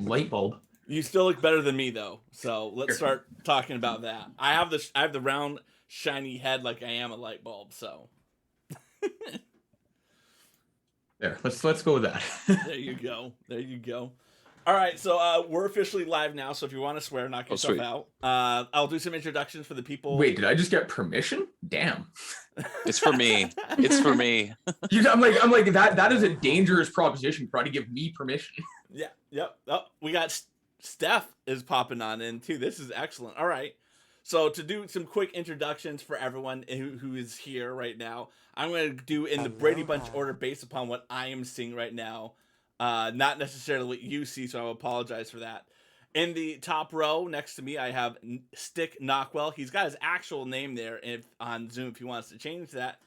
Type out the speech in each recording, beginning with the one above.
light bulb. You still look better than me though, so let's start talking about that. I have the round, shiny head like I am a light bulb. So there, let's go with that. There you go. There you go. All right, so we're officially live now. So if you want to swear, knock yourself out. I'll do some introductions for the people. Wait, did I just get permission? Damn. It's for me. It's for me. I'm like that is a dangerous proposition. Try to give me permission. Yeah. Yep. Oh, we got Steph is popping on in too. This is excellent. All right. So to do some quick introductions for everyone who is here right now, I'm going to do in the Brady Bunch order based upon what I am seeing right now. Not necessarily what you see, so I apologize for that. In the top row next to me, I have Stick Knockwell. He's got his actual name there on Zoom if he wants to change that.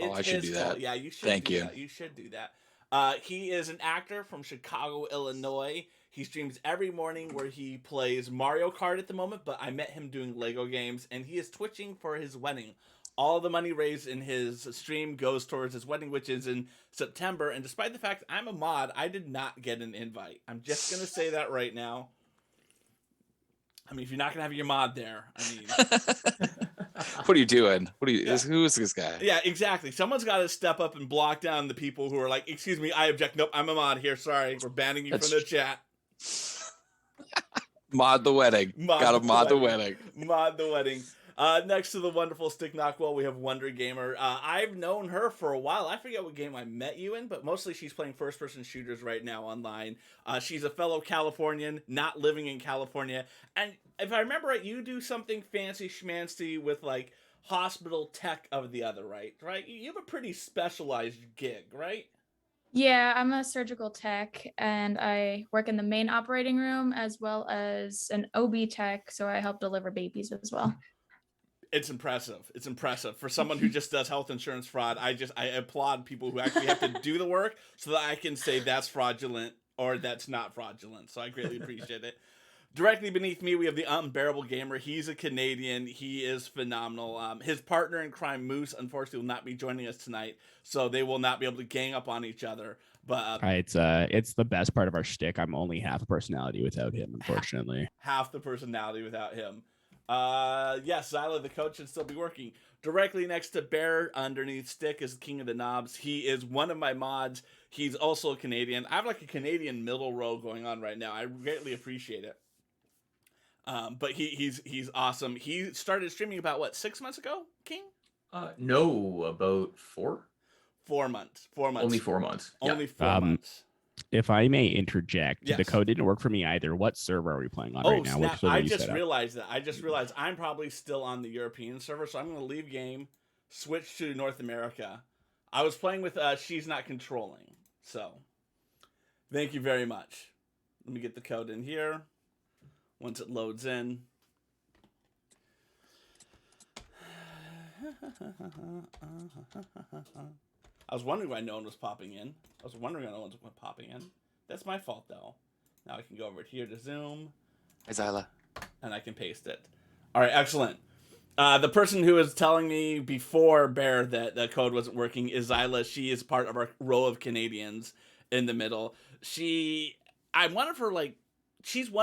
I should do that. Yeah, you should. Thank you. That. You should do that. He is an actor from Chicago, Illinois. He streams every morning where he plays Mario Kart at the moment, but I met him doing Lego games, and he is twitching for his wedding. All the money raised in his stream goes towards his wedding, which is in September. And despite the fact I'm a mod, I did not get an invite. I'm just going to say that right now. I mean, if you're not going to have your mod there, I mean... What are you doing? Who is this guy? Yeah, exactly. Someone's got to step up and block down the people who are like, excuse me, I object. Nope, I'm a mod here. Sorry, we're banning you from the chat. Mod the wedding. Gotta mod the wedding. Mod the wedding. Next to the wonderful Stick Knockwell, we have Wonder Gamer. I've known her for a while. I forget what game I met you in, but mostly she's playing first-person shooters right now online. She's a fellow Californian, not living in California. And if I remember right, you do something fancy schmancy with, like, hospital tech of the other, right? You have a pretty specialized gig, right? Yeah, I'm a surgical tech, and I work in the main operating room as well as an OB tech, so I help deliver babies as well. It's impressive. It's impressive for someone who just does health insurance fraud. I applaud people who actually have to do the work so that I can say that's fraudulent or that's not fraudulent. So I greatly appreciate it. Directly beneath me, we have the Unbearable Gamer. He's a Canadian. He is phenomenal. His partner in crime, Moose, unfortunately will not be joining us tonight, so they will not be able to gang up on each other. But it's the best part of our shtick. I'm only half a personality without him, unfortunately. Half the personality without him. Yes, Zyla, the coach, should still be working. Directly next to Bear, underneath Stick, is King of the Knobs. He is one of my mods. He's also a Canadian. I have like a Canadian middle row going on right now. I greatly appreciate it. But he's awesome. He started streaming about, what, 6 months ago, King? No, about 4? 4 months. 4 months. Only 4 months. Only 4 months. If I may interject, yes. The code didn't work for me either. What server are we playing on right now? Snap. I just realized that. I just realized I'm probably still on the European server, so I'm going to leave game, switch to North America. I was playing with She's Not Controlling, so thank you very much. Let me get the code in here once it loads in. I was wondering why no one was popping in. That's my fault, though. Now I can go over here to Zoom. Hi, Zyla. And I can paste it. All right, excellent. The person who was telling me before Bear that the code wasn't working is Zyla. She is part of our row of Canadians in the middle. She's one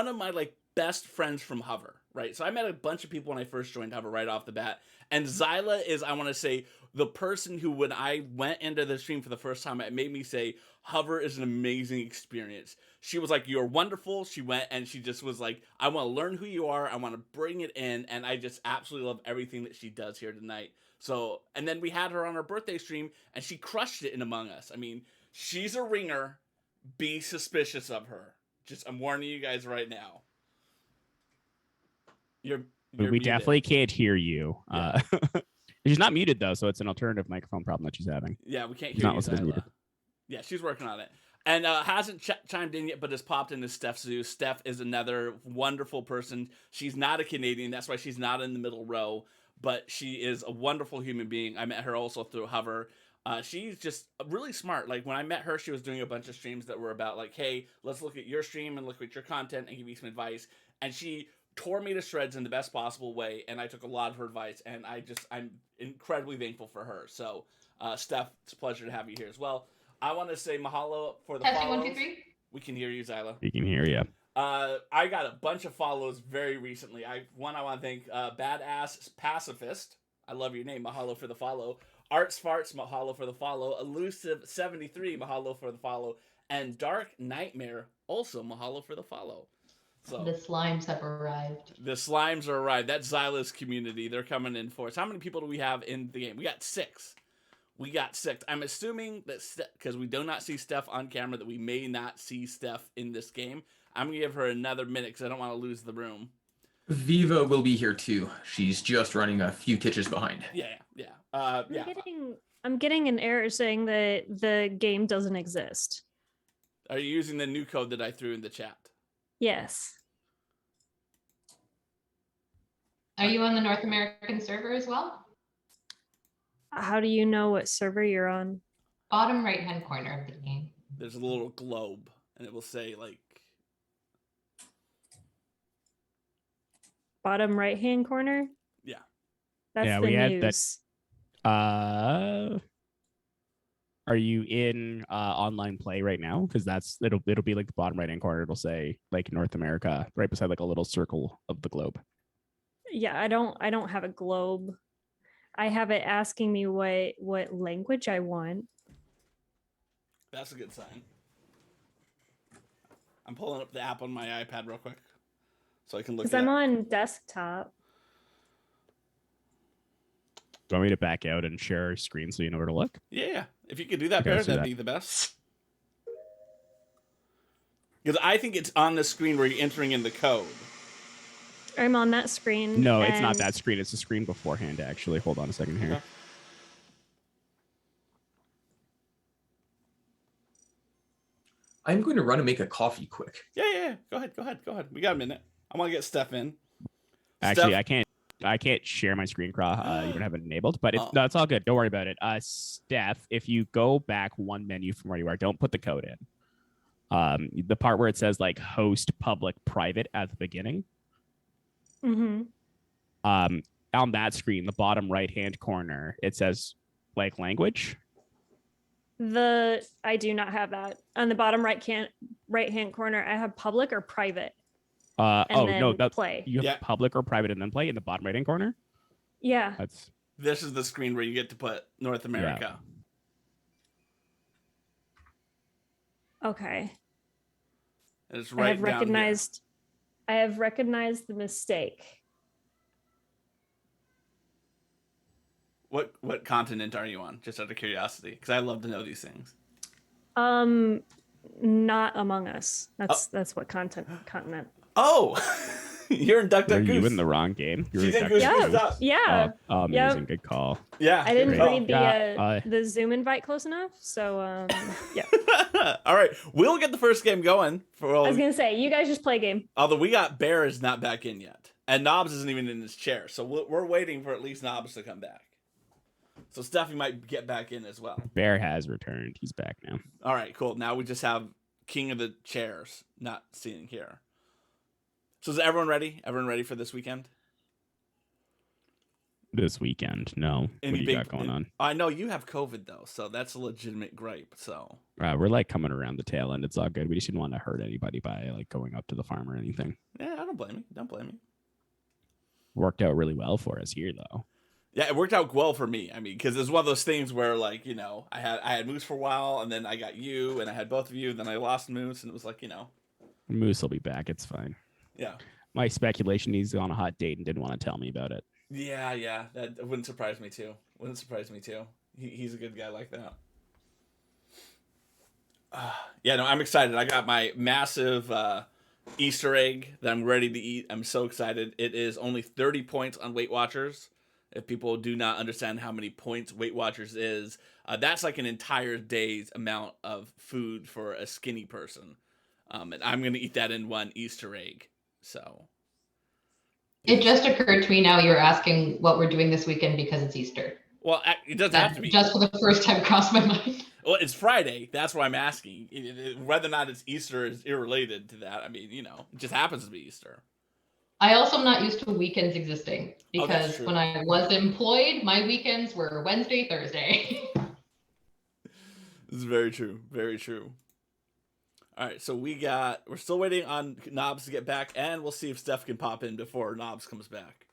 of my like best friends from Hover, right? So I met a bunch of people when I first joined Hover right off the bat. And Zyla is, I want to say, the person who, when I went into the stream for the first time, it made me say, Hover is an amazing experience. She was like, you're wonderful. She went and she just was like, I want to learn who you are. I want to bring it in. And I just absolutely love everything that she does here tonight. So, and then we had her on our birthday stream and she crushed it in Among Us. I mean, she's a ringer. Be suspicious of her. I'm warning you guys right now. You're we muted. definitely can't hear you. Yeah. She's not muted, though, so it's an alternative microphone problem that she's having. Yeah, we can't hear you, Zyla. Yeah, she's working on it. And hasn't chimed in yet, but has popped in as Steph Zeus. Steph is another wonderful person. She's not a Canadian. That's why she's not in the middle row. But she is a wonderful human being. I met her also through Hover. She's just really smart. Like, when I met her, she was doing a bunch of streams that were about, like, hey, let's look at your stream and look at your content and give you some advice. And she tore me to shreds in the best possible way, and I took a lot of her advice, and I'm incredibly thankful for her. So, Steph, it's a pleasure to have you here as well. I want to say mahalo for the follows. 1, 2, 3. We can hear you, Zyla. We can hear you. I got a bunch of follows very recently. I want to thank Badass Pacifist. I love your name. Mahalo for the follow. Arts Farts, mahalo for the follow. Elusive73, mahalo for the follow. And Dark Nightmare, also mahalo for the follow. So The slimes have arrived. the slimes are arrived. That's Xyla's community. They're coming in for us. How many people do we have in the game? We got 6. We got 6. I'm assuming that because we do not see Steph on camera, that we may not see Steph in this game. I'm going to give her another minute because I don't want to lose the room. Viva will be here too. She's just running a few titches behind. Yeah. I'm getting an error saying that the game doesn't exist. Are you using the new code that I threw in the chat? Yes. Are you on the North American server as well? How do you know what server you're on? Bottom right-hand corner of the game. There's a little globe, and it will say, like... Bottom right-hand corner? Yeah. That's Yeah, the we had that- news. Are you in online play right now? Because it'll be like the bottom right hand corner. It'll say like North America right beside like a little circle of the globe. Yeah, I don't have a globe. I have it asking me what language I want. That's a good sign. I'm pulling up the app on my iPad real quick so I can look at Because I'm it. on desktop. Do you want me to back out and share our screen so you know where to look? Yeah. If you could do that, Okay, Bear, let's do that'd that. be the best. Because I think it's on the screen where you're entering in the code. I'm on that screen. No, it's not and- that screen. It's the screen beforehand, actually. Hold on a second here. Okay. I'm going to run and make a coffee quick. Yeah. Go ahead. We got a minute. I want to get Steph in. Actually, Steph- I can't share my screen, Craw. You don't have it enabled, but Oh. no, it's all good. Don't worry about it. Steph, if you go back one menu from where you are, don't put the code in. The part where it says like host public private at the beginning. Mhm. On that screen, the bottom right hand corner, it says like language. I do not have that. On the bottom right hand corner, I have public or private. And then that play. you have Yeah. public or private and then play in the bottom right hand corner. Yeah. That's This is the screen where you get to put North America. Okay. And it's I right have down here. recognized I have recognized the mistake. What continent are you on? Just out of curiosity, because I love to know these things. Not Among Us. That's what continent. Oh, you're in Duck are Duck you Goose. in the wrong game? You're She's in in Duck Goose Duck Yeah. Goose Duck. Yeah. Oh, amazing. Good call. Yeah. I didn't good call. read Yeah, the Zoom invite close enough, so yeah. All right, we'll get the first game going. I was gonna say, you guys just play a game. Although we got Bear is not back in yet, and Knobs isn't even in his chair, so we're waiting for at least Knobs to come back. So Steffi might get back in as well. Bear has returned. He's back now. All right, cool. Now we just have King of the Chairs not sitting here. So is everyone ready? Everyone ready for this weekend? This weekend, no. What do you got going on? I know you have COVID though, so that's a legitimate gripe. So We're like coming around the tail end. It's all good. We just didn't want to hurt anybody by like going up to the farm or anything. yeah, I don't blame you. Don't blame you. Worked out really well for us here, though. Yeah, it worked out well for me. I mean, because it's one of those things where, like, you know, I had Moose for a while, and then I got you, and I had both of you, and then I lost Moose, and it was like, you know, Moose will be back. It's fine. yeah, My speculation, he's on a hot date and didn't want to tell me about it. yeah. That wouldn't surprise me too. He's a good guy like that. Yeah, no, I'm excited. I got my massive Easter egg that I'm ready to eat. I'm so excited. It is only 30 points on Weight Watchers. If people do not understand how many points Weight Watchers is, that's like an entire day's amount of food for a skinny person. And I'm going to eat that in one Easter egg. So, It just occurred to me now you're asking what we're doing this weekend because it's Easter. well, it doesn't have to be. Just for the first time crossed my mind. Well, it's Friday. That's what I'm asking. Whether or not it's Easter is irrelated to that. I mean, you know, it just happens to be Easter. I also am not used to weekends existing Oh, that's because true. when I was employed, my weekends were Wednesday, Thursday. This is very true. Very true. All right, so we're still waiting on Knobs to get back, and we'll see if Steph can pop in before Knobs comes back.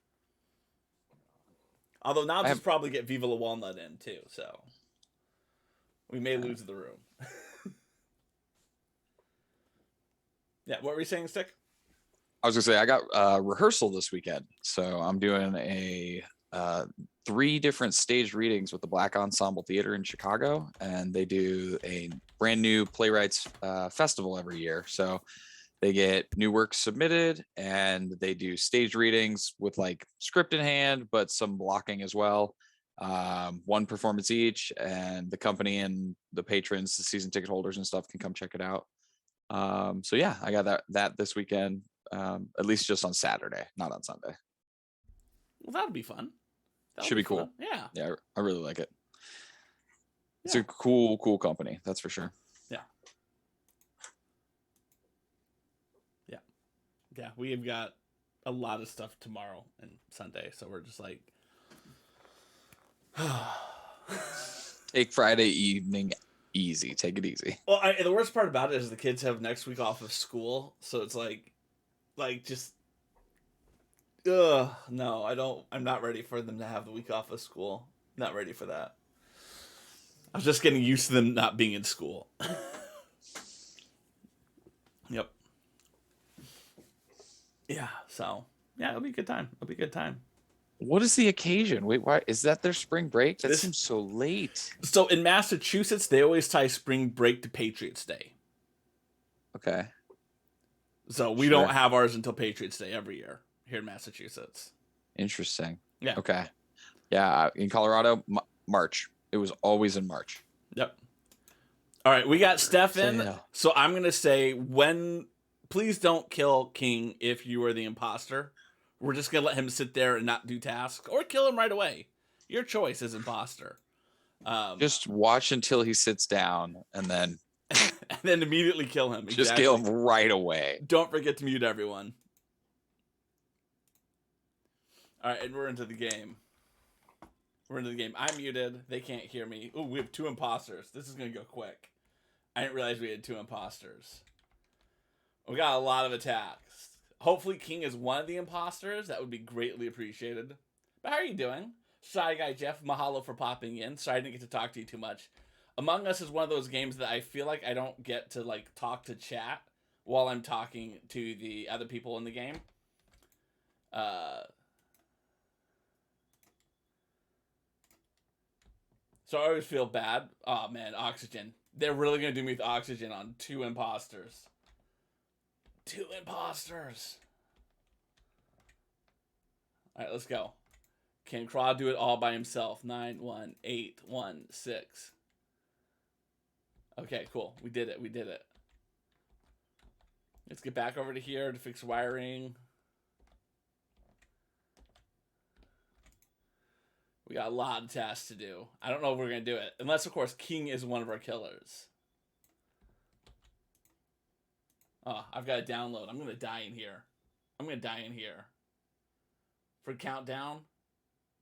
Although Knobs will probably get Viva La Walnut in too, so we may lose the room. Yeah, what were you saying, Stick? I was gonna say I got rehearsal this weekend, so I'm doing a 3 different stage readings with the Black Ensemble Theater in Chicago, and they do a brand new playwrights festival every year. So they get new works submitted, and they do stage readings with like script in hand, but some blocking as well. 1 performance each, and the company and the patrons, the season ticket holders and stuff, can come check it out. So yeah, I got that this weekend, at least just on Saturday, not on Sunday. Well, that'll be fun. Should be cool. Fun. Yeah. Yeah, I really like it. It's Yeah. a cool company, that's for sure. Yeah, we've got a lot of stuff tomorrow and Sunday, so we're just like, Take Friday evening easy. Take it easy. well, the worst part about it is the kids have next week off of school, so it's like just, no, I'm not ready for them to have the week off of school. Not ready for that. I was just getting used to them not being in school. Yep. Yeah, so yeah, it'll be a good time. What is the occasion? Wait, why is that their spring break? That This- seems so late. So in Massachusetts, they always tie spring break to Patriots Day. Okay. So we Sure. don't have ours until Patriots Day every year here in Massachusetts. Interesting. Yeah. Okay. Yeah, in Colorado, March. It was always in March. Yep. All right, we got Steph in. Yeah. So I'm going to say please don't kill King if you are the imposter. We're just going to let him sit there and not do tasks, or kill him right away. Your choice as imposter. Just watch until he sits down, and then and then immediately kill him. just kill him right away. Don't forget to mute everyone. All right, and we're into the game. I'm muted. They can't hear me. Ooh, we have 2 imposters. This is going to go quick. I didn't realize we had 2 imposters. We got a lot of attacks. Hopefully King is one of the imposters. That would be greatly appreciated. But how are you doing? Shy Guy Jeff, mahalo for popping in. Sorry I didn't get to talk to you too much. Among Us is one of those games that I feel like I don't get to like talk to chat while I'm talking to the other people in the game. So I always feel bad. Oh man, Oxygen. They're really gonna do me with Oxygen on 2 imposters. 2 imposters. Alright, let's go. Can Craw do it all by himself? 9, 1, 8, 1, 6. Okay, cool. We did it. Let's get back over to here to fix wiring. We got a lot of tasks to do. I don't know if we're going to do it. Unless, of course, King is one of our killers. Oh, I've got to download. I'm going to die in here. For countdown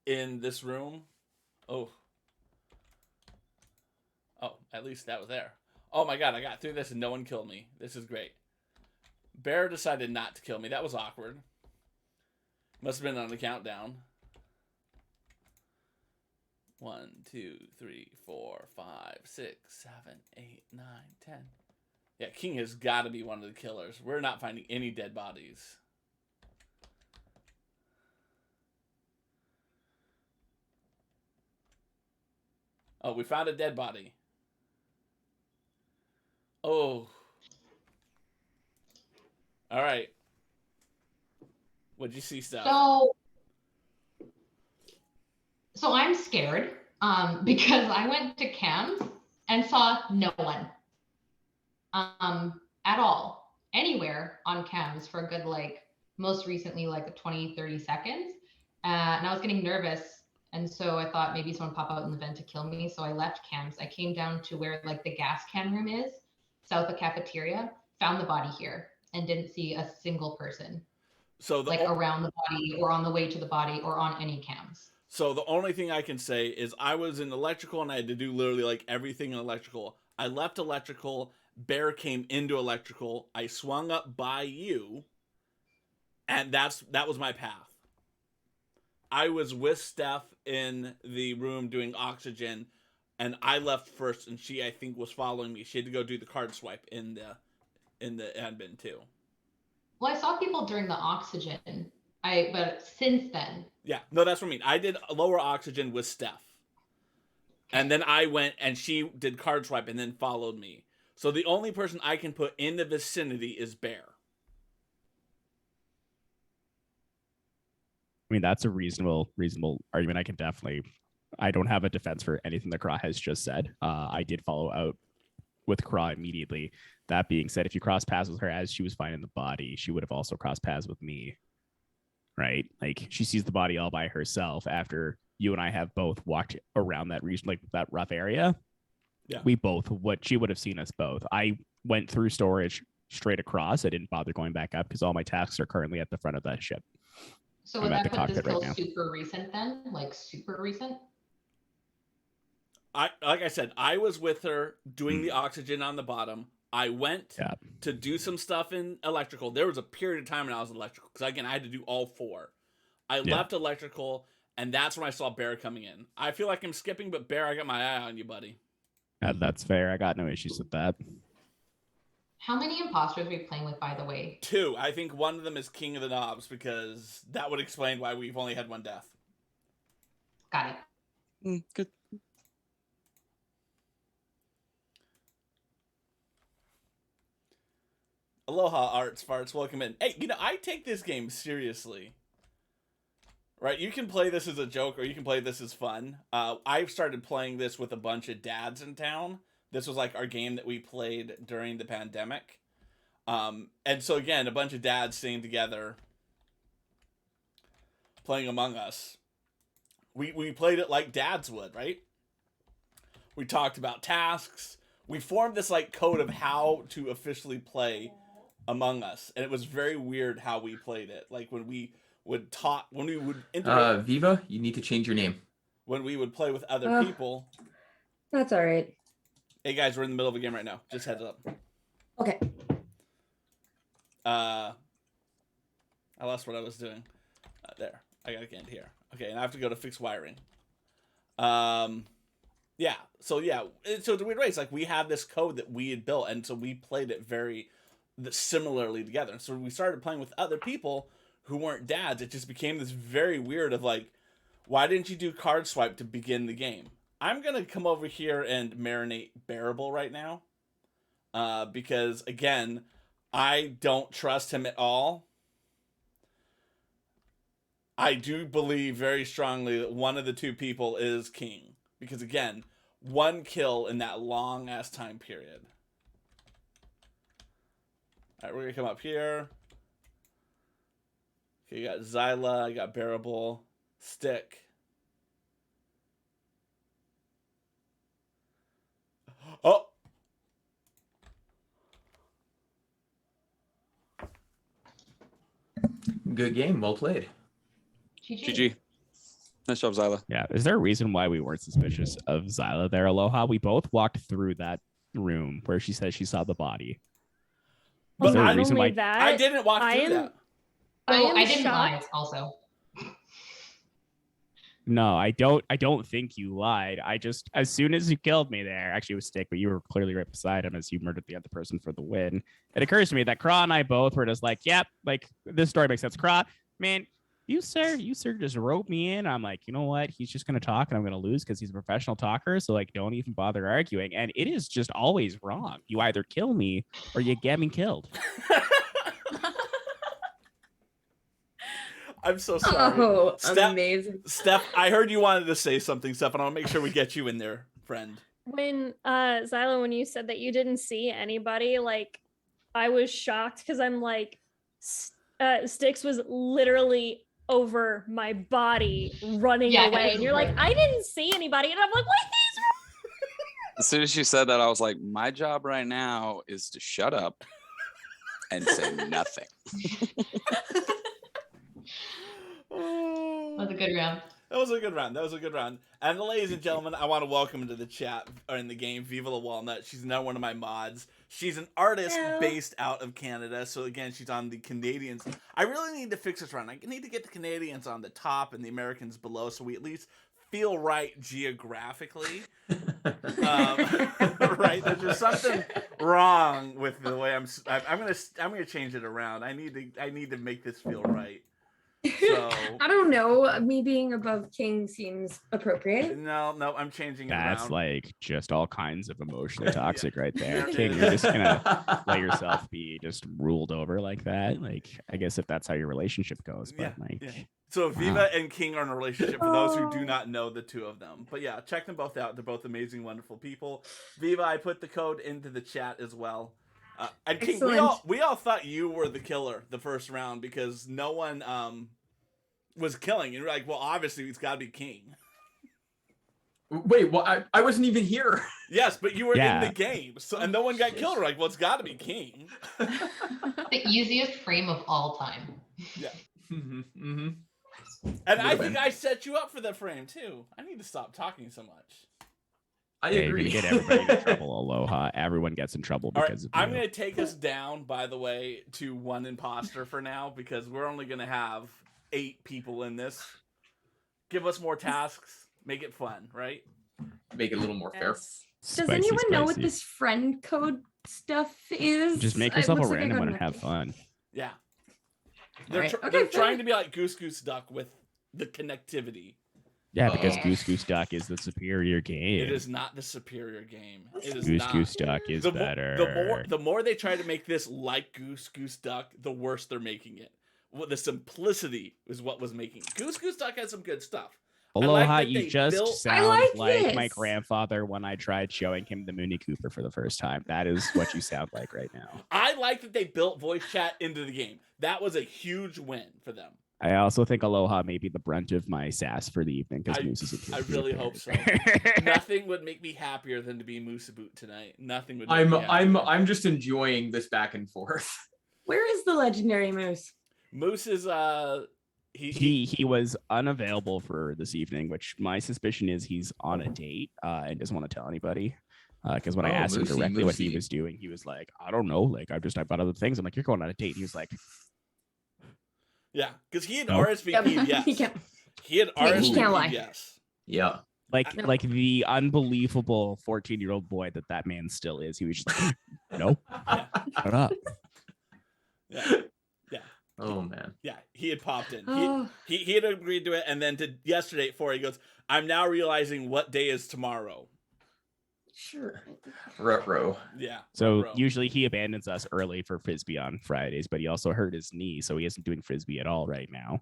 in this room. Oh, at least that was there. Oh my god, I got through this and no one killed me. This is great. Bear decided not to kill me. That was awkward. Must have been on the countdown. 1, 2, 3, 4, 5, 6, 7, 8, 9, 10. Yeah, King has got to be one of the killers. We're not finding any dead bodies. Oh, we found a dead body. Oh. All right. What'd you see, Steph? So I'm scared because I went to cams and saw no one at all, anywhere on cams for a good, most recently, 20, 30 seconds. And I was getting nervous. And so I thought maybe someone pop out in the vent to kill me. So I left cams. I came down to where the gas can room is, south of cafeteria, found the body here and didn't see a single person. So around the body or on the way to the body or on any cams. So the only thing I can say is I was in electrical and I had to do literally everything in electrical. I left electrical Bear came into electrical. I swung up by you, and that was my path. I was with Steph in the room doing oxygen, and I left first, and she, I think, was following me. She had to go do the card swipe in the admin too. Well, I saw people during the oxygen. But since then. Yeah, no, that's what I mean. I did lower oxygen with Steph. And then I went and she did card swipe and then followed me. So the only person I can put in the vicinity is Bear. I mean, that's a reasonable argument. I don't have a defense for anything that Kra has just said. I did follow out with Kra immediately. That being said, if you cross paths with her as she was finding the body, she would have also crossed paths with me. Right? Like, she sees the body all by herself after you and I have both walked around that region, like that rough area. Yeah. She would have seen us both. I went through storage straight across. I didn't bother going back up because all my tasks are currently at the front of that ship. So I'm would at that the put this cockpit right kill now. super recent then? Like super recent? Like I said, I was with her doing the oxygen on the bottom. I went to do some stuff in electrical. There was a period of time when I was in electrical because, again, I had to do all four. I left electrical, and that's when I saw Bear coming in. I feel like I'm skipping, but Bear, I got my eye on you, buddy. That's fair. I got no issues with that. How many imposters are we playing with, by the way? 2. I think one of them is King of the Knobs because that would explain why we've only had one death. Got it. Good. Aloha, Arts Farts. Welcome in. Hey, I take this game seriously. Right? You can play this as a joke or you can play this as fun. I've started playing this with a bunch of dads in town. This was like our game that we played during the pandemic. And so, again, a bunch of dads sitting together playing Among Us. We played it like dads would, right? We talked about tasks. We formed this like code of how to officially play Among Us, and it was very weird how we played it. Like when we would interact, Viva, you need to change your name. when we would play with other people. That's all right. Hey guys, we're in the middle of a game right now. Just heads up. Okay. I lost what I was doing. There, I gotta get into here. Okay, and I have to go to fix wiring. Yeah. So the weird way, it's like we have this code that we had built, and so we played it very similarly together. So we started playing with other people who weren't dads. It just became this very weird of like, why didn't you do card swipe to begin the game? I'm gonna come over here and marinate Bearable right now, because again, I don't trust him at all. I do believe very strongly that one of the two people is King. Because again, one kill in that long ass time period. Alright, we're gonna come up here. Okay, you got Zyla, you got Bearable, Stick. Oh! Good game, well played. GG. Nice job, Zyla. Yeah. Is there a reason why we weren't suspicious of Zyla there, Aloha? We both walked through that room where she says she saw the body. But Is there a Not reason only why- that, I didn't walk I through am- that. I didn't lie shocked. also. No, I don't think you lied. I just, as soon as you killed me there, actually it was Stick, but you were clearly right beside him as you murdered the other person for the win. It occurs to me that Kra and I both were just like, yep, like this story makes sense. Kra, man, you sir just wrote me in. I'm like, you know what? He's just gonna talk and I'm gonna lose because he's a professional talker. So like, don't even bother arguing. And it is just always wrong. You either kill me or you get me killed. I'm so sorry. Oh, Steph- amazing. Steph, I heard you wanted to say something, Steph, and I want to make sure we get you in there, friend. When Zyla, when you said that you didn't see anybody, like I was shocked because I'm like, Styx was literally over my body running Yeah, away, it and was you're like, weird. I didn't see anybody, and I'm like, what is As soon as you said that, I was like, my job right now is to shut up and say nothing. That was a good round. That was a good round. That was a good round. And ladies and gentlemen, I want to welcome into the chat or in the game Viva La Walnut. She's now one of my mods. She's an artist Hello. based out of Canada. So again, she's on the Canadians. I really need to fix this round. I need to get the Canadians on the top and the Americans below, so we at least feel right geographically. Right? There's just something wrong with the way I'm gonna change it around. I need to make this feel right. So I don't know. Me being above king seems appropriate. no, I'm changing it That's around. like just all kinds of emotionally toxic right there. Yeah. King, you're just gonna let yourself be just ruled over like that. Like, I guess if that's how your relationship goes, but Yeah. So Viva Wow. and King are in a relationship for those who do not know the two of them. But yeah, check them both out. They're both amazing, wonderful people. Viva, I put the code into the chat as well. And King, Excellent. we all thought you were the killer the first round because no one was killing. And we're like, well, obviously it's got to be King. Wait, well, I wasn't even here. Yes, but you were Yeah. in the game, so and no one got killed. We're like, well, it's got to be King. The easiest frame of all time. Mm-hmm. And I Would've think been. I set you up for the frame too. I need to stop talking so much. I hey, you're agree. gonna get everybody in trouble. Aloha. Everyone gets in trouble All right, because of I'm you. going to take us down, by the way, to one imposter for now because we're only going to have 8 people in this. Give us more tasks, make it fun, right? Make it a little more fair. Does Spicy, anyone know what spicy. this friend code stuff is? Just make It yourself a looks like I random got one an and have update. fun. Yeah. Alright, They're okay, trying fine. to be like Goose Goose Duck with the connectivity. Yeah, because Oh. Goose Goose Duck is the superior game. It is not the superior game. It is Goose not. Goose Duck is better. The more they try to make this like Goose Goose Duck, the worse they're making it. Well, the simplicity is what was making it. Goose Goose Duck has some good stuff. I like Aloha, that you they just built- sound like like my this. grandfather when I tried showing him the Mooney Cooper for the first time. That is what you sound like right now. I like that they built voice chat into the game. That was a huge win for them. I also think Aloha may be the brunt of my sass for the evening because I- Moose is a I really hope so. Nothing would make me happier than to be Moosaboot tonight. Nothing would. Make me happier. I'm just enjoying this back and forth. Where is the legendary moose? Moose is he was unavailable for this evening, which my suspicion is he's on a date and doesn't want to tell anybody. Because when I Oh, asked him Moosey, directly what he Moosey. was doing, he was like, "I don't know. Like I've got other things." I'm like, "You're going on a date." He was like, yeah, because he had Nope. RSVP'd yes. He can't- He had He can't lie. RSVP'd yes. Yeah. No. like the unbelievable 14-year-old boy that man still is. He was just like, "Nope, shut up." Yeah, Oh man. yeah. He had popped in. Oh, He had agreed to it, and then to yesterday at 4, he goes, "I'm now realizing what day is tomorrow." sure. Retro. Yeah. So bro. usually he abandons us early for frisbee on Fridays, but he also hurt his knee, so he isn't doing frisbee at all right now.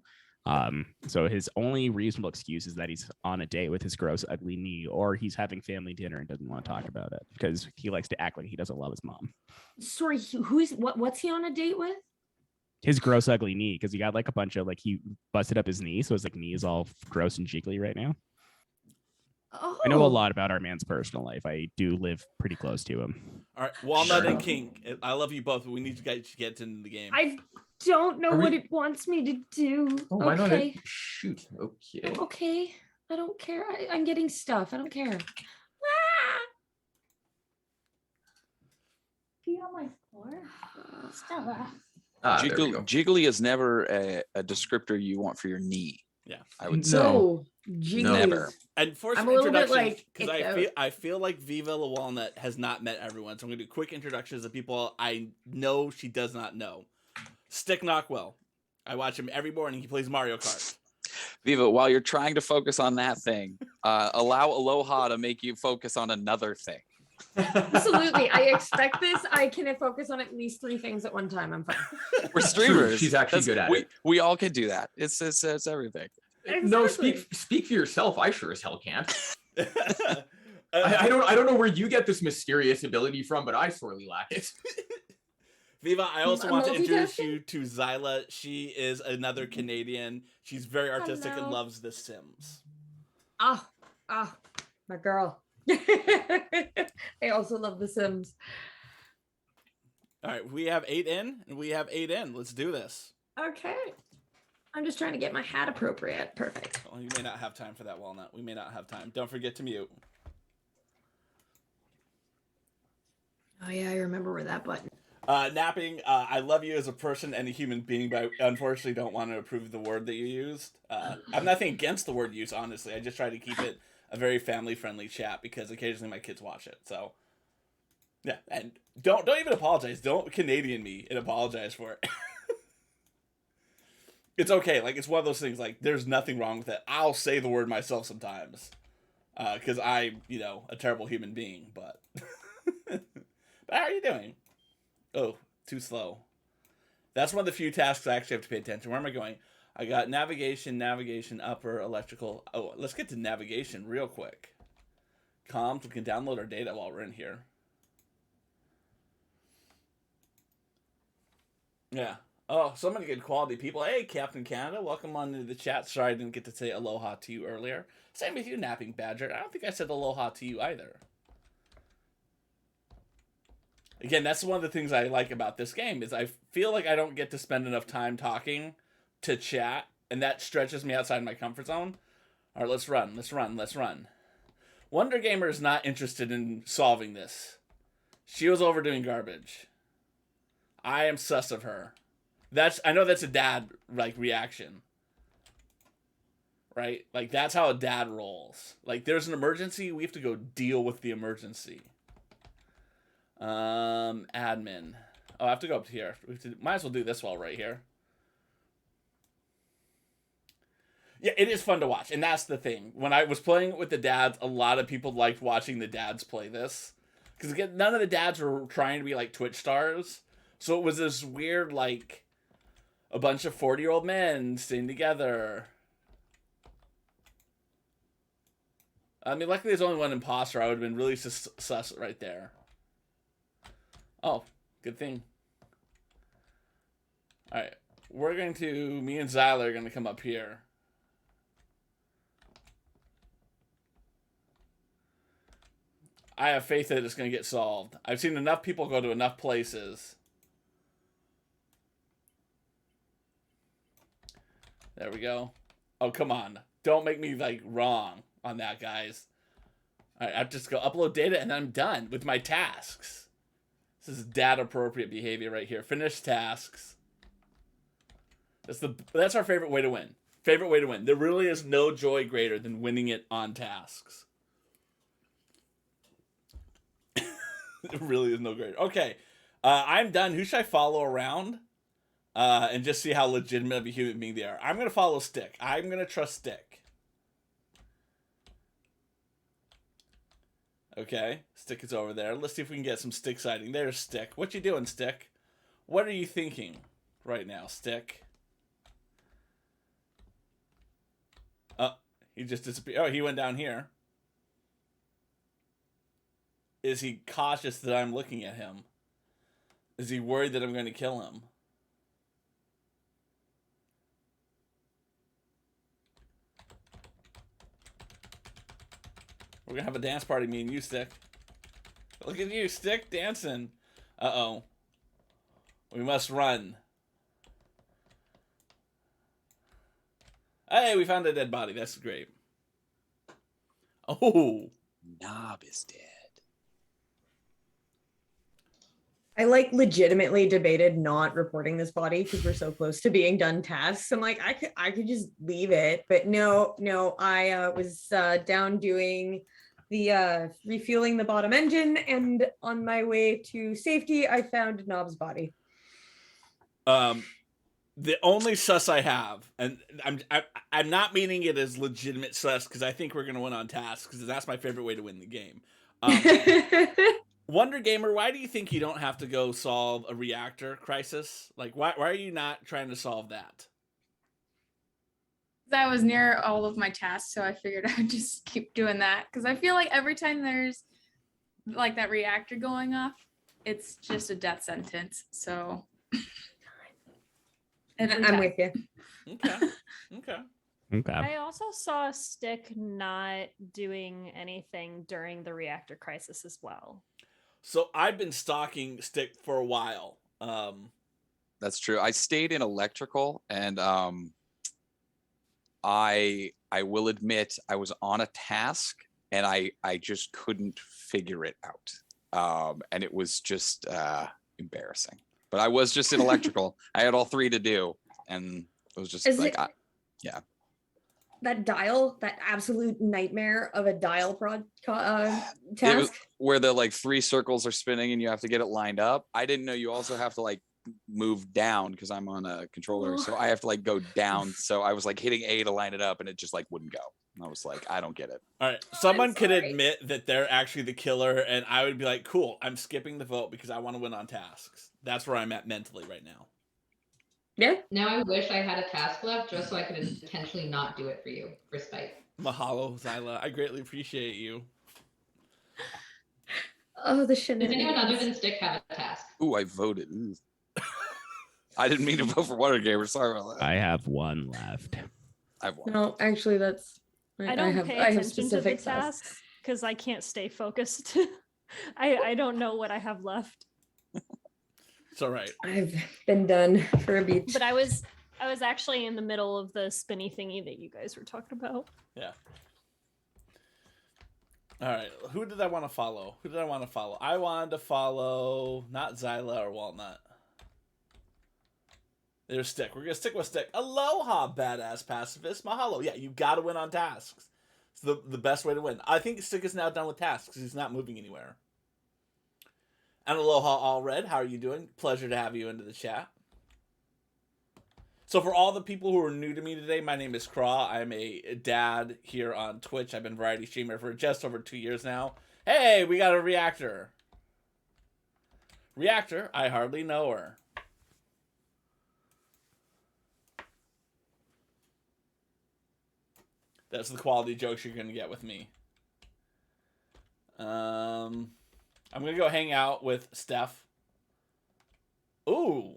So his only reasonable excuse is that he's on a date with his gross, ugly knee, or he's having family dinner and doesn't want to talk about it because he likes to act like he doesn't love his mom. Sorry, what's he on a date with? His gross, ugly knee, because he got like a bunch of he busted up his knee, so his knee is all gross and jiggly right now. Oh, I know a lot about our man's personal life. I do live pretty close to him. All right, Walnut Sure. and King. I love you both, but we need you guys to get into the game. I don't know Are we- what it wants me to do. Oh, why not? Okay. Shoot. Okay. Okay. I don't care. I'm getting stuff. I don't care. Pee on my floor. Stella. Ah, there we Jiggly, go. jiggly is never a descriptor you want for your knee. Yeah. I would No. say. No. Jeez. Never. And for some I'm a little bit introductions, like, because it's I feel like Viva La Walnut has not met everyone, so I'm gonna do quick introductions of people I know she does not know. Stick Knockwell. I watch him every morning. He plays Mario Kart. Viva, while you're trying to focus on that thing, allow Aloha to make you focus on another thing. Absolutely. I expect this. I can focus on at least 3 things at one time. I'm fine. We're streamers. She's actually good at we, it. We all can do that. It's everything. No, Exactly. speak for yourself. I sure as hell can't. Uh, I don't know where you get this mysterious ability from, but I sorely lack it. Viva, I also I'm want to introduce multitasking. you to Zyla. She is another Canadian. She's very artistic and Hello. loves The Sims. Ah, my girl. I also love The Sims. All right, we have 8 in, and we have 8 in. Let's do this. Okay. I'm just trying to get my hat appropriate. Perfect. Well, you may not have time for that, Walnut. We may not have time. Don't forget to mute. Oh yeah, I remember where that button. Napping, I love you as a person and a human being, but I unfortunately don't want to approve the word that you used. I'm nothing against the word use, honestly. I just try to keep it a very family-friendly chat because occasionally my kids watch it. So, yeah, and don't even apologize. Don't Canadian me and apologize for it. It's okay. Like, it's one of those things. Like, there's nothing wrong with it. I'll say the word myself sometimes, because I'm, a terrible human being. But, but how are you doing? Oh, too slow. That's one of the few tasks I actually have to pay attention. Where am I going? I got navigation, upper, electrical. Oh, let's get to navigation real quick. Comms, we can download our data while we're in here. Yeah. Oh, so many good quality people. Hey, Captain Canada, welcome on to the chat. Sorry I didn't get to say aloha to you earlier. Same with you, Napping Badger. I don't think I said aloha to you either. Again, that's one of the things I like about this game is I feel like I don't get to spend enough time talking to chat, and that stretches me outside my comfort zone. All right, let's run. Wonder Gamer is not interested in solving this. She was overdoing garbage. I am sus of her. I know that's a dad reaction. Right? Like that's how a dad rolls. Like there's an emergency, we have to go deal with the emergency. Admin. Oh, I have to go up to here. Might as well do this while right here. Yeah, it is fun to watch, and that's the thing. When I was playing it with the dads, a lot of people liked watching the dads play this. Because again, none of the dads were trying to be like Twitch stars. So it was this weird, a bunch of 40-year-old men sitting together. I mean, luckily there's only one imposter. I would have been really sus right there. Oh, good thing. Alright, me and Zyler are going to come up here. I have faith that it's going to get solved. I've seen enough people go to enough places. There we go. Oh, come on. Don't make me, wrong on that, guys. Alright, I have to just go upload data and I'm done with my tasks. This is data-appropriate behavior right here. Finish tasks. That's our favorite way to win. Favorite way to win. There really is no joy greater than winning it on tasks. It really is no greater. Okay. I'm done. Who should I follow around? And just see how legitimate of a human being they are. I'm going to follow Stick. I'm going to trust Stick. Okay. Stick is over there. Let's see if we can get some Stick sighting. There's Stick. What you doing, Stick? What are you thinking right now, Stick? Oh, he just disappeared. Oh, he went down here. Is he cautious that I'm looking at him? Is he worried that I'm going to kill him? We're going to have a dance party, me and you, Stick. Look at you, Stick, dancing. Uh-oh. We must run. Hey, we found a dead body. That's great. Oh. Knob is dead. I legitimately debated not reporting this body because we're so close to being done tasks. I'm like, I could just leave it, but no, I was down doing the refueling the bottom engine, and on my way to safety, I found Knob's body. The only sus I have, and I'm not meaning it as legitimate sus because I think we're gonna win on tasks because that's my favorite way to win the game. Wonder Gamer, why do you think you don't have to go solve a reactor crisis? Why are you not trying to solve that? I was near all of my tasks, so I figured I would just keep doing that because I feel like every time there's that reactor going off, it's just a death sentence. So I'm with you. Okay. I also saw Stick not doing anything during the reactor crisis as well. So I've been stalking Stick for a while. That's true. I stayed in electrical, and I will admit I was on a task and I just couldn't figure it out. And it was just embarrassing. But I was just in electrical. I had all 3 to do, and it was just Is like, it- That dial, that absolute nightmare of a dial task. where the like 3 circles are spinning and you have to get it lined up. I didn't know you also have to like move down because I'm on a controller, so I have to like go down. So I was like hitting A to line it up, and it just like wouldn't go. And I was like, I don't get it. All right, someone could sorry. admit that they're actually the killer, and I would be like, cool, I'm skipping the vote because I want to win on tasks. That's where I'm at mentally right now. Yeah. Now I wish I had a task left just so I could intentionally not do it for you for spite. Mahalo, Zyla. I greatly appreciate you. Oh, the Does anyone other shenanigans. than Stick have a task? Ooh, I voted. Ooh. I didn't mean to vote for Watergamer. Sorry about that. I have one left. I've won. No, actually, that's. I don't have, pay I have attention to the specific tasks because I can't stay focused. I don't know what I have left. It's all right. I've been done for a beat. But I was actually in the middle of the spinny thingy that you guys were talking about. Yeah. All right. Who did I want to follow? I wanted to follow not Zyla or Walnut. There's Stick. We're gonna stick with Stick. Aloha, badass pacifist. Mahalo. Yeah, you gotta win on tasks. It's the best way to win. I think Stick is now done with tasks because he's not moving anywhere. And aloha, All Red. How are you doing? Pleasure to have you into the chat. So for all the people who are new to me today, my name is Craw. I'm a dad here on Twitch. I've been variety streamer for just over 2 years now. Hey, we got a reactor. Reactor, I hardly know her. That's the quality jokes you're gonna get with me. I'm gonna go hang out with Steph. Ooh.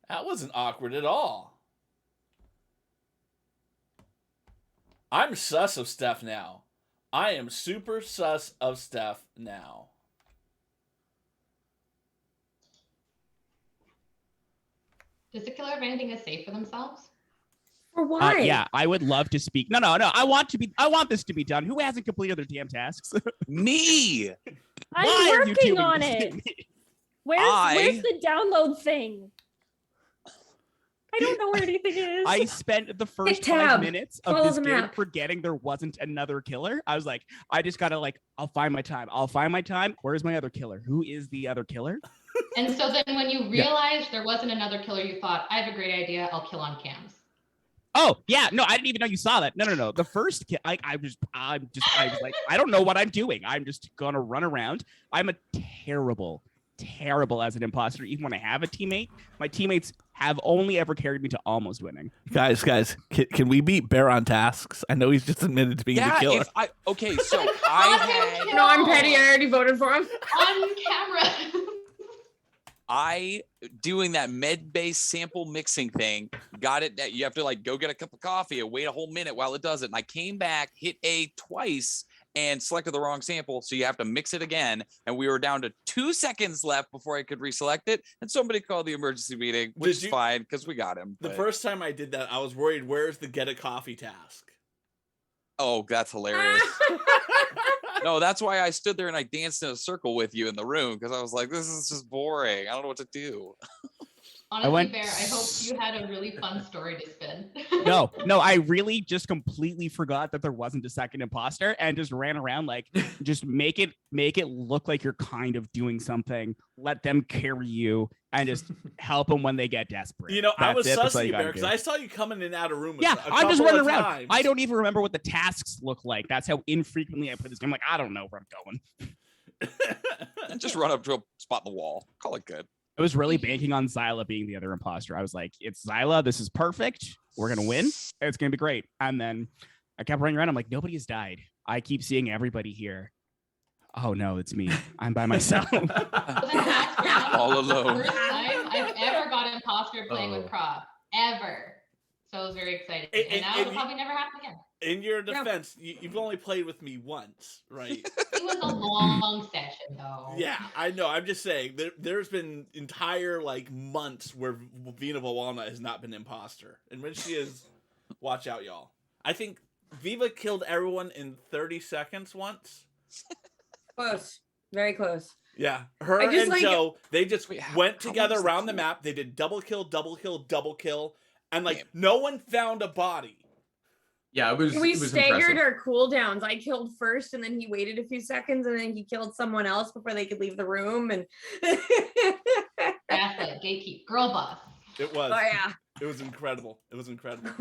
That wasn't awkward at all. I'm sus of Steph now. I am super sus of Steph now. Does the killer have anything to say for themselves? For why? Yeah, I would love to speak. No. I want this to be done. Who hasn't completed their damn tasks? Me. I'm Why are you working doing on this to it. me? Where's the download thing? I don't know where anything is. I spent the first Hit 5 tab. minutes of Follow this the game map. forgetting there wasn't another killer. I was like, I just gotta I'll find my time. Where's my other killer? Who is the other killer? And so then when you realized there wasn't another killer, you thought, I have a great idea. I'll kill on cams. Oh yeah, no, I didn't even know you saw that. No. The first I was like, I don't know what I'm doing. I'm just gonna run around. I'm a terrible as an imposter. Even when I have a teammate, my teammates have only ever carried me to almost winning. Guys, can we beat Bear on tasks? I know he's just admitted to being the killer. Okay, so I had No, I'm petty. I already voted for him. On camera. doing that med-based sample mixing thing, got it that you have to like go get a cup of coffee and wait a whole minute while it does it. And I came back, hit A twice, and selected the wrong sample. So you have to mix it again. And we were down to 2 seconds left before I could reselect it. And somebody called the emergency meeting, which is fine because we got him. The but- first time I did that, I was worried, where's the get a coffee task? Oh, that's hilarious. No, that's why I stood there and I danced in a circle with you in the room because I was like, this is just boring. I don't know what to do. Honestly, Bear, I hope you had a really fun story to spin. No, I really just completely forgot that there wasn't a second imposter and just ran around like, just make it look like you're kind of doing something. Let them carry you and just help them when they get desperate. You know, I was That's all sussing you, gotta Bear, because do. I saw you coming in and out of room. Yeah, a I'm just couple running of around. times. I don't even remember what the tasks look like. That's how infrequently I play this game. Like, I don't know where I'm going. Just run up to a spot in the wall. Call it good. I was really banking on Zyla being the other imposter. I was like, it's Zyla. This is perfect. We're going to win. It's going to be great. And then I kept running around. I'm like, nobody has died. I keep seeing everybody here. Oh, no, it's me. I'm by myself. All alone. First time I've ever got an imposter playing Oh. with Crop. Ever. So it was very exciting. And- And now and it'll you- probably never happen again. In your defense, you've only played with me once, right? It was a long session though. Yeah, I know. I'm just saying there's been entire like months where Vina Walnut has not been imposter, and when she is, Watch out, y'all. I think Viva killed everyone in 30 seconds once. Close. Very close. Yeah, her I just and like- Joe, they just Wait, how went long together was the around the kill? map. They did double kill, double kill, double kill, and like Damn. no one found a body. Yeah, it was. We it was staggered impressive. our cooldowns. I killed first, and then he waited a few seconds, and then he killed someone else before they could leave the room. And Gaslight, gatekeep, girl boss. It was. oh yeah, It was incredible. It was incredible.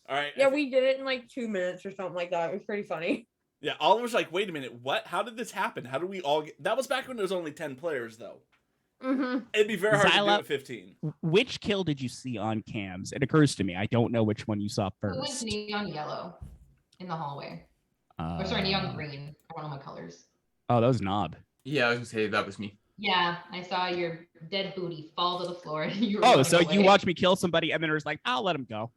All right. yeah, we did it in like 2 minutes or something like that. It was pretty funny. Yeah, Oliver's like, wait a minute, what? How did this happen? How do we all get... That was back when there was only 10 players, though. Mm-hmm. It'd be very hard to do Zyla- at 15. Which kill did you see on cams? It occurs to me. I don't know which one you saw Who went first. neon yellow in the hallway? Or sorry, neon green. I don't know my colors. Oh, that was Knob. Yeah, I was gonna say that was me. Yeah, I saw your dead booty fall to the floor. And you were Oh, running so you away. watched me kill somebody and then it was like, I'll let him go.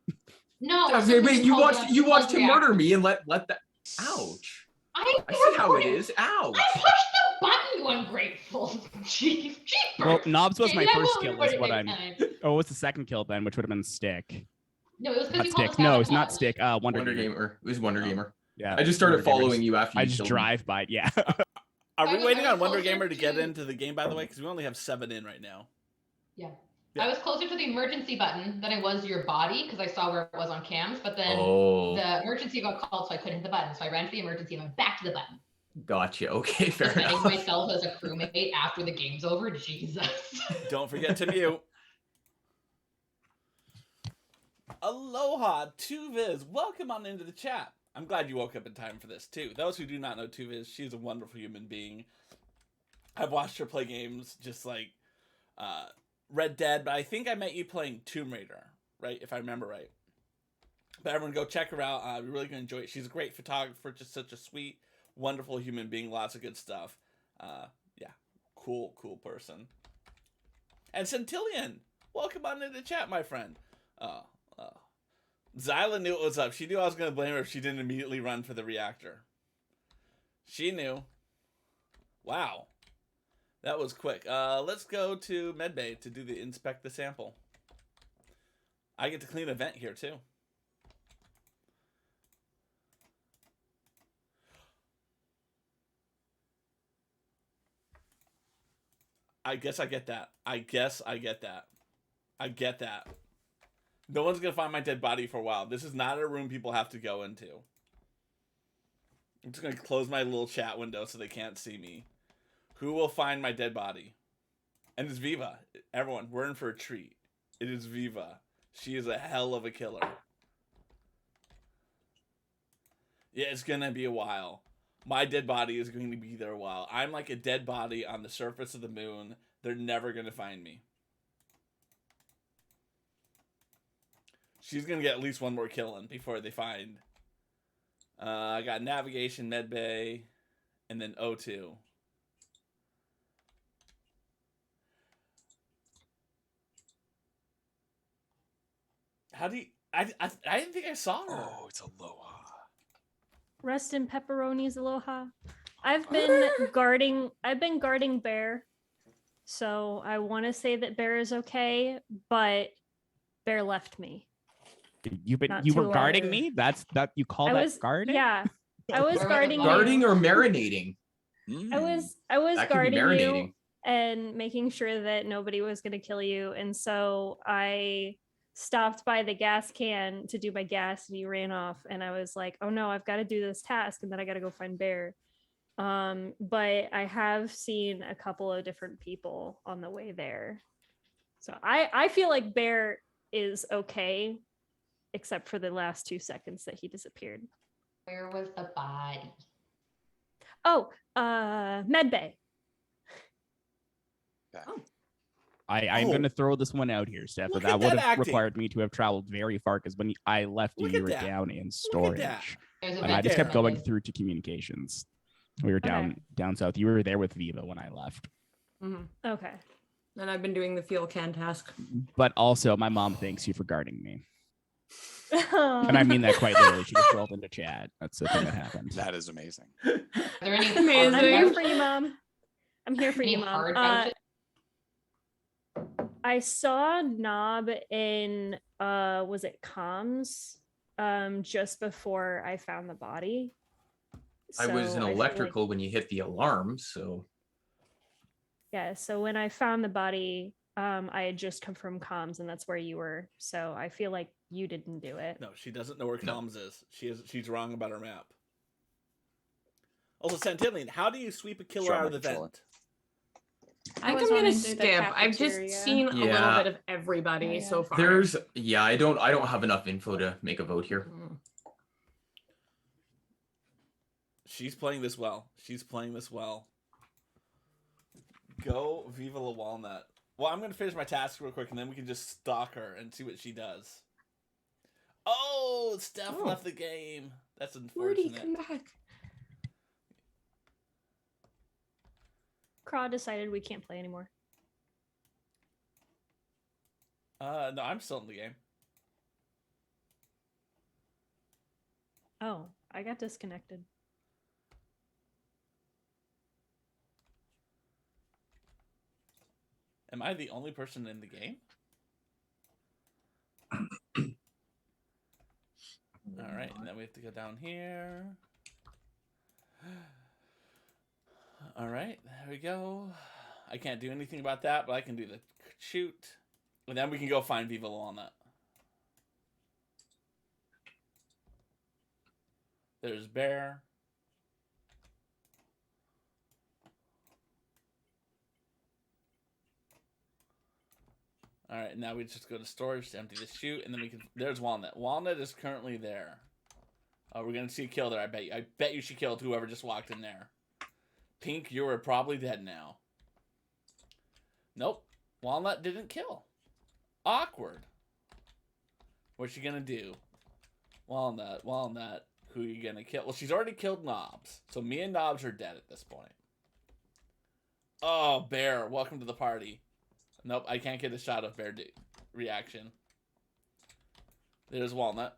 No. I was it gonna was say, wait, you called watched a you watched him reaction. murder me and let that. Ouch! I I see how it recorded- is. Ouch! I pushed the button, you ungrateful. Jeez, Well, jeepers. Knobs was my Yeah, first we'll kill, record is it what next I'm. time. Oh, what's the second kill then? Which would have been Stick. No, it was because Not you called Stick. us No, it's not sabotage. Stick. Wonder Wonder Gamer. Gamer. It was Wonder Oh. Gamer. Yeah. I just started Wonder Gamer's- following you after you I just killed me. drive by. Yeah. Are we I waiting was on Wonder closer Gamer to get to- into the game, by the way? Because we only have 7 in right now. Yeah. Yeah. I was closer to the emergency button than I was your body because I saw where it was on cams, but then Oh, the emergency got called, so I couldn't hit the button. So I ran to the emergency and went back to the button. gotcha. Okay, fair Defending enough. myself as a crewmate after the game's over. Jesus. Don't forget to mute. Aloha, Tuviz. Welcome on into the chat. I'm glad you woke up in time for this, too. Those who do not know Tuviz, she's a wonderful human being. I've watched her play games just like Red Dead, but I think I met you playing Tomb Raider, right? If I remember right. But everyone go check her out. You're really going to enjoy it. She's a great photographer, just such a sweet, wonderful human being. Lots of good stuff. Yeah, cool person. And Centillion, welcome on into the chat, my friend. Zyla knew what was up. She knew I was going to blame her if she didn't immediately run for the reactor. She knew. Wow. That was quick. Let's go to Medbay to do the inspect the sample. I get to clean a vent here, too. I guess I get that. I get that. No one's gonna find my dead body for a while. This is not a room people have to go into. I'm just gonna close my little chat window so they can't see me. Who will find my dead body? And it's Viva. Everyone, we're in for a treat. It is Viva. She is a hell of a killer. Yeah, it's gonna be a while. My dead body is going to be there a while. I'm like a dead body on the surface of the moon. They're never gonna find me. She's gonna get at least one more kill in before they find. I got navigation, medbay, and then O2. How do you? I didn't think I saw her. Oh, it's Aloha. Rest in pepperonis, aloha. I've been guarding Bear. So I want to say that Bear is okay, but Bear left me. You Not were too guarding long. me? That's that you call I that was guarding? Yeah. I was Or guarding you. Guarding or marinating? I was That could be guarding you marinating. and making sure that nobody was going to kill you. And so I stopped by the gas can to do my gas and you ran off. And I was like, oh no, I've got to do this task and then I got to go find Bear. But I have seen a couple of different people on the way there. So I feel like Bear is okay, except for the last 2 seconds that he disappeared. Where was the body? Oh, Medbay. I'm Oh. going to throw this one out here, Steph. Look That at would that have acting. required me to have traveled very far because when I left you, Look you at were that. down in Look at storage. that. There's a And vent I just there. kept going through to communications. We were Okay. down south. You were there with Viva when I left. Mhm. Okay. And I've been doing the fuel can task. But also, my mom thanks you for guarding me. And and I mean that quite literally. She just rolled into chat. That's the thing that happened. That is amazing. Are there any Amazing. I'm hard here vouchers? for you, Mom. I'm here for Any you, Mom. hard vouchers? I saw Knob in was it comms just before I found the body. I was So in feel like- electrical when you hit the alarm, so yeah, so when I found the body, I had just come from comms and that's where you were. So I feel like you didn't do it. No, she doesn't know where No. comms is. She's wrong about her map. Also, Centillion, how do you sweep a killer Sure, out of I'm the controlling. vent? I think was I'm gonna running through the skip. I've just cafeteria. seen a little Yeah. bit of everybody Oh, yeah. so far. I don't have enough info to make a vote here. Mm. She's playing this well. She's playing this well. Go Viva La Walnut. Well, I'm gonna finish my task real quick, and then we can just stalk her and see what she does. Oh, Steph Oh. left the game. That's Where'd he unfortunate. come back? Craw decided we can't play anymore. No, I'm still in the game. Oh, I got disconnected. Am I the only person in the game? All right, and then we have to go down here. All right, there we go. I can't do anything about that, but I can do the shoot. And then we can go find Viva La Walnut. There's Bear. All right, now we just go to storage to empty the chute, and then we can. There's Walnut. Walnut is currently there. We're gonna see a kill there. I bet you. I bet you she killed whoever just walked in there. Pink, you are probably dead now. Nope, Walnut didn't kill. Awkward. What's she gonna do? Walnut, Walnut. Who are you gonna kill? Well, she's already killed Knobs, so me and Knobs are dead at this point. Oh, Bear, welcome to the party. Nope, I can't get a shot of Bear reaction. There's Walnut.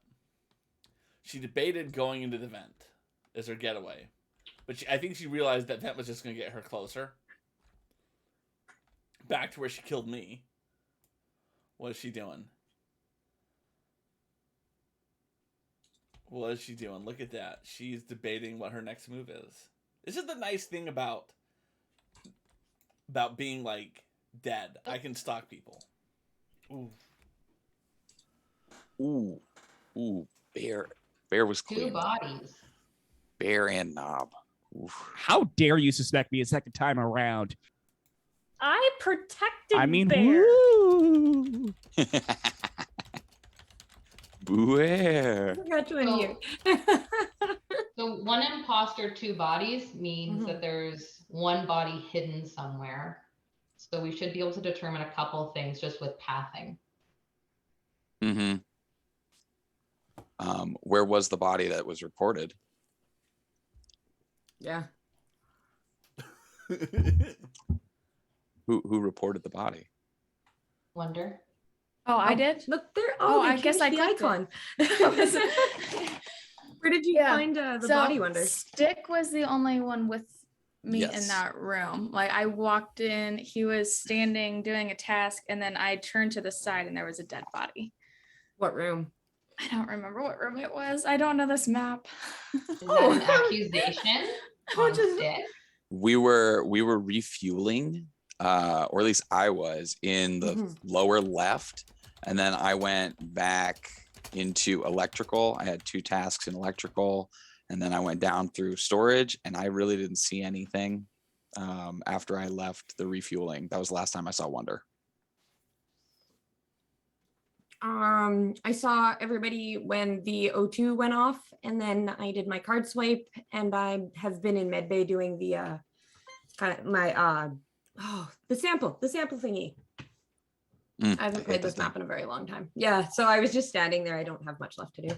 She debated going into the vent as her getaway. But I think she realized that vent was just going to get her closer. Back to where she killed me. What is she doing? What is she doing? Look at that. She's debating what her next move is. This is the nice thing about being, like, dead. I can stalk people. Ooh. Ooh, Bear was Two clean. bodies. Bear and Knob. Oof. How dare you suspect me a second time around? I protected I mean, Bear. woo. Bear. Forgot to unmute. So one imposter, two bodies means Mhm. that there's one body hidden somewhere. So we should be able to determine a couple things just with pathing. Mm-hmm. Where was the body that was reported? Yeah. Who reported the body? Wonder. Oh, I did. Look there. Oh, they I guess changed I the clicked icon. Where did you Yeah. find the So, body wonder? Stick was the only one with me in Yes. that room. Like I walked in, he was standing doing a task, and then I turned to the side and there was a dead body. What room? I don't remember what room it was. I don't know this map. Is Oh. that an accusation on Just- Stick? We were refueling, or at least I was in the Mhm. lower left, and then I went back into electrical. I had 2 tasks in electrical, and then I went down through storage, and I really didn't see anything after I left the refueling. That was the last time I saw Wonder. I saw everybody when the O2 went off, and then I did my card swipe, and I have been in medbay doing the kind of my the sample thingy. Mm, I haven't hate played that this thing. map in a very long time. Yeah, so I was just standing there. I don't have much left to do.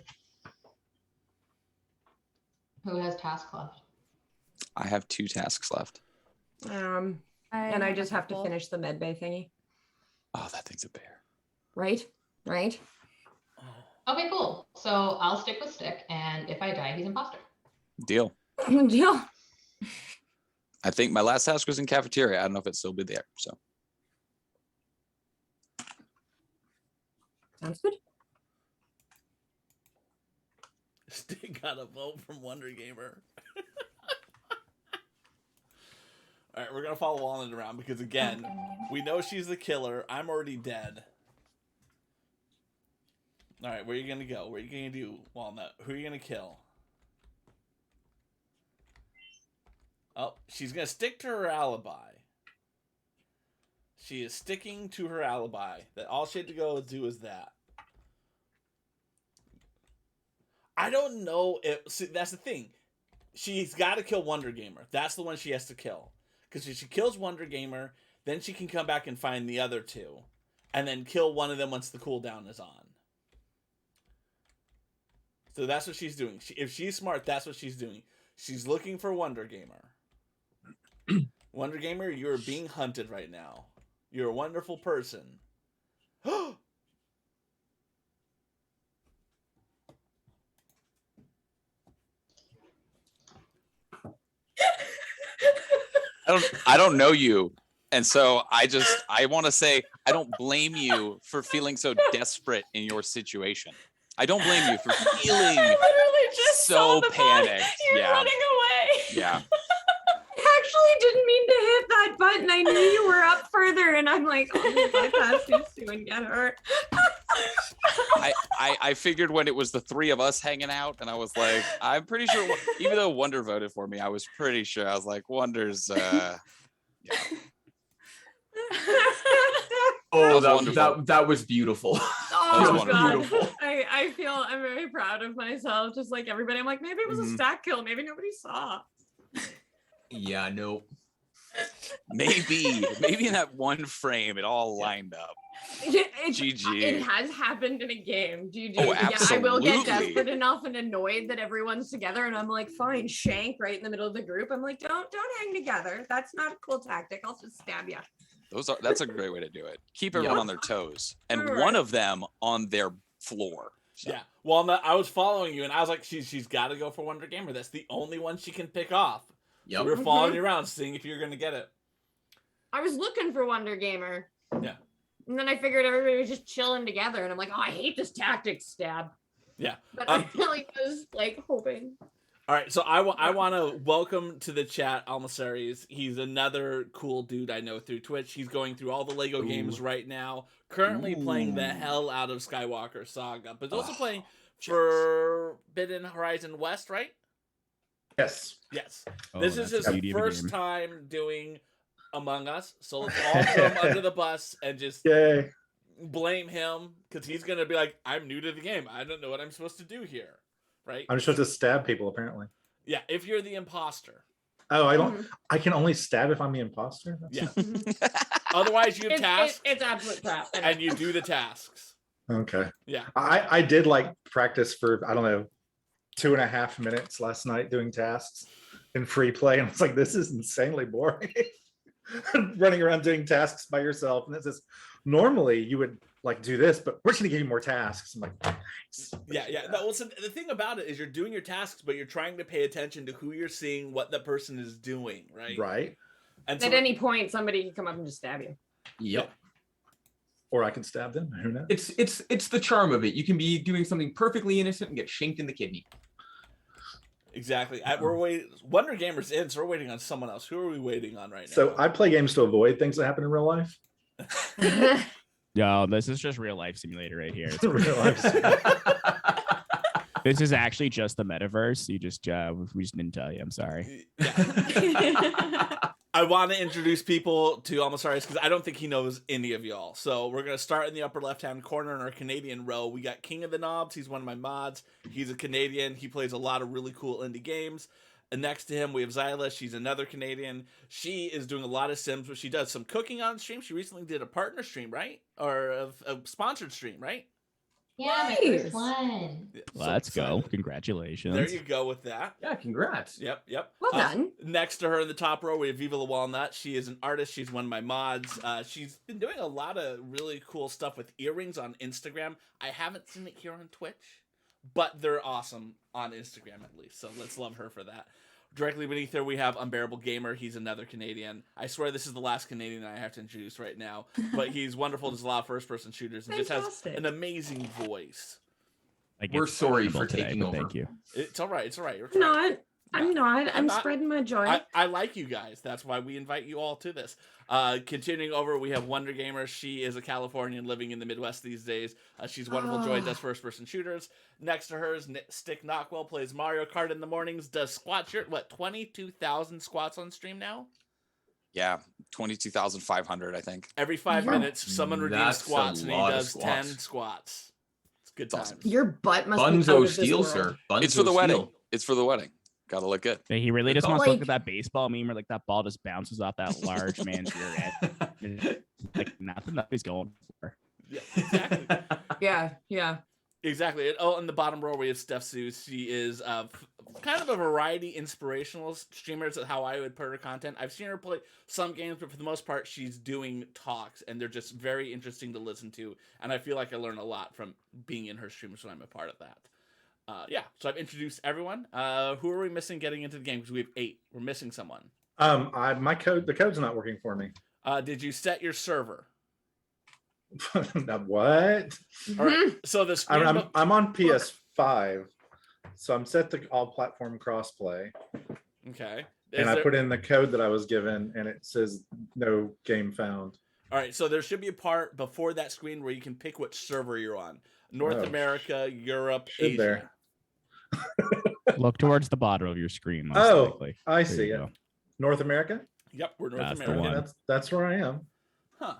Who has task left? I have 2 tasks left. And I a just have to couple. finish the medbay thingy. Oh, that thing's a bear. Right? Right? Okay, cool. So I'll stick with Stick, and if I die, he's imposter. Deal. Deal. I think my last task was in cafeteria. I don't know if it'd still be there. So Sounds good. Still got a vote from Wonder Gamer. All right, we're gonna follow Walnut around because again, we know she's the killer. I'm already dead. All right, where are you gonna go? What are you gonna do, Walnut? Who are you gonna kill? Oh, she's gonna stick to her alibi. She is sticking to her alibi. That all she had to go do is that. I don't know if... See, that's the thing. She's got to kill Wonder Gamer. That's the one she has to kill. Because if she kills Wonder Gamer, then she can come back and find the other two. And then kill one of them once the cooldown is on. So that's what she's doing. If she's smart, that's what she's doing. She's looking for Wonder Gamer. Wonder Gamer, you are being hunted right now. You're a wonderful person. I don't know you. And so I want to say, I don't blame you for feeling so desperate in your situation. I don't blame you for feeling I literally just saw so the body. panicked. You're Yeah. running away. Yeah. I actually didn't mean to hit that button. I knew you were up further, and I'm like, oh, bypass these two and get her. I figured when it was the three of us hanging out, and I was like, I'm pretty sure, even though Wonder voted for me, I was pretty sure. I was like, Wonder's, yeah. Oh, That was wonderful. that was beautiful. That was Oh wonderful. god, I feel I'm very proud of myself. Just like everybody, I'm like, maybe it was a Mhm. stack kill. Maybe nobody saw. Yeah, no. Maybe in that one frame, it all lined up. GG. It has happened in a game. GG. Oh, Yeah, I will get absolutely. desperate enough and annoyed that everyone's together, and I'm like, fine, shank right in the middle of the group. I'm like, don't hang together. That's not a cool tactic. I'll just stab you. That's a great way to do it. Keep everyone Yep. on their toes, and Alright. one of them on their floor. So, Yeah. Well, I was following you, and I was like, she's got to go for Wonder Gamer. That's the only one she can pick off. So Yep. we were following you around, seeing if you're going to get it. I was looking for Wonder Gamer. Yeah. And then I figured everybody was just chilling together, and I'm like, oh, I hate this tactic, stab. Yeah. But I really was like hoping. All right, so I want to welcome to the chat Almasaries. He's another cool dude I know through Twitch. He's going through all the Lego games right now. Currently playing the hell out of Skywalker Saga, but also playing Forbidden Horizon West, right? Yes. Yes. Oh, This is that's the his beauty of the first game. time doing Among Us, so let's all throw him under the bus and just Yay. blame him because he's gonna be like, "I'm new to the game. I don't know what I'm supposed to do here." Right? I'm supposed to stab people, apparently. Yeah, if you're the imposter. Oh, I can only stab if I'm the imposter? Yeah. Otherwise, you have tasks It's absolute crap. and you do the tasks. Okay. Yeah. I did like practice for, I don't know, 2.5 minutes last night doing tasks in free play. And it's like, this is insanely boring. Running around doing tasks by yourself. And it says, normally you would like do this, but we're just gonna give you more tasks. I'm like, thanks. Yeah. No, well, so the thing about it is you're doing your tasks, but you're trying to pay attention to who you're seeing, what the person is doing, right? Right. And At any point, somebody can come up and just stab you. Yep. Or I can stab them. Who knows? It's the charm of it. You can be doing something perfectly innocent and get shanked in the kidney. Exactly. We're waiting. Wonder Gamer's in, so we're waiting on someone else. Who are we waiting on right now? So I play games to avoid things that happen in real life. No, this is just real life simulator right here. It's Real life. This is actually just the metaverse. You just we just didn't tell you. I'm sorry. Yeah. I want to introduce people to Almasaris because I don't think he knows any of y'all. So we're going to start in the upper left-hand corner in our Canadian row. We got King of the Knobs. He's one of my mods. He's a Canadian. He plays a lot of really cool indie games. And next to him, we have Zyla. She's another Canadian. She is doing a lot of Sims, but she does some cooking on stream. She recently did a partner stream, right? Or a sponsored stream, right? Yeah, my Nice. first one. Yeah, so Let's go. excited. Congratulations. There you go with that. Yeah, congrats. Yep. Well done. Next to her in the top row, we have Viva La Walnut. She is an artist. She's one of my mods. She's been doing a lot of really cool stuff with earrings on Instagram. I haven't seen it here on Twitch, but they're awesome on Instagram at least. So let's love her for that. Directly beneath her, we have Unbearable Gamer. He's another Canadian. I swear this is the last Canadian I have to introduce right now. But he's wonderful. Does a lot of first-person shooters and just has Fantastic. an amazing voice. Like, We're it's sorry questionable for taking but over. Thank you. It's all right. It's all right. I'm not. I'm not. I'm not- spreading my joy. I like you guys. That's why we invite you all to this. Continuing over, we have Wonder Gamer. She is a Californian living in the Midwest these days. She's wonderful. Joy does first-person shooters. Next to her is Stick Knockwell, plays Mario Kart in the mornings, does squat shirt. What, 22,000 squats on stream now? Yeah, 22,500, I think. Every 5 You're- minutes, someone redeems That's a squats, and he lot of does 10 squats. squats. It's good That's times. awesome. Your butt must be out Bunzo of this Steel, world. sir. It's for the Bunzo wedding. Steel. It's for the wedding. Gotta look good. Yeah, he really Good just call. wants to look Like- at that baseball meme where like that ball just bounces off that large man's rear end. Like nothing that he's going for. Yeah, exactly. Yeah. Exactly. Oh, in the bottom row we have Steph Seuss. She is kind of a variety inspirational streamer. Is how I would put her content. I've seen her play some games, but for the most part, she's doing talks, and they're just very interesting to listen to. And I feel like I learn a lot from being in her streams when I'm a part of that. Yeah. So I've introduced everyone. Who are we missing getting into the game? Because we have 8. We're missing someone. The code's not working for me. Did you set your server? Now, what? All right. So the screen. I'm on PS5, so I'm set to all platform crossplay, Okay. and I put in the code that I was given, and it says no game found. All right, so there should be a part before that screen where you can pick which server you're on. North Oh, America, Europe, should Asia. there. Look towards the bottom of your screen. Most Oh, likely. I There see you it. go. North America. Yep, we're North That's the America. one. That's where I am. Huh.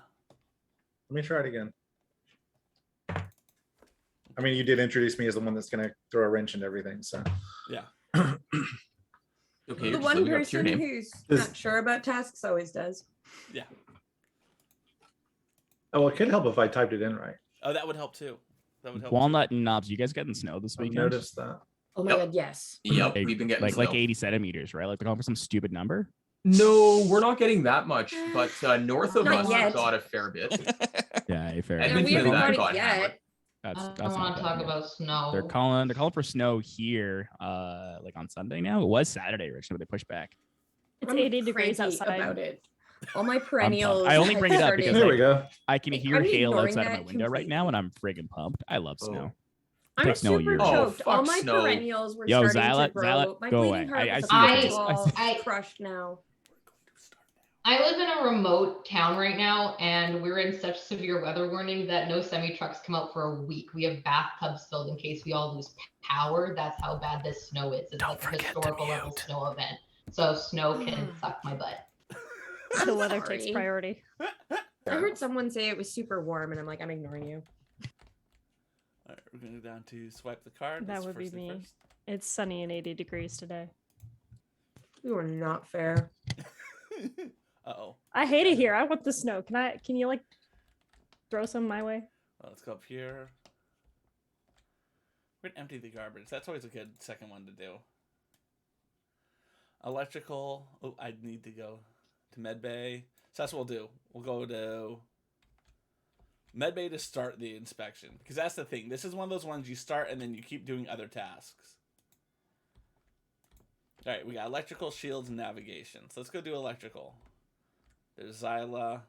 Let me try it again. I mean, you did introduce me as the one that's going to throw a wrench into everything. So Yeah. Okay, The you're just one living up to your person name. who's Is- not sure about tasks always does. Yeah. oh, well, it could help if I typed it in right. Oh, that would help too. That would help. Walnut and knobs. You guys getting snow this I weekend? noticed that. Oh my Yep. god, yes. Yep, Like- we've been getting like snow. 80 centimeters, right? Like they're going for some stupid number. No, we're not getting that much, but north of Not us yet. got a fair bit. Yeah, fair. Yeah, enough. we Edmonton haven't and that got it got yet. hammered. That's I that's don't not want to bad, talk yeah. about snow. They're calling for snow here, like on Sunday now. It was Saturday originally, but they pushed back. It's I'm 80 degrees cranky outside. about it. All my perennials. I only have bring it up started- because, There like, we go. I can Like, hear I'm hail ignoring outside of my that window right now, and I'm friggin' pumped. I love Oh. snow. I'm Take snow a super year. Oh, choked. All fuck my snow. perennials were Yo, starting Xyla- to grow. Xyla, My go bleeding away. heart I was see on what the it wall. is. I- crushed now. I live in a remote town right now, and we're in such severe weather warning that no semi trucks come out for a week. We have bathtubs filled in case we all lose power. That's how bad this snow is. It's like a historical level snow event. So snow can suck my butt. The weather takes Sorry. priority. I heard someone say it was super warm, and I'm like, I'm ignoring you. All right, we're going to go down to swipe the card. That That's would be first thing me. It's sunny and 80 degrees today. You are not fair. first. Uh-oh. I hate it here. I want the snow. Can you like throw some my way? Well, let's go up here. We're gonna empty the garbage. That's always a good second one to do. Electrical. Oh, I need to go to medbay. So that's what we'll do. We'll go to medbay to start the inspection. Because that's the thing. This is one of those ones you start and then you keep doing other tasks. All right, we got electrical, shields, and navigation. So let's go do electrical. There's Xyla.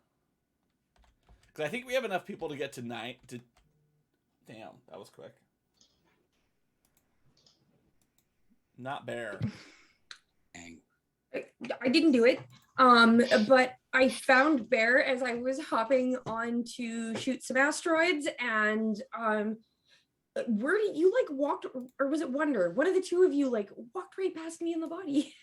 Because I think we have enough people to get to 9. Damn, that was quick. Not Bear. Dang. I didn't do it. But I found Bear as I was hopping on to shoot some asteroids, and where did you like walked, or was it Wonder? One of the two of you like walked right past me in the body.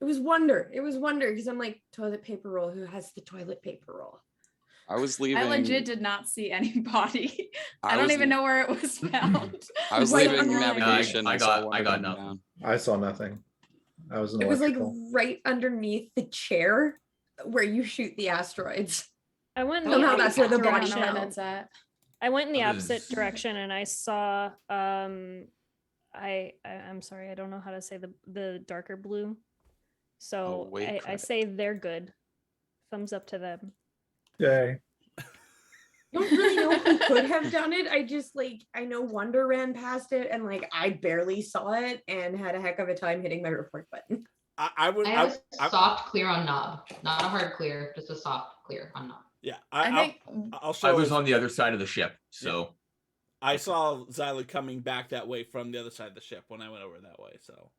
It was Wonder. It was Wonder because I'm like toilet paper roll. Who has the toilet paper roll? I was leaving. I legit did not see anybody. I don't was even know where it was found. I was Right leaving under- navigation. I saw got- one I of got them nothing. down. I saw nothing. I was in It was like electrical. right underneath the chair where you shoot the asteroids. I went in Somehow the that's where the opposite body I don't know where direction. fell. that's at. I went in the That opposite is- direction and I saw I'm sorry, I don't know how to say the darker blue. So wait, I credit. say they're good. Thumbs up to them. Yay. I don't really know know who could have done it. I just like I know Wonder ran past it and like I barely saw it and had a heck of a time hitting my report button. I would. I have a soft clear on knob, not a hard clear, just a soft clear on knob. Yeah, I think I'll show. I was it. on the other side of the ship, so I saw Zyla coming back that way from the other side of the ship when I went over that way. So.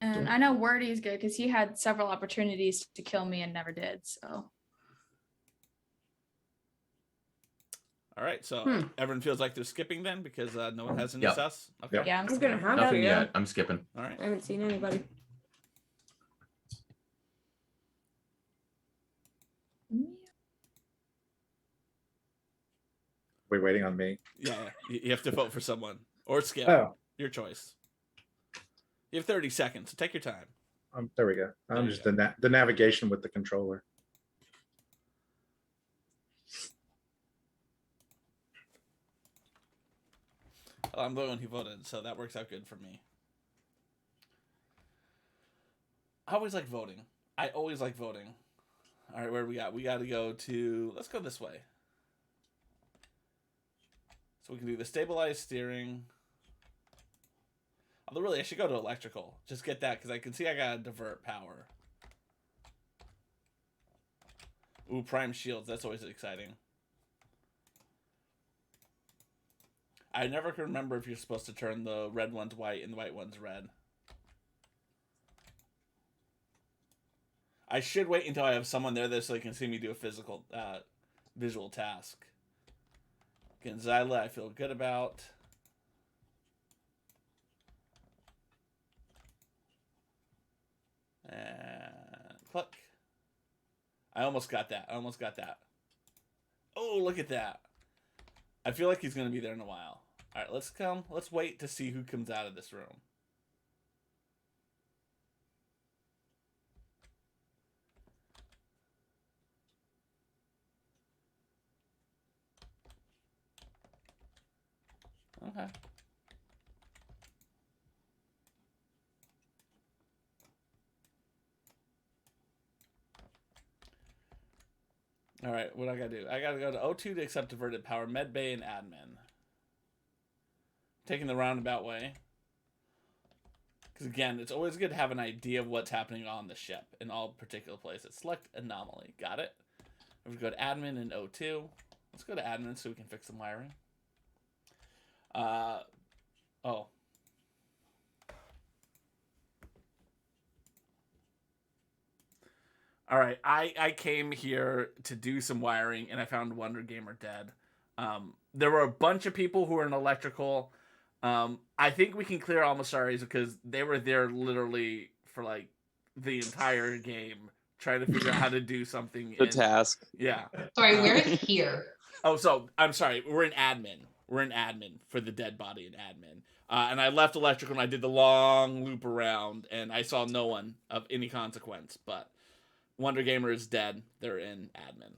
and I know Wordy's good because he had several opportunities to kill me and never did. So All right, so everyone feels like they're skipping then because no one has any Yep. sus. Okay. Yep. yeah, I'm I'm just gonna have to. nothing Yeah. yet. I'm skipping. All right. I haven't seen anybody. We're waiting on me. Yeah, you have to vote for someone or skip. Oh, Your choice. You have 30 seconds, so take your time. there we go. There I'm you just the navigation with the controller. Well, I'm the one who voted, so that works out good for me. I always like voting. I always like voting. All right, where do we got? We got to go to. Let's go this way. So we can do the stabilized steering. Although really, I should go to electrical. Just get that because I can see I gotta divert power. Ooh, prime shields. That's always exciting. I never can remember if you're supposed to turn the red ones white and the white ones red. I should wait until I have someone there so they can see me do a physical, visual task. Again, Zyla, I feel good about. And click. I almost got that. Oh, look at that. I feel like he's going to be there in a while. All right, let's wait to see who comes out of this room. Okay. All right, what I gotta do? I gotta go to O2 to accept diverted power, medbay, and admin. Taking the roundabout way. Because again, it's always good to have an idea of what's happening on the ship in all particular places. Select anomaly. Got it. We go to admin and O2. Let's go to admin so we can fix some wiring. Oh. All right, I came here to do some wiring, and I found Wonder Gamer dead. There were a bunch of people who were in electrical. I think we can clear Almasaris because they were there literally for like the entire game, trying to figure out how to do something. The task. Yeah. Sorry, where is here? Oh, so I'm sorry. We're in admin. We're in admin for the dead body in admin. And I left electrical and I did the long loop around, and I saw no one of any consequence, but Wonder Gamer is dead. They're in admin.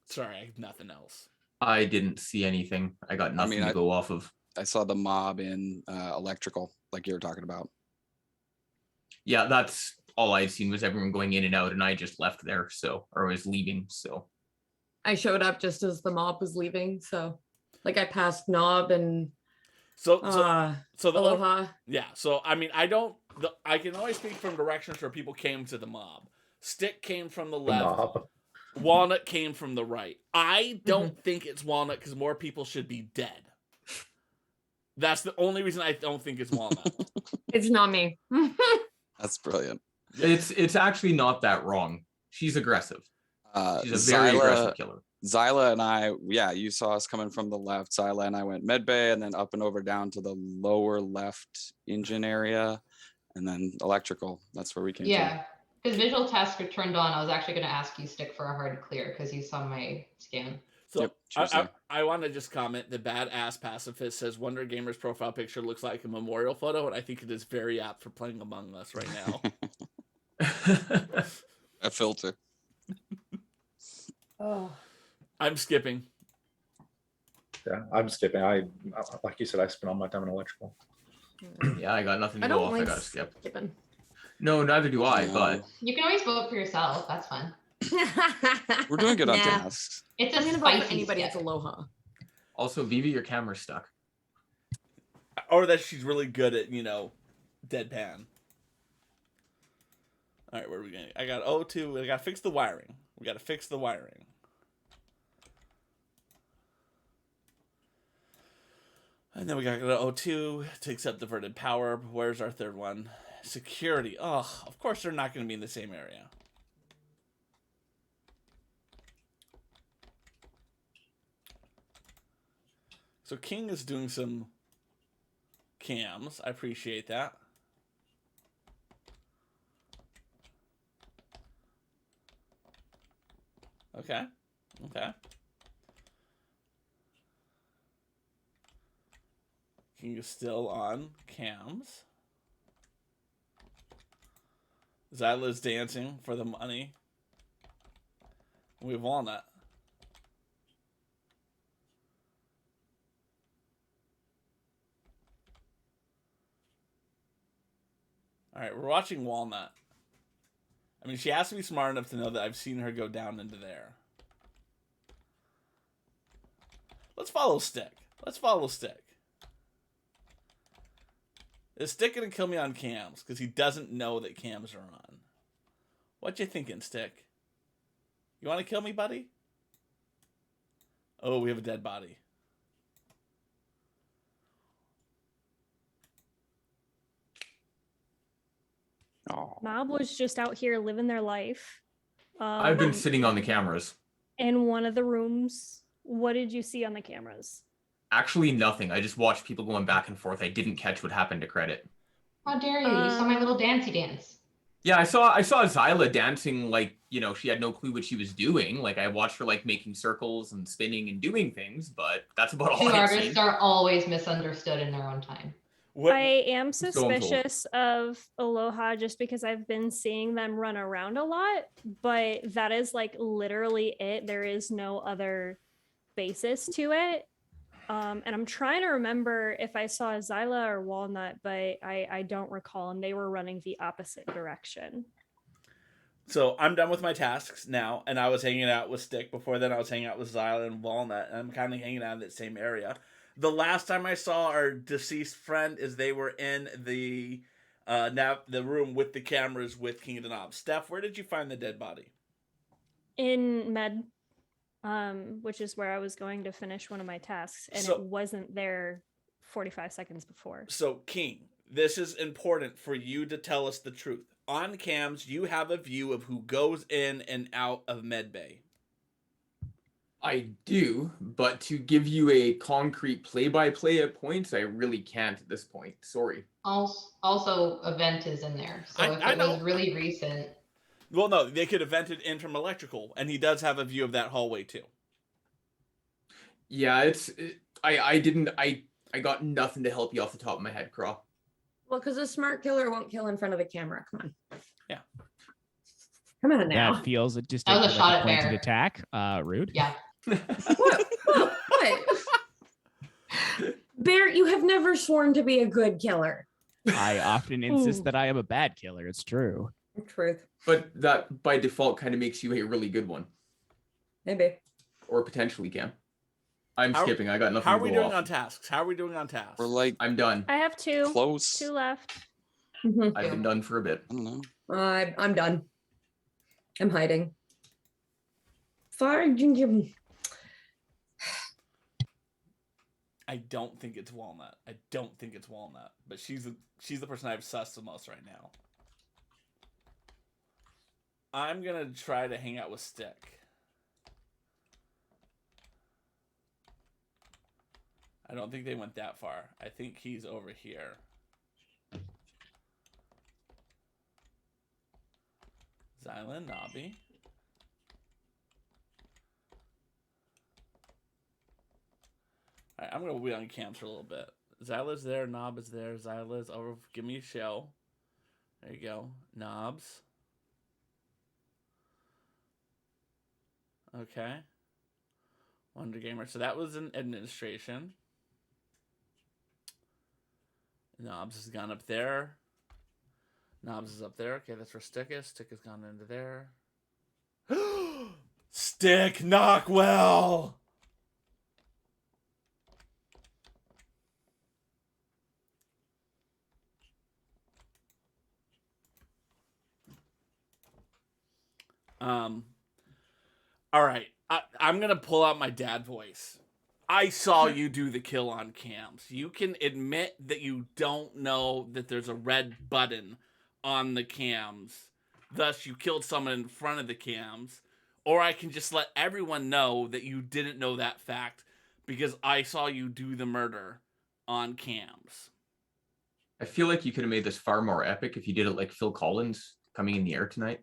Sorry, I have nothing else. I didn't see anything. I got nothing to go off of. I saw the mob in electrical, like you were talking about. Yeah, that's all I'd seen was everyone going in and out, and I just left there, or was leaving. So I showed up just as the mob was leaving, so like I passed Knob and So the Aloha. Yeah, so I mean, I can always speak from directions where people came to the mob. Stick came from the left. Mob. Walnut came from the right. I don't think it's Walnut because more people should be dead. That's the only reason I don't think it's Walnut. It's not me. That's brilliant. it's actually not that wrong. She's aggressive. She's a very aggressive killer. Zyla and I, yeah, you saw us coming from the left. Zyla and I went medbay and then up and over down to the lower left engine area and then electrical. That's where we came from. Yeah, because visual tasks were turned on. I was actually going to ask you, Stick, for a hard clear because you saw my scan. So Yep, she was there. I want to just comment, the badass pacifist says Wonder Gamer's profile picture looks like a memorial photo, and I think it is very apt for playing Among Us right now. A filter. Oh. I'm skipping. Yeah, I'm skipping. Like you said, I spent all my time in electrical. Yeah, I got nothing to I go don't off. I like gotta skip. skipping. No, neither do I. But You can always vote for yourself. That's fun. We're doing good on Nah. tasks. It's a I'm gonna vote for spicy anybody. stick. It's Aloha. Also, Vivi, your camera's stuck. Or that she's really good at, deadpan. All right, where are we going? I got O2. I got to fix the wiring. We got to fix the wiring. And then we got to go to O2 to accept diverted power. Where's our third one? Security. Oh, of course they're not going to be in the same area. So King is doing some cams. I appreciate that. Okay. Okay. King is still on cams. Zyla's dancing for the money. We have Walnut. All right, we're watching Walnut. I mean, she has to be smart enough to know that I've seen her go down into there. Let's follow Stick. Let's follow Stick. Is Stick gonna kill me on cams? Because he doesn't know that cams are on. What you thinking, Stick? You want to kill me, buddy? Oh, we have a dead body. Oh. Mob was just out here living their life. I've been sitting on the cameras. In one of the rooms. What did you see on the cameras? Actually, nothing. I just watched people going back and forth. I didn't catch what happened to Credit. How dare you? You saw my little dancey dance. Yeah, I saw Zyla dancing like, she had no clue what she was doing. Like I watched her like making circles and spinning and doing things, but that's about all Two I've artists seen. are always misunderstood in their own time. What? I am told. suspicious of Aloha just because I've been seeing them run around a lot, but that is like literally it. There is no other basis to it. And I'm trying to remember if I saw Zyla or Walnut, but I don't recall, and they were running the opposite direction. So I'm done with my tasks now, and I was hanging out with Stick. Before then, I was hanging out with Zyla and Walnut, and I'm kind of hanging out in that same area. The last time I saw our deceased friend is they were in the room with the cameras with King of the Knob. Steph, where did you find the dead body? In med, which is where I was going to finish one of my tasks, and So- it wasn't there 45 seconds before. So, King, this is important for you to tell us the truth. On cams, you have a view of who goes in and out of medbay. I do, but to give you a concrete play-by-play at points, I really can't at this point. Sorry. Also, event is in there. So if I it was know. really recent, Well, no, they could have vented in from electrical, and he does have a view of that hallway too. Yeah, I got nothing to help you off the top of my head, Craw. Well, because a smart killer won't kill in front of the camera. Come on. Yeah. Come on now. That feels just That was a like shot at pointed Bear. attack. Rude. yeah. What? Bear, you have never sworn to be a good killer. I often insist Ooh. that I am a bad killer. It's true. Truth. But that by default kind of makes you a really good one, Maybe. or potentially can. I'm How- skipping. I got nothing How are to we go doing off. on tasks? How are we doing on tasks? We're like I'm done. I have two close. left. Mhm. I've been done for a bit. I don't know. I'm done. I'm hiding. Far. I don't think it's Walnut. I don't think it's Walnut, but she's the person I've sussed the most right now. I'm gonna try to hang out with Stick. I don't think they went that far. I think he's over here. Zylan, Nobby. Alright, I'm gonna wait on cams for a little bit. Zyla's there, Nob is there, Zyla's over. Give me a show. There you go. Knobs. Okay. Wonder Gamer. So that was an administration. Knobs has gone up there. Knobs is up there. Okay, that's where Stick is. Stick has gone into there. Stick Knockwell. All right. I'm gonna pull out my dad voice. I saw you do the kill on cams. You can admit that you don't know that there's a red button on the cams. Thus, you killed someone in front of the cams. Or I can just let everyone know that you didn't know that fact because I saw you do the murder on cams. I feel like you could have made this far more epic if you did it like Phil Collins coming in the air tonight.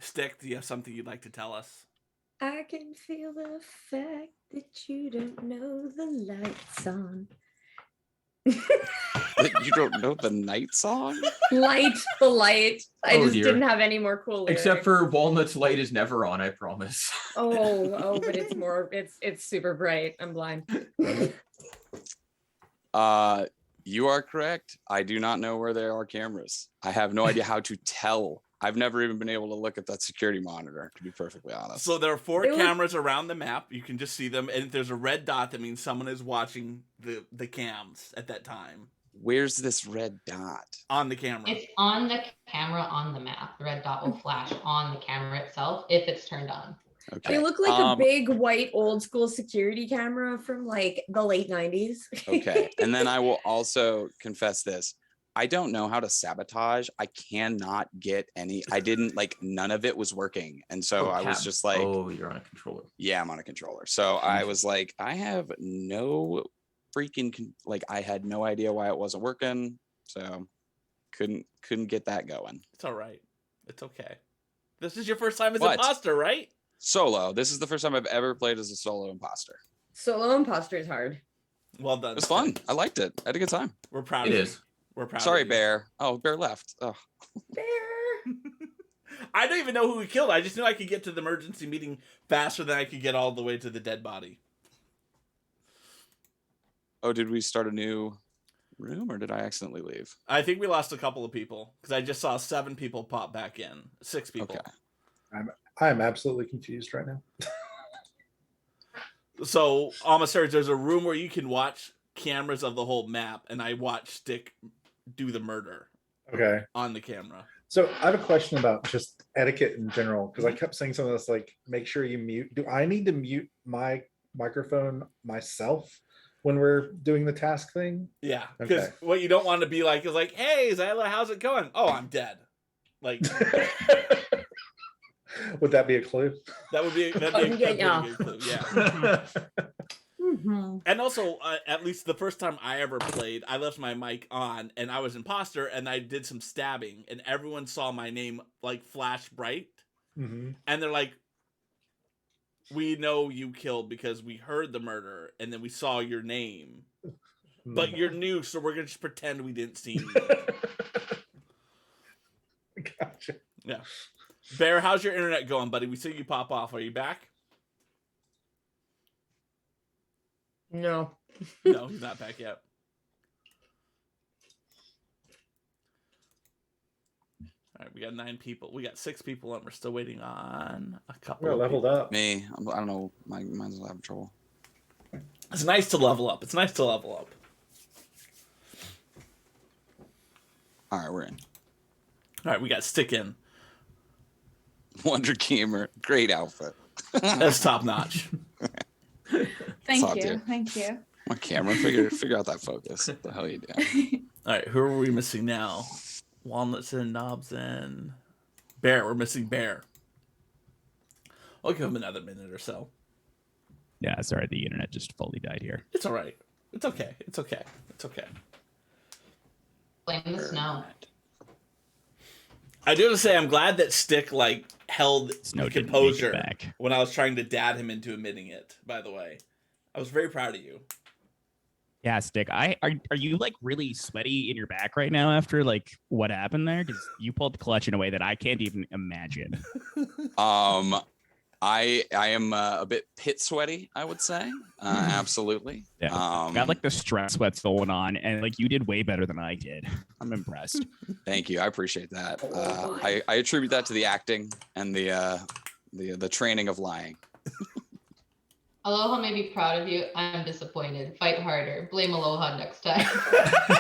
Stick, do you have something you'd like to tell us? I can feel the fact that you don't know the lights on. You don't know the night song? Light, the light. I Oh, just dear. didn't have any more cool lyrics. Except for Walnut's light is never on, I promise. oh, but it's more. It's super bright. I'm blind. You are correct. I do not know where there are cameras. I have no idea how to tell. I've never even been able to look at that security monitor, to be perfectly honest. So there are 4 It was- cameras around the map. You can just see them. And if there's a red dot, that means someone is watching the cams at that time Where's this red dot? on the camera. It's on the camera on the map. The red dot will flash on the camera itself if it's turned on. Okay. They look like a big white old school security camera from like the late 90s. Okay. And then I will also confess this. I don't know how to sabotage. I cannot get any. I didn't like none of it was working. And so I was Cab. just like, Oh, you're on a controller. yeah, I'm on a controller. So I was like, I have no freaking like I had no idea why it wasn't working. So couldn't get that going. It's all right. It's okay. This is your first time as What? imposter, right? Solo. This is the first time I've ever played as a solo imposter. Solo imposter is hard. Well done. It was fun. I liked it. I had a good time. We're proud It of is. you. We're proud Sorry, of you. Bear. Oh, Bear left. Oh, Bear. I don't even know who we killed. I just knew I could get to the emergency meeting faster than I could get all the way to the dead body. oh, did we start a new room or did I accidentally leave? I think we lost a couple of people because I just saw 7 people pop back in. 6 people. Okay. I'm absolutely confused right now. So, Almost there's a room where you can watch cameras of the whole map, and I watched Stick do the murder Okay. on the camera. So I have a question about just etiquette in general, because I kept saying something that's like, make sure you mute. Do I need to mute my microphone myself when we're doing the task thing? Yeah, because Okay. what you don't want to be like is like, hey, Zyla, how's it going? Oh, I'm dead. Like, Would that be a clue? that would be a pretty Yeah. good clue. Yeah. Mhm. And also, at least the first time I ever played, I left my mic on and I was imposter and I did some stabbing and everyone saw my name like flash bright Mhm. and they're like, we know you killed because we heard the murder and then we saw your name, but you're new, so we're gonna just pretend we didn't see you. Gotcha. Yeah. Bear, how's your internet going, buddy? We see you pop off. Are you back? No. No, he's not back yet. All right, we got 9 people. We got 6 people, and we're still waiting on a couple. We're of leveled people. up. Me, I don't know. Mine's having trouble. It's nice to level up. It's nice to level up. All right, we're in. All right, we got Stick in. Wonder Gamer, great outfit. That's top notch. Thank all, you. dude. Thank you. My camera, figure out that focus. What the hell are you doing? All right, who are we missing now? Walnuts and Knobs and Bear. We're missing Bear. I'll give him another minute or so. Yeah, sorry, the internet just fully died here. It's all right. It's okay. It's okay. It's okay. Blame the snow. I do have to say, I'm glad that Stick like held Snow the didn't make it composure back. when I was trying to dad him into admitting it. By the way, I was very proud of you. Yeah, Stick. Are you like really sweaty in your back right now after like what happened there? Because you pulled the clutch in a way that I can't even imagine. I am a bit pit sweaty, I would say. Absolutely. Yeah, got like the stress sweats going on, and like you did way better than I did. I'm impressed. Thank you. I appreciate that. I attribute that to the acting and the the training of lying. Aloha may be proud of you. I'm disappointed. Fight harder. Blame Aloha next time.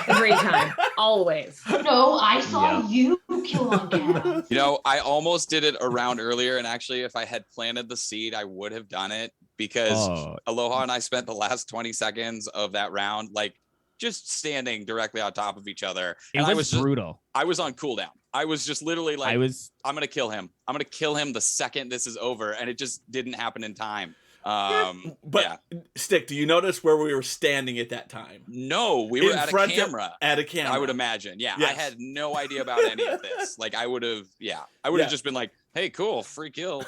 Every time, always. No, I saw Yeah. you kill on cam. You know, I almost did it around earlier, and actually, if I had planted the seed, I would have done it because Oh, Aloha and I spent the last 20 seconds of that round like just standing directly on top of each other. it And was brutal. I was on cooldown. I was just literally like, I was I'm gonna kill him. I'm gonna kill him the second this is over, and it just didn't happen in time. But Yeah. Stick, do you notice where we were standing at that time? No, we were In at a front of- camera. At a camera. I would imagine. Yeah. I Yes. had no idea about any of this. Like I would have, I would have Yeah. just been like, hey, cool, free kill.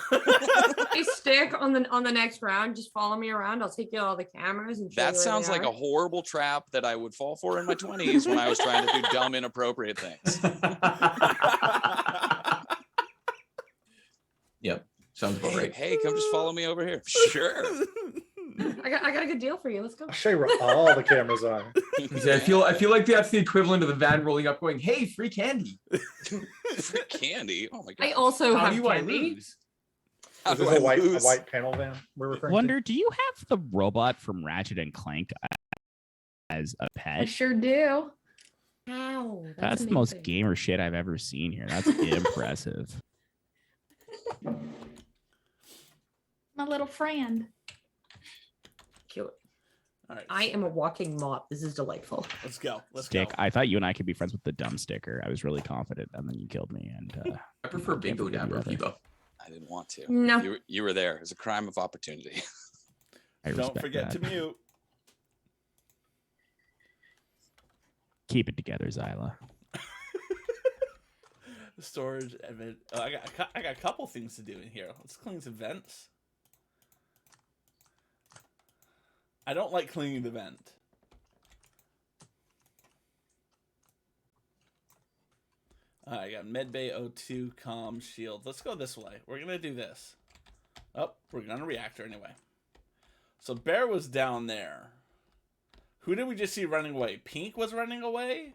Hey, Stick, on the next round, just follow me around. I'll take you to all the cameras and show you That where sounds they like are. a horrible trap that I would fall for in my 20s when I was trying to do dumb, inappropriate things. Yep. Sounds about right. Hey, come just follow me over here. Sure. I got a good deal for you. Let's go. I'll show you where all the cameras are. I feel like that's the equivalent of the van rolling up going, hey, free candy. Free candy. Oh my god. I also How have do I candy. lose? How Is do this I a lose? white panel van we're referring Wonder, do you have the robot from Ratchet and Clank as a I pet? sure do. Ow, That's the most amazing. gamer shit I've ever seen here. That's impressive. My little friend. Cute. All right. I am a walking mop. This is delightful. Let's go. Let's Stick, go. I thought you and I could be friends with the dumb sticker. I was really confident, and then you killed me. And I prefer Can't Bingo forgive you Dapper either. Viva. I didn't want to. No. You were there. It was a crime of opportunity. I Don't respect forget that. to mute. Keep it together, Zyla. Storage event. Oh, I got a couple things to do in here. Let's clean some vents. I don't like cleaning the vent. I got medbay O2 comm shield. Let's go this way. We're gonna do this. Oh, we're gonna reactor anyway. So Bear was down there. Who did we just see running away? Pink was running away?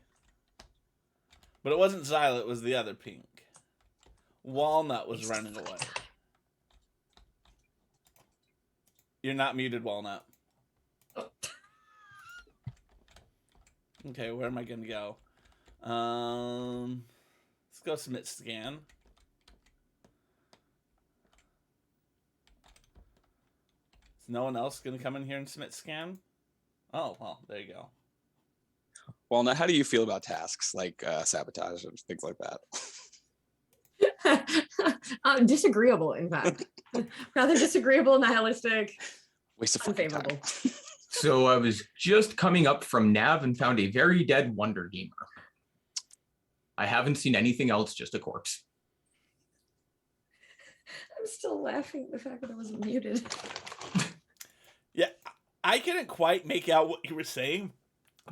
But it wasn't Zyla, it was the other Pink. Walnut was running away. You're not muted, Walnut. Okay, where am I gonna go? Let's go submit scan. Is no one else gonna come in here and submit scan? Oh, well, there you go. Well, now, how do you feel about tasks like sabotage and things like that? Disagreeable, in fact. Rather disagreeable, nihilistic, Waste of fucking time. unfavorable. So I was just coming up from Nav and found a very dead Wonder Gamer. I haven't seen anything else, just a corpse. I'm still laughing at the fact that I wasn't muted. Yeah, I couldn't quite make out what you were saying,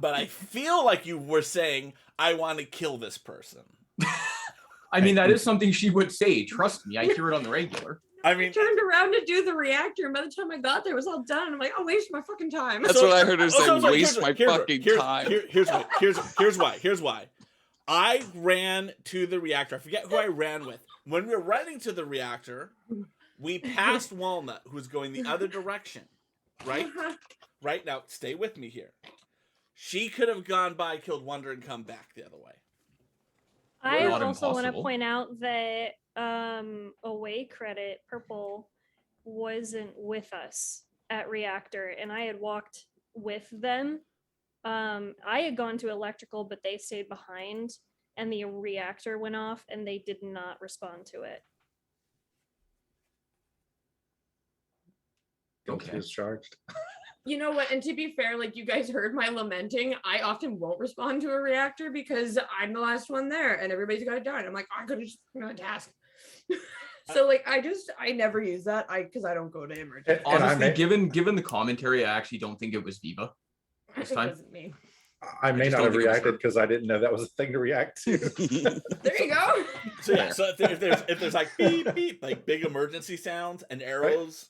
but I feel like you were saying, I want to kill this person. I mean, that is something she would say. Trust me, I hear it on the regular. I I mean, turned around to do the reactor, and by the time I got there, it was all done. I'm like, I'll waste my fucking time. That's what I heard her say. so Waste my fucking time. Here's why. I ran to the reactor. I forget who I ran with. When we were running to the reactor, we passed Walnut, who's going the other direction. Right? Right now, stay with me here. She could have gone by, killed Wonder, and come back the other way. I Not also want to impossible. point out that away credit purple wasn't with us at reactor, and I had walked with them. I had gone to electrical, but they stayed behind, and the reactor went off, and they did not respond to it. Okay. Discharged. You know what? And to be fair, like you guys heard my lamenting, I often won't respond to a reactor because I'm the last one there and everybody's got it done. I'm like, I could have just been on task. So like I never use that. because I don't go to emergency. And I Honestly, may, given the commentary, I actually don't think it was Viva. This It time. wasn't me. I may just not don't have think it was reacted her. because I didn't know that was a thing to react to. There you go. So yeah, so if there's like beep beep, like big emergency sounds and arrows,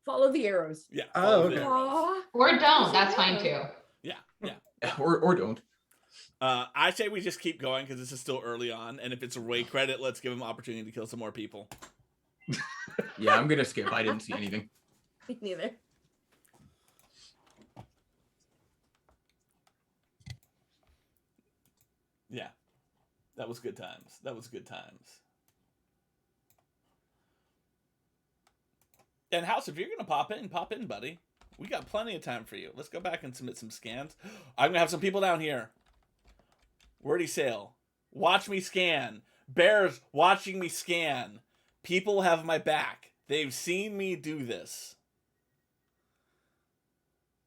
Follow the arrows. yeah. Oh, follow okay. the arrows. Aw. Or don't. That's fine too. Yeah. Or don't. I say we just keep going because this is still early on, and if it's away credit, let's give them opportunity to kill some more people. Yeah, I'm gonna skip. I didn't see anything. Me neither. Yeah, that was good times. That was good times. And House, if you're gonna pop in, buddy. We got plenty of time for you. Let's go back and submit some scans. I'm gonna have some people down here. Wordy Sale, watch me scan. Bears watching me scan. People have my back. They've seen me do this.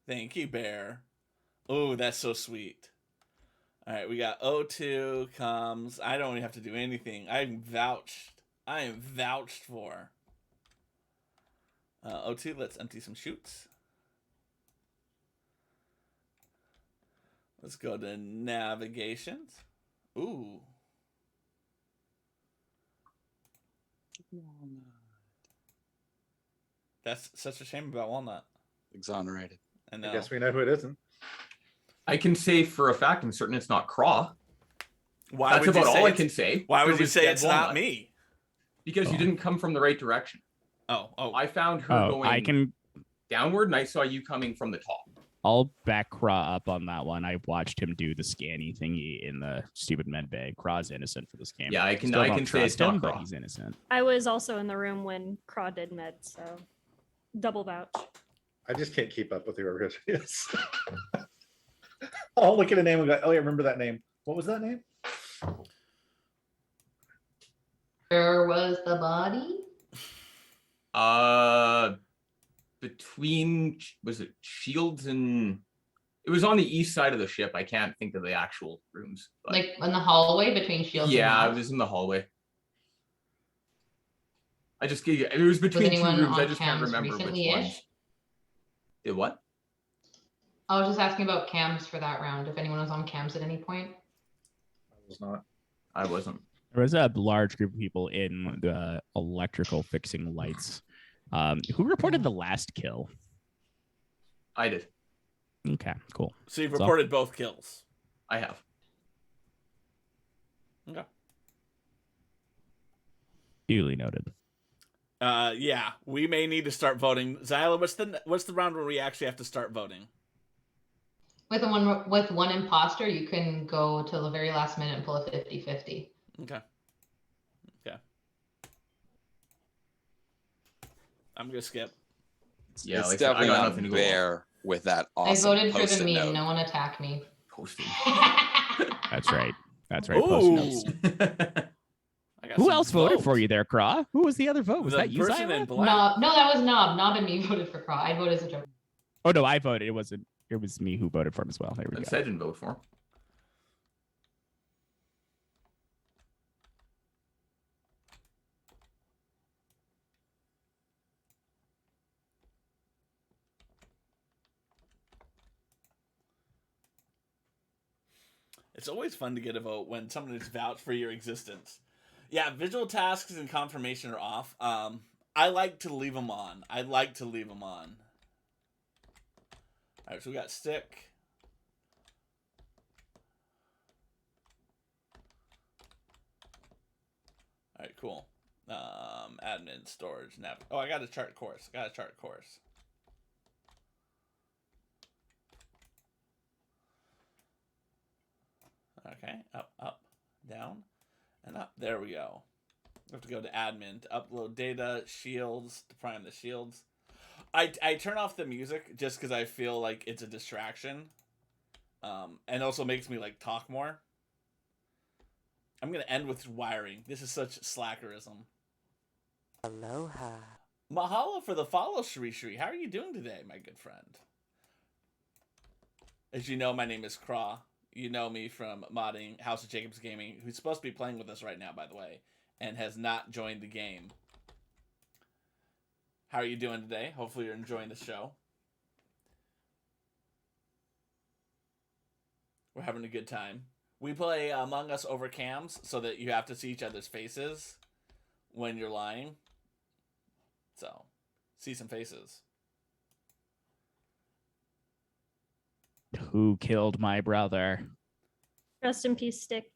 Thank you, Bear. Oh, that's so sweet. All right, we got O2 comes. I don't even have to do anything. I'm vouched. I am vouched for. O2, let's empty some chutes. Let's go to navigations. Ooh. That's such a shame about Walnut. Exonerated. I I know. guess we know who it isn't. I can say for a fact, I'm certain it's not Craw. Why That's would you about say all I it's- can say. Why It would you was say Dead it's not Walnut. me? Because you didn't come from the right direction. Oh. I found her Oh, going I can. downward, and I saw you coming from the top. I'll back Craw up on that one. I watched him do the scanny thingy in the stupid med bay. Craw's innocent for this game. Yeah, I can- Still I don't can say it's trust him, not but Craw. he's innocent. I was also in the room when Craw did med, so double vouch. I just can't keep up with whoever it is. I'll look at a name and go, oh, yeah, remember that name. What was that name? Where was the body? Between, was it Shields and it was on the east side of the ship. I can't think of the actual rooms. But Like in the hallway between Shields yeah, and it Knox? was in the hallway. I just gave you, it was between two anyone rooms. I on just can't cams remember which recently-ish? ones. Did what? I was just asking about cams for that round, if anyone was on cams at any point. I was not. I wasn't. There was a large group of people in the electrical fixing lights. Who reported the last kill? I did. Okay, cool. So you've So- reported both kills. I have. Okay. Duly noted. Yeah, we may need to start voting. Zyla, what's the round where we actually have to start voting? With one imposter, you can go till the very last minute and pull a 50-50. Okay. I'm gonna skip. Yeah, it's like I said, I definitely got not nothing to go off. Bear with that awesome I voted for the post-it meme. note. No one attack me. Posting. That's right. That's right. Post-it notes. I got Who some else voted votes. for you there, Craw? Who was the other vote? Was The that you, person in Zyla? black. No, that was Knob. Knob and me voted for Craw. I voted as a joke. Oh no, I voted. It wasn't. It was me who voted for him as well. There we And go. said didn't vote for him. It's always fun to get a vote when someone has vouched for your existence. Yeah, visual tasks and confirmation are off. I like to leave them on. I like to leave them on. All right, so we got stick. All right, cool. Admin, storage, nav. Oh, I got a chart course. Okay, up, down, and up. There we go. We have to go to admin to upload data, shields, to prime the shields. I turn off the music just because I feel like it's a distraction. And also makes me like talk more. I'm gonna end with wiring. This is such slackerism. Aloha. Mahalo for the follow, Shri Shri. How are you doing today, my good friend? As you know, my name is Craw. You know me from modding House of Jacobs Gaming, who's supposed to be playing with us right now, by the way, and has not joined the game. How are you doing today? Hopefully you're enjoying the show. We're having a good time. We play Among Us over cams so that you have to see each other's faces when you're lying. So, see some faces. Who killed my brother? Rest in peace, Stick.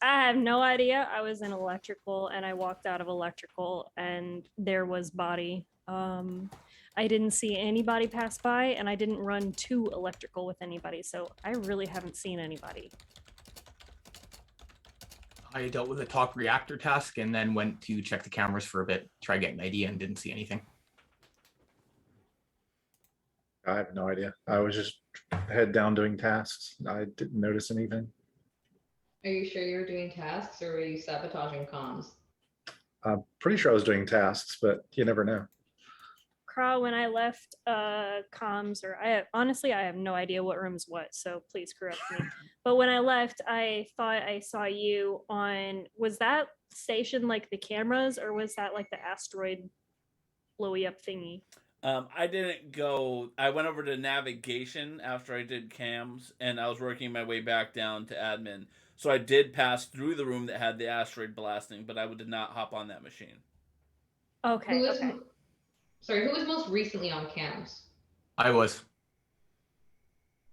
I have no idea. I was in electrical and I walked out of electrical and there was body. I didn't see anybody pass by and I didn't run to electrical with anybody. So I really haven't seen anybody. I dealt with a talk reactor task and then went to check the cameras for a bit, try getting an idea, and didn't see anything. I have no idea. I was just head down doing tasks. I didn't notice anything. Are you sure you were doing tasks or were you sabotaging comms? I'm pretty sure I was doing tasks, but you never know. Kra, when I left comms, or honestly I have no idea what room's what, so please correct me. But when I left, I thought I saw you on, was that station like the cameras or was that like the asteroid blowy up thingy? I didn't go. I went over to navigation after I did cams, and I was working my way back down to admin. So I did pass through the room that had the asteroid blasting, but I did not hop on that machine. Okay. Who was, Okay. sorry, who was most recently on cams? I was.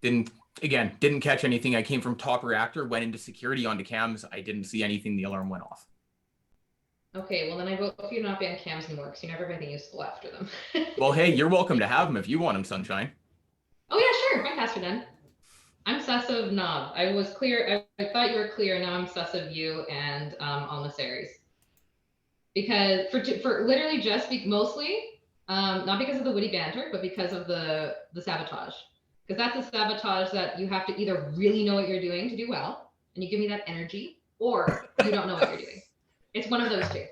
Didn't catch anything. I came from top reactor, went into security onto cams. I didn't see anything. The alarm went off. Okay, well then I vote for you to not be on cams anymore because you never have anything useful after them. Well, hey, you're welcome to have them if you want them, Sunshine. Oh yeah, sure. My tasks are done. I'm sus of Knob. I was clear. I thought you were clear. Now I'm sus of you and Almasaries. Because for literally just mostly, not because of the witty banter, but because of the sabotage. Because that's a sabotage that you have to either really know what you're doing to do well, and you give me that energy, or you don't know what you're doing. It's one of those two.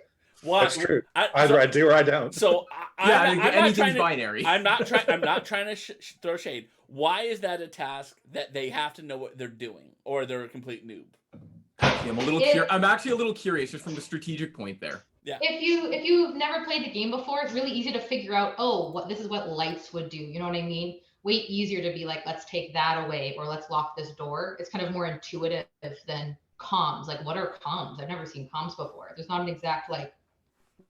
That's true. Either I do or I don't. So Yeah, I'm anything's binary. I'm not trying to throw shade. Why is that a task that they have to know what they're doing, or they're a complete noob? Actually, I'm actually a little curious just from the strategic point there. Yeah. If you've never played the game before, it's really easy to figure out, oh, this is what lights would do. You know what I mean? Way easier to be like, let's take that away or let's lock this door. It's kind of more intuitive than comms. Like, what are comms? I've never seen comms before. There's not an exact like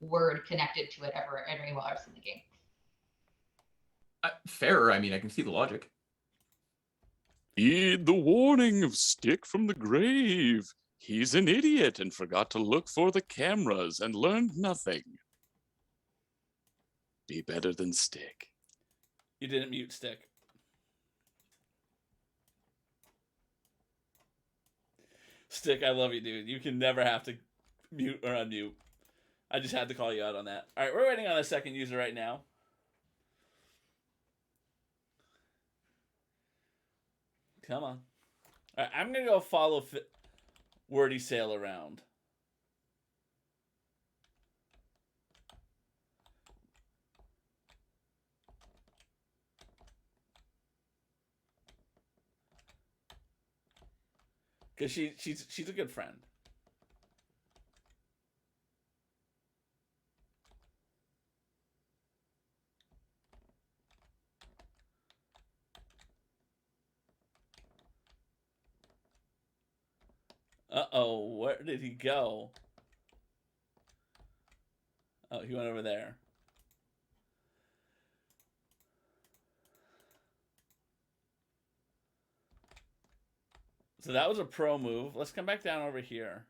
word connected to it ever anywhere else in the game. Fair. I mean, I can see the logic. Heed the warning of Stick from the grave. He's an idiot and forgot to look for the cameras and learned nothing. Be better than Stick. You didn't mute Stick. Stick, I love you, dude. You can never have to mute or unmute. I just had to call you out on that. All right, we're waiting on a second user right now. Come on. All right, I'm going to go follow Wordy Sail around. Because she's a good friend. Uh-oh, where did he go? Oh, he went over there. So that was a pro move. Let's come back down over here.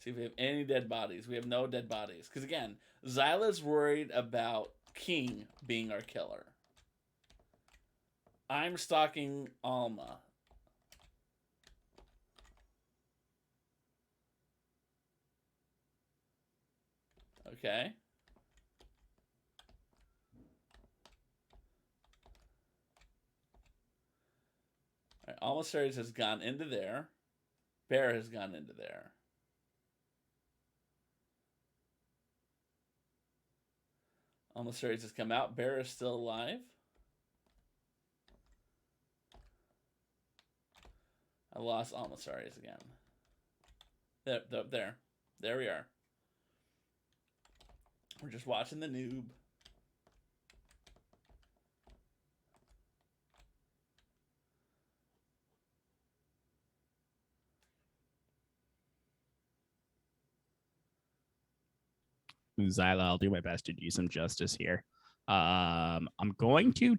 See if we have any dead bodies. We have no dead bodies. Because again, Zyla's worried about King being our killer. I'm stalking Alma. Okay. All right, Alma Series has gone into there. Bear has gone into there. Alma Series has come out. Bear is still alive. I lost Alma Series again. There we are. We're just watching the noob. Zyla, I'll do my best to do some justice here. I'm going to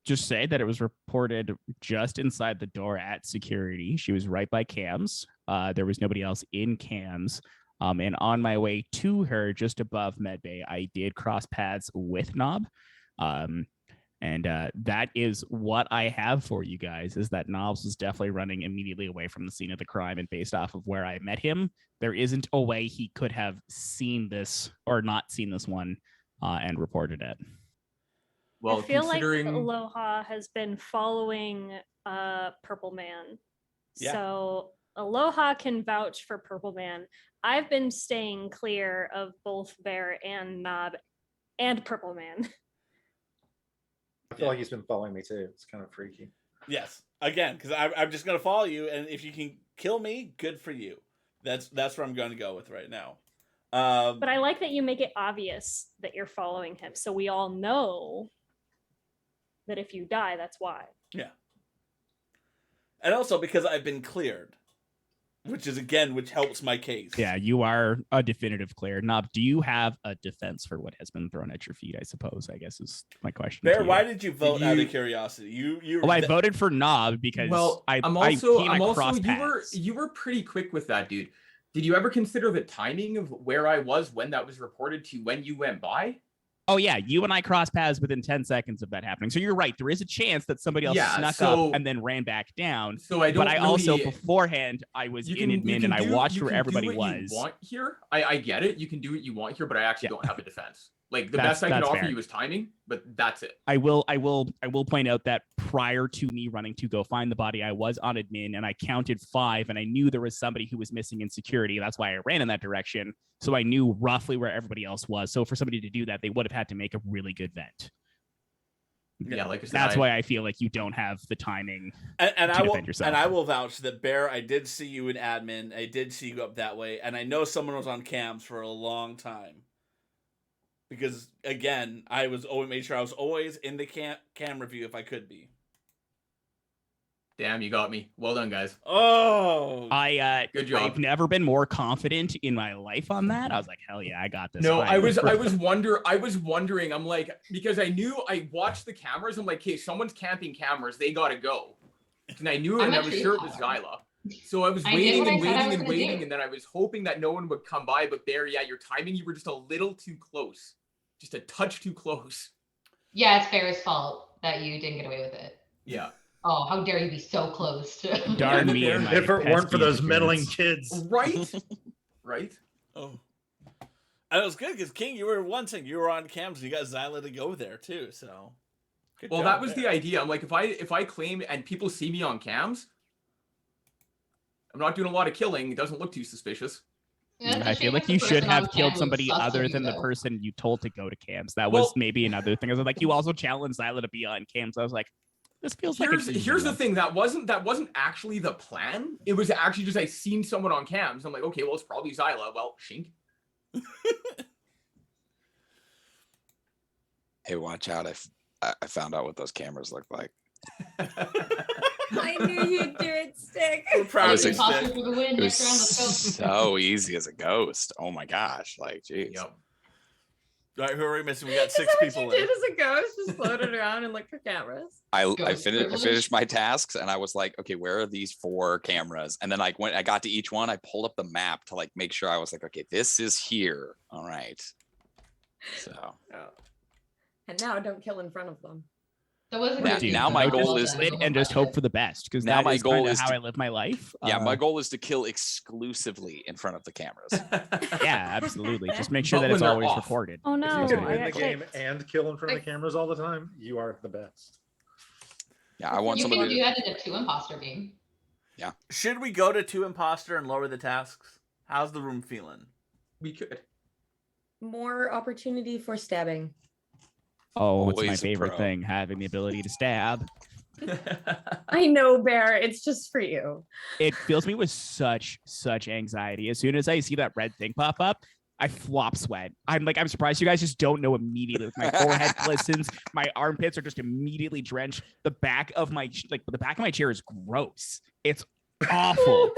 just say that it was reported just inside the door at security. She was right by cams. There was nobody else in cams. And on my way to her, just above medbay, I did cross paths with Knob. And that is what I have for you guys, is that Knobs was definitely running immediately away from the scene of the crime. And based off of where I met him, there isn't a way he could have seen this or not seen this one and reported it. Well, I feel considering like Aloha has been following Purple Man. Yeah. So Aloha can vouch for Purple Man. I've been staying clear of both Bear and Knob and Purple Man. I feel like he's been following me too. It's kind of freaky. Yes. Again, because I'm just gonna follow you, and if you can kill me, good for you. That's where I'm going to go with right now. But I like that you make it obvious that you're following him, so we all know that if you die, that's why. Yeah. And also because I've been cleared, which helps my case. Yeah, you are a definitive clear. Knob, do you have a defense for what has been thrown at your feet? I suppose, I guess, is my question. Bear, to you. why did you vote out of curiosity? I voted for Knob because I'm also you were pretty quick with that, dude. Did you ever consider the timing of where I was when that was reported to when you went by? Oh yeah, you and I crossed paths within 10 seconds of that happening. So you're right. There is a chance that somebody else snuck up and then ran back down. So I don't. But I also beforehand I was in admin and I watched where everybody was. You want here? I get it. You can do what you want here, but I actually don't have a defense. Like the That's- best I can that's offer fair. you is timing, but that's it. I will point out that prior to me running to go find the body, I was on admin and I counted 5 and I knew there was somebody who was missing in security. That's why I ran in that direction. So I knew roughly where everybody else was. So for somebody to do that, they would have had to make a really good vent. Yeah, like I said, That's why I feel like you don't have the timing and to I will defend yourself. and I will vouch that Bear, I did see you in admin. I did see you go up that way, and I know someone was on cams for a long time. Because again, I was always made sure I was always in the camera view if I could be. Damn, you got me. Well done, guys. Oh, Good job. I've never been more confident in my life on that. I was like, hell yeah, I got this. No, I was finally. wondering. I'm like, because I knew I watched the cameras. I'm like, hey, someone's camping cameras. They gotta go. And I knew it, and I was sure it was Zyla. So I was waiting and waiting, and then I was hoping that no one would come by. But Bear, yeah, your timing, you were just a little too close, just a touch too close. Yeah, it's Bear's fault that you didn't get away with it. Yeah. Oh, how dare you be so close to Darn me. and my If it weren't for pesky those meddling interference. kids. Right. Right. oh. And it was good because King, you were you were on cams and you got Zyla to go there too. So. Good Well, job that was there. the idea. I'm like, if I claim and people see me on cams, I'm not doing a lot of killing. It doesn't look too suspicious. Yeah, it's a I feel shame like if the you should person on have cam killed was somebody sus of other you, than the though. person you told to go to cams. That Well- was maybe another thing. I was like, you also challenged Zyla to be on cams. I was like, this feels like Here's the thing. That wasn't actually the plan. It was actually just I seen someone on cams. I'm like, okay, well, it's probably Zyla. Well, shink. Hey, watch out! I found out what those cameras look like. I knew you'd do it, Stick. We're proud was of you, Imposter Stick. for the win. It was Next round, let's go. so easy as a ghost. Oh my gosh! Like, geez. Yep. All right, who are we missing? We got 6 Is that people what you left. did as a ghost? Just floated around and looked for cameras. I Ghost privilege. finished my tasks and I was like, okay, where are these 4 cameras? And then I got to each one. I pulled up the map to like make sure I was like, okay, this is here. All right. So And now don't kill in front of them. That wasn't Now- good news, now though. my Well goal done. is- Lit and just hope for the best, because Now that my is goal kinda is how to- I live my life. yeah, my goal is to kill exclusively in front of the cameras. Yeah, absolutely. Just make sure But that it's when they're always off. recorded. Oh If no, you can I win the got game kicked. and kill in front of the cameras all the time, you are the best. Yeah, I want You somebody can to do that in a 2 imposter game. Should we go to 2 imposter and lower the tasks? How's the room feeling? We could. More opportunity for stabbing. Oh, it's my Always a favorite pro. thing, having the ability to stab. I know, Bear. It's just for you. It fills me with such anxiety. As soon as I see that red thing pop up, I flop sweat. I'm surprised you guys just don't know immediately. My forehead glistens, my armpits are just immediately drenched. The back of my chair is gross. It's awful.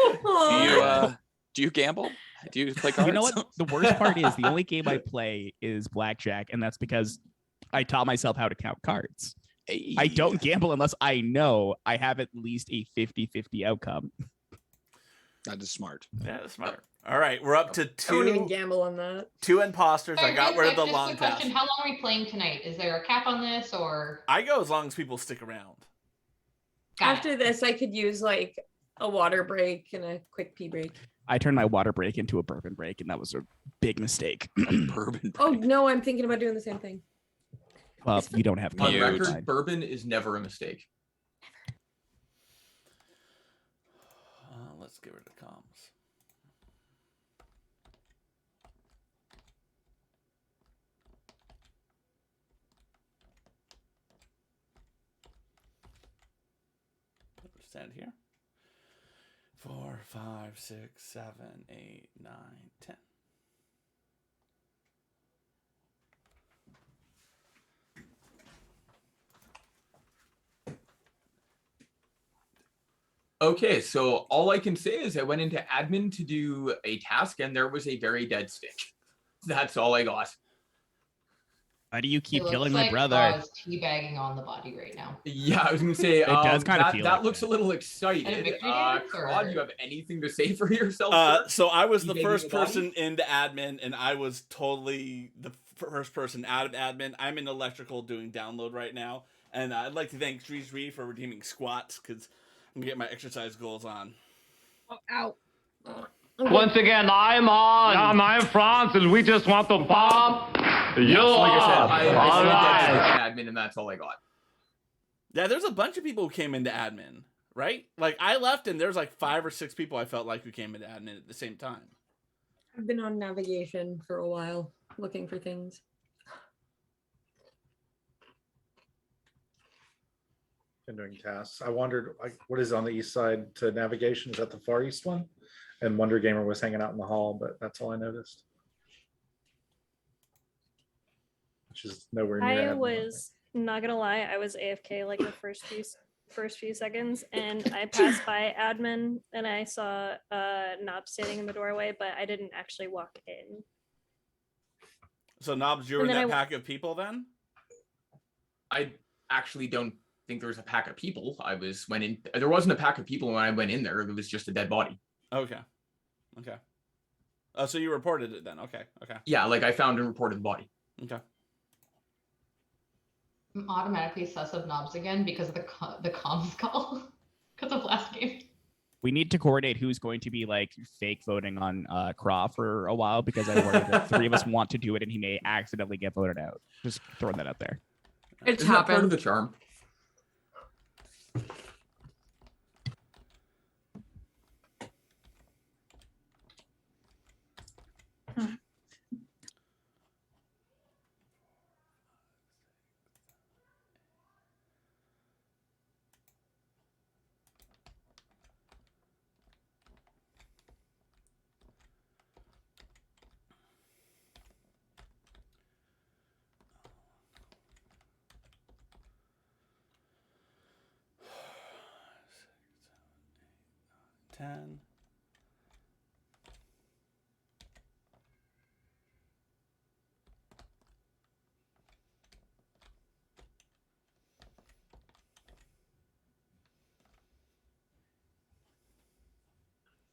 Do you gamble? Do you play cards? You know what? The worst part is the only game I play is blackjack, and that's because I taught myself how to count cards. Hey. I don't gamble unless I know I have at least a 50-50 outcome. That is smart. Yeah, that's smart. All right, we're up to I won't even two gamble on that. imposters. I Sorry, got real rid of quick, the just a long quick task. question. How long are we playing tonight? Is there a cap on this or? I go as long as people stick around. Got it. After this, I could use like a water break and a quick pee break. I turned my water break into a bourbon break, and that was a big mistake. Bourbon. Oh no, I'm thinking about doing the same thing. Well, you don't have On Huge. record, bourbon is never a mistake. Let's get rid of comms. Stand here. 4, 5, 6, 7, 8, 9, 10. Okay, so all I can say is I went into admin to do a task and there was a very dead stick. That's all I got. Why do you keep It looks killing like my brother? Claw is teabagging on the body right now. Yeah, I was gonna say does kinda that, feel that like looks that. a little At a excited. victory dance, Claude, or- you have anything to say for yourself? sir? So I was the You first taking the body? person into admin, and I was totally the first person out of admin. I'm in electrical doing download right now, and I'd like to thank Dries Ree for redeeming squats because I'm gonna get my exercise goals on. Oh, ow. Once again, I'm on. I'm France, and we just want to pop. You So like I said, are. I All saw dead stick right. in admin and that's all I got. Yeah, there's a bunch of people who came into admin, right? Like I left, and there's like 5 or 6 people I felt like who came into admin at the same time. I've been on navigation for a while, looking for things. And doing tasks. I wondered, like, what is on the east side to navigation? Is that the far east one? And Wonder Gamer was hanging out in the hall, but that's all I noticed. Which is nowhere near. I admin. was not gonna lie, I was AFK like the first few seconds, and I passed by admin and I saw Knob standing in the doorway, but I didn't actually walk in. So Knobs, you were in And then that I- pack of people then? I actually don't think there was a pack of people. There wasn't a pack of people when I went in there. It was just a dead body. Okay. Okay. Oh, so you reported it then? Okay. Okay. Yeah, like I found and reported the body. Okay. I'm automatically sus of Knobs again because of the comms call because of last game. We need to coordinate who's going to be like fake voting on Craw for a while because I worry that 3 of us want to do it and he may accidentally get voted out. Just throwing that out there. It's Isn't that part of happened. the charm? Ten.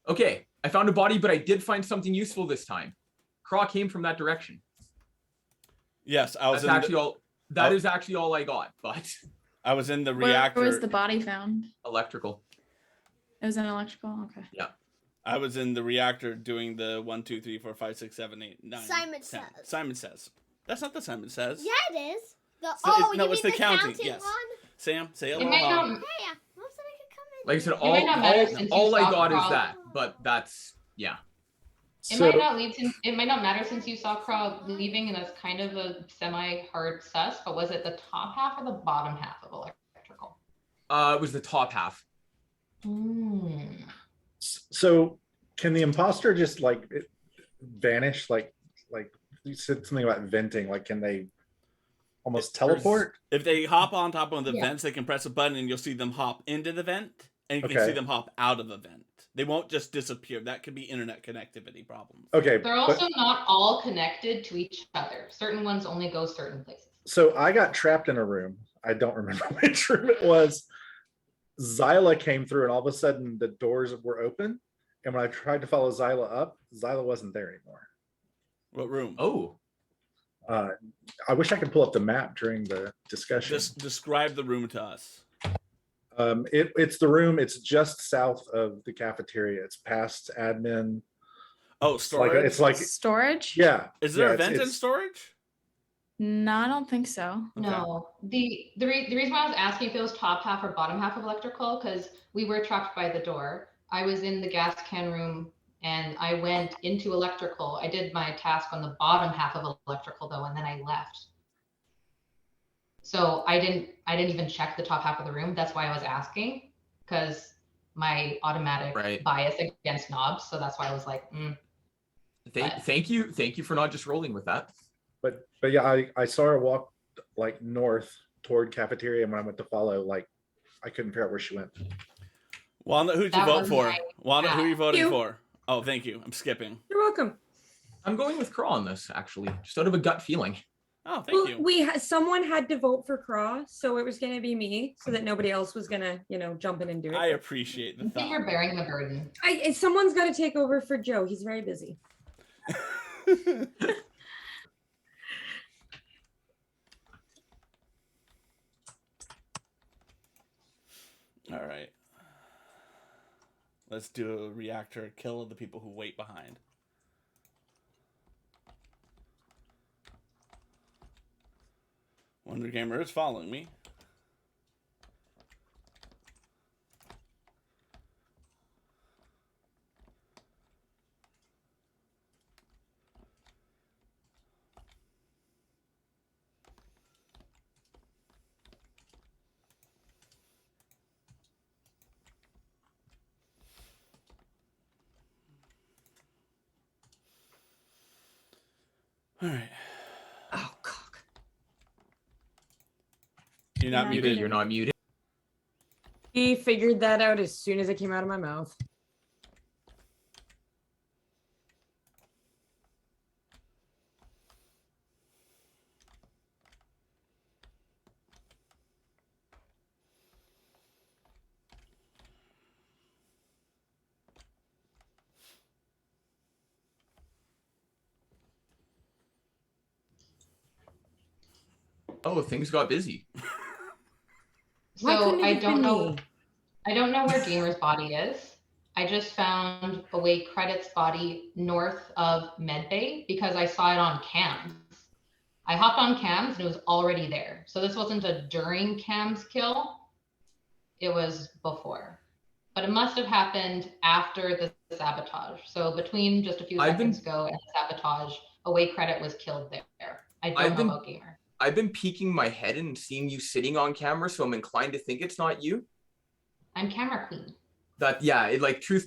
Okay, I found a body, but I did find something useful this time. Craw came from that direction. Yes, I was That's in actually the, all. That Oh. is actually all I got. But I was in the Where reactor. was the body found? electrical. It was an electrical. Okay. I was in the reactor doing the 1, 2, 3, 4, 5, 6, 7, 8, 9. Simon 10. Says. Simon Says. That's not the Simon Says. Yeah, it is. The So oh, no, you it's mean the the counting, counting yes. one? Sam, say It hello. might Yeah, not. yeah. Mom said I could come in. Like I said, It might not matter since you all I saw got is Craw. that. But that's yeah. It So, might not lead since it might not matter since you saw Craw leaving, and that's kind of a semi-hard sus. But was it the top half or the bottom half of electrical? It was the top half. so can the imposter just like vanish? Like you said something about venting. Like, can they almost There's- teleport? If they hop on top of the Yeah. vents, they can press a button and you'll see them hop into the vent, and you can Okay. see them hop out of the vent. They won't just disappear. That could be internet connectivity problems. Okay, They're but- also not all connected to each other. Certain ones only go certain places. So I got trapped in a room. I don't remember which room it was. Zyla came through, and all of a sudden the doors were open, And when I tried to follow Zyla up, Zyla wasn't there anymore. What room? Oh, I wish I could pull up the map during the discussion. Just describe the room to us. It's the room. It's just south of the cafeteria. It's past admin. Oh, storage. It's like Storage? yeah. Is there yeah, a vent in it's- storage? No, I don't think so. No, the reason why I was asking if it was top half or bottom half of electrical, because we were trapped by the door. I was in the gas can room and I went into electrical. I did my task on the bottom half of electrical though, and then I left. So I didn't even check the top half of the room. That's why I was asking, because my automatic Right. bias against knobs. So that's why I was like, thank you for not just rolling with that. But yeah, I saw her walk like north toward cafeteria, and when I went to follow, like I couldn't figure out where she went. Walnut, who'd you That vote was for? my Walnut, who are you voting You. for? Oh, thank you. I'm skipping. You're welcome. I'm going with Craw on this, actually, just out of a gut feeling. Oh, thank Well, you. someone had to vote for Craw, so it was gonna be me, so that nobody else was gonna, jump in and do it. I appreciate the I think you're thought. bearing the burden. Someone's got to take over for Joe. He's very busy. All right. Let's do a reactor kill of the people who wait behind. Wonder Gamer is following me. All right. Oh, cock. You're not Yeah, muted. You're not muted. He figured that out as soon as it came out of my mouth. Oh, things got busy. Why So couldn't it I have don't been know. me? I don't know where Gamer's body is. I just found Away Credit's body north of Medbay because I saw it on cams. I hopped on cams and it was already there. So this wasn't a during cams kill. It was before. But it must have happened after the sabotage. So between just a few I've been- seconds ago and the sabotage, Away Credit was killed there. I don't I've know been- about Gamer. I've been peeking my head and seeing you sitting on camera, so I'm inclined to think it's not you. I'm camera queen.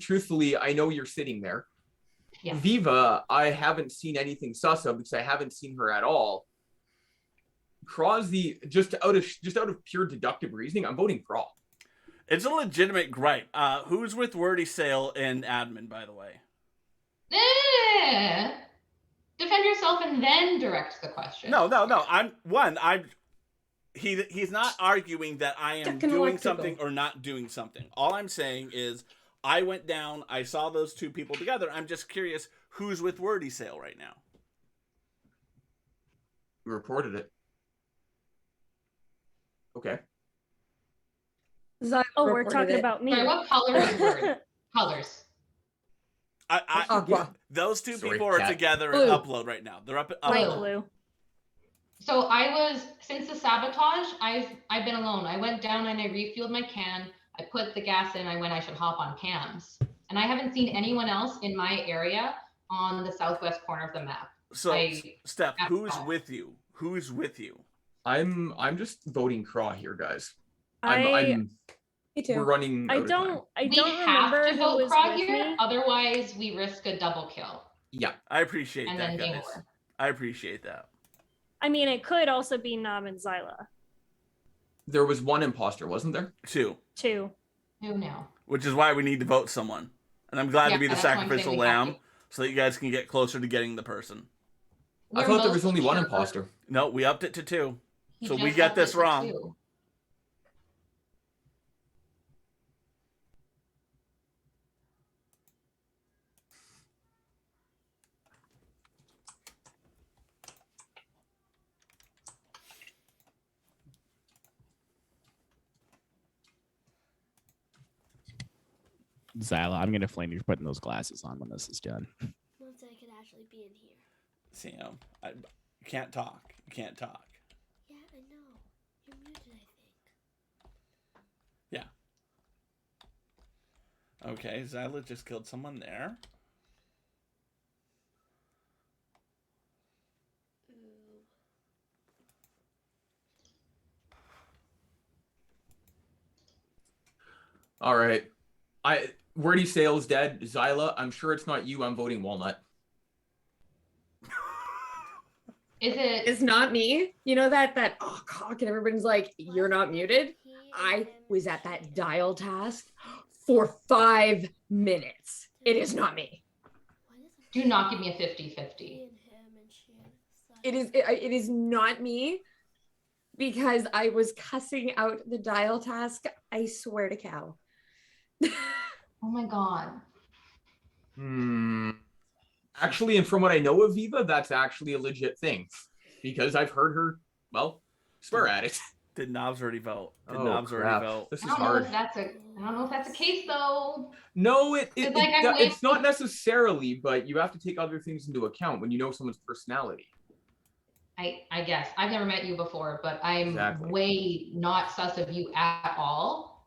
Truthfully, I know you're sitting there. Yeah. Viva, I haven't seen anything sus of because I haven't seen her at all. Craw's just out of pure deductive reasoning, I'm voting Craw. It's a legitimate gripe. Who's with Wordy Sale and admin, by the way? Defend yourself and then direct the question. No. He's not arguing that I am Stuck in doing electrical. something or not doing something. All I'm saying is I went down, I saw those two people together. I'm just curious who's with Wordy Sale right now. You reported it. Okay. Zyla Oh, we're reported talking it. about me. Sorry, what color is word? Colors. Aqua. Those two Sorry, people are Cat. together in Blue. upload right now. They're up at Light upload. blue. So since the sabotage, I've been alone. I went down and I refueled my can. I put the gas in. I should hop on cams. And I haven't seen anyone else in my area on the southwest corner of the map. So, Steph, At who's all. with you? Who's with you? I'm just voting Craw here, guys. Me We're too. running. out of time. I We don't have remember to who vote was Krog with here, me. otherwise we risk a double kill. Yeah. I appreciate And that, then game guys. over. I appreciate that. I mean, it could also be Nom and Zyla There was one imposter, wasn't there? Two, too. Who knew? which is why we need to vote someone. And I'm glad Yeah, to be the that's why I'm saying sacrificial we have lamb to. so that you guys can get closer to getting the person. I We're thought there was most only one sure imposter. No, we upped it to two. he So we just got upped this it to wrong. 2. Zyla, I'm gonna flame you for putting those glasses on when this is done. Once I could actually be in here. Sam, you can't talk. You can't talk. Yeah, I know. You're muted, I think. Okay, Zyla just killed someone there. All right. Wordy Sales dead. Zyla, I'm sure it's not you. I'm voting Walnut. Is it? It's not me. You know that oh cock, and everybody's like, you're not muted. I was at that dial task for 5 minutes. It is not me. Do not give me a 50-50. It is not me because I was cussing out the dial task. I swear to cow. Oh my god. Actually, and from what I know of Viva, that's actually a legit thing because I've heard her, well, swear at it. Did Knobs already vote? Did Oh, Knobs crap. already vote? This I is don't know hard. if that's a. I don't know if that's the case though. No, it's not waiting. necessarily, but you have to take other things into account when you know someone's personality. I guess I've never met you before, but I'm Exactly. way not sus of you at all,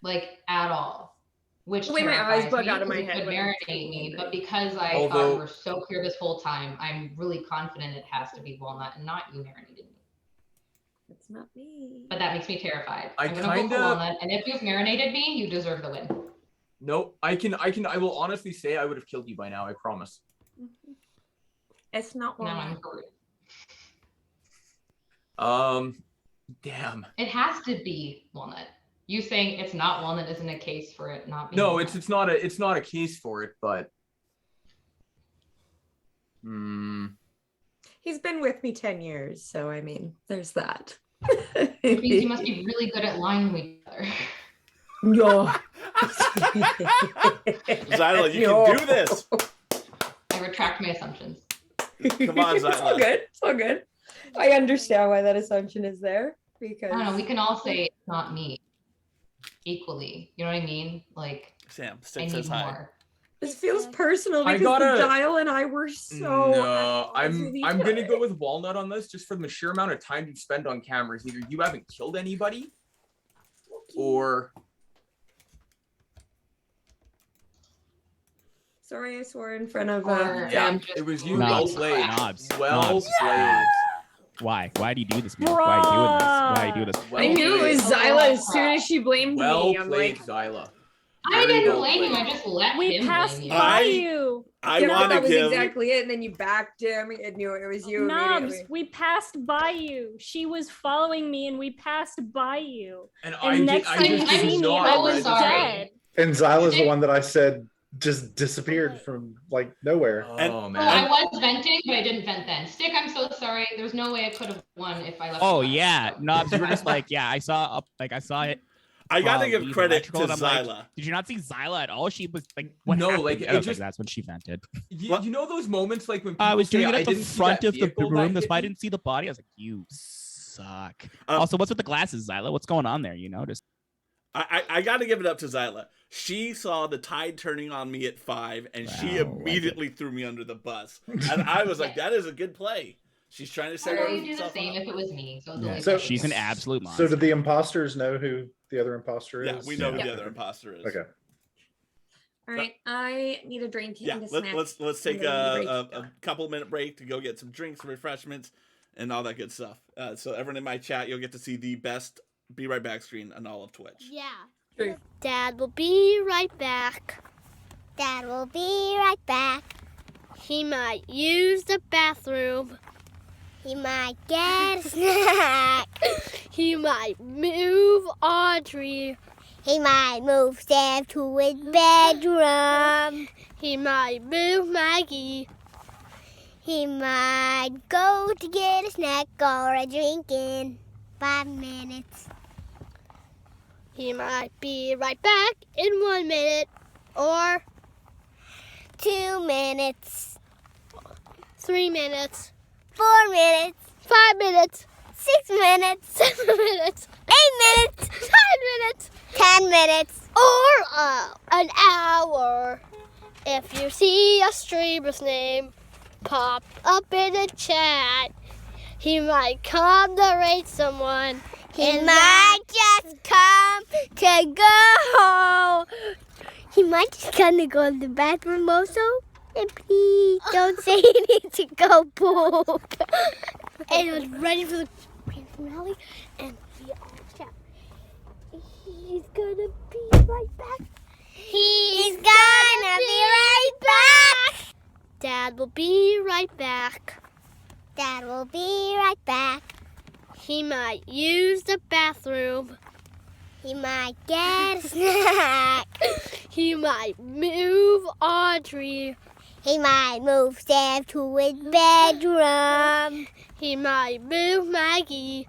like at all. Which The way my terrifies eyes bug me out of 'cause my it head could when I'm marinate me, angry. but because I thought Although- you were so clear this whole time, I'm really confident it has to be Walnut and not you marinated me. It's not me. But that makes me terrified. I I'm gonna vote for kinda- Walnut, and if you've marinated me, you deserve the win. No, I will honestly say I would have killed you by now. I promise. It's not Now one. I'm hurt. Damn. It has to be Walnut. You saying it's not Walnut isn't a case for it not being. No, Walnut. it's not a case for it, but. He's been with me 10 years, so I mean, there's that. Which means you must be really good at lying to each other. No. Zyla, you No. can do this. I retract my assumptions. Come on, It's all Zyla. good. It's all good. I understand why that assumption is there because I don't know. We can all say it's not me equally. You know what I mean? Like Sam, I Stick need says hi. more. this feels personal I because gotta- the dial and I were so. No, at odds with each I'm gonna other. go with Walnut on this just from the sheer amount of time you spend on cameras. Either you haven't killed anybody, or Sorry, I swore in front of Or yeah, I'm just it was you. really Well Knobs, played. Knobs, Well Knobs. played. Why? Why do you do this, man? Why are you doing this? Why are you doing this? Well I knew it was played. Zyla as soon as she blamed Well me. I'm played, like, Zyla. I Very didn't well blame you. played. I just let We him passed blame you. by I- you. I you know, want that to was give. exactly it. And then you backed him. I knew it was you Knobs, immediately. we passed by you. She was following me and we passed by you. And And next time you just I'm did see me, not I was register. sorry. dead. And Zyla's the one that I said just disappeared from like nowhere. Oh And- Oh, I man. was venting, but I didn't vent then. Stick, I'm so sorry. There's no way I could have won if I left. Oh you yeah, last. Knobs, you were just like, yeah, I saw it. I gotta give leave credit to electrical, and I'm like, Zyla. did you not see Zyla at all? She was like, what No, happened? like, I it was just- that's when she vented. You know those moments like when I was people doing say, it at the didn't see front that of the vehicle that room. That's hit why I me?" didn't see the body. I was like, you suck. Um, Also, what's with the glasses, Zyla? What's going on there? You noticed? I got to give it up to Zyla. She saw the tide turning on me at 5, and she Wow, immediately threw me under the bus. And I was like, that is a good play. She's trying to I set know you do the herself same up. if it was me. So, Yeah. So- She's an absolute monster. So did the imposters know who the other imposter is? Yeah, we know who Yeah. the other imposter is. Okay. All right, I need a drink Yeah, and a snack. let's take I'm gonna need a couple minute break to go get some drinks, refreshments, and all that good stuff. So everyone in my chat, you'll get to see the best Be Right Back screen on all of Twitch. Yeah. True. Dad will be right back. Dad will be right back. He might use the bathroom. He might get a snack. He might move Audrey. He might move Sam to his bedroom. He might move Maggie. He might go to get a snack or a drink in 5 minutes. He might be right back in 1 minute or 2 minutes, 3 minutes, 4 minutes, 5 minutes, 6 minutes, 7 minutes, 8 minutes, 9 minutes, 10 minutes, or an hour. If you see a streamer's name pop up in the chat, he might come to rate someone. He might just come to go. He might just come to go to the bathroom also. And please don't say he needs to go poop. And I was ready for the grand finale, and we all shout, he's gonna be right back. He's gonna be right back. Dad will be right back. Dad will be right back. He might use the bathroom. He might get a snack. He might move Audrey. He might move Sam to his bedroom. He might move Maggie.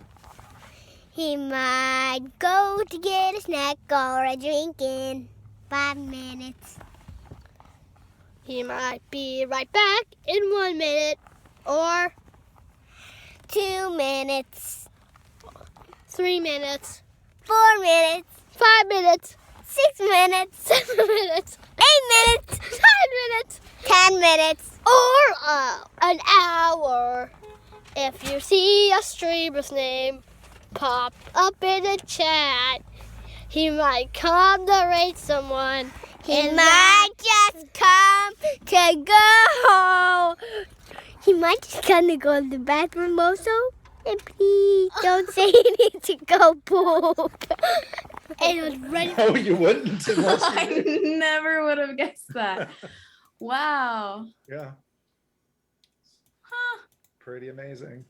He might go to get a snack or a drink in 5 minutes. He might be right back in 1 minute or 2 minutes, 3 minutes, 4 minutes, 5 minutes, 6 minutes, 7 minutes, 8 minutes, 9 minutes, 10 minutes, or an hour. If you see a streamer's name pop up in the chat, he might come to rate someone. He might just come to go. He might just come to go to the bathroom also. And please don't say he needs to go poop. And I was ready. No, you wouldn't. Unless you I did. never would have guessed that. Wow. Yeah. Huh. Pretty amazing.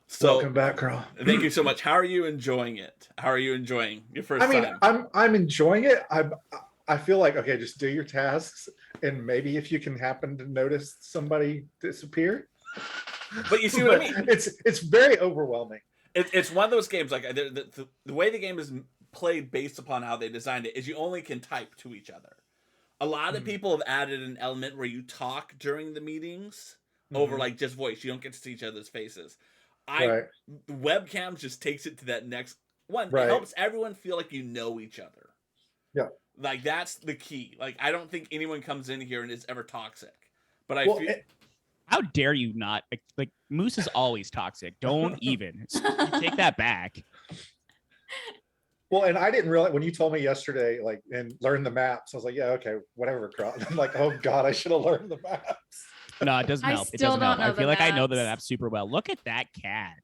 So Welcome back, girl. thank you so much. How are you enjoying it? How are you enjoying your first I mean, time? I'm enjoying it. I feel like, okay, just do your tasks, and maybe if you can happen to notice somebody disappear. But you see what I mean? It's very overwhelming. It's one of those games, like the way the game is played based upon how they designed it is you only can type to each other. A lot of people have added an element where you talk during the meetings over like just voice. You don't get to see each other's faces. Right. Webcams just takes it to that next one. Right. It helps everyone feel like you know each other. Yeah. Like that's the key. Like I don't think anyone comes in here and is ever toxic. But I Well, feel How dare you not? Like Moose is always toxic. Don't even. You take that back. Well, and I didn't realize when you told me yesterday, like, and learn the maps. I was like, yeah, okay, whatever, Carl. I'm like, oh God, I should have learned the maps. No, it doesn't I help. It still doesn't don't help. know I the feel like I know the maps. map super well. Look at that cat.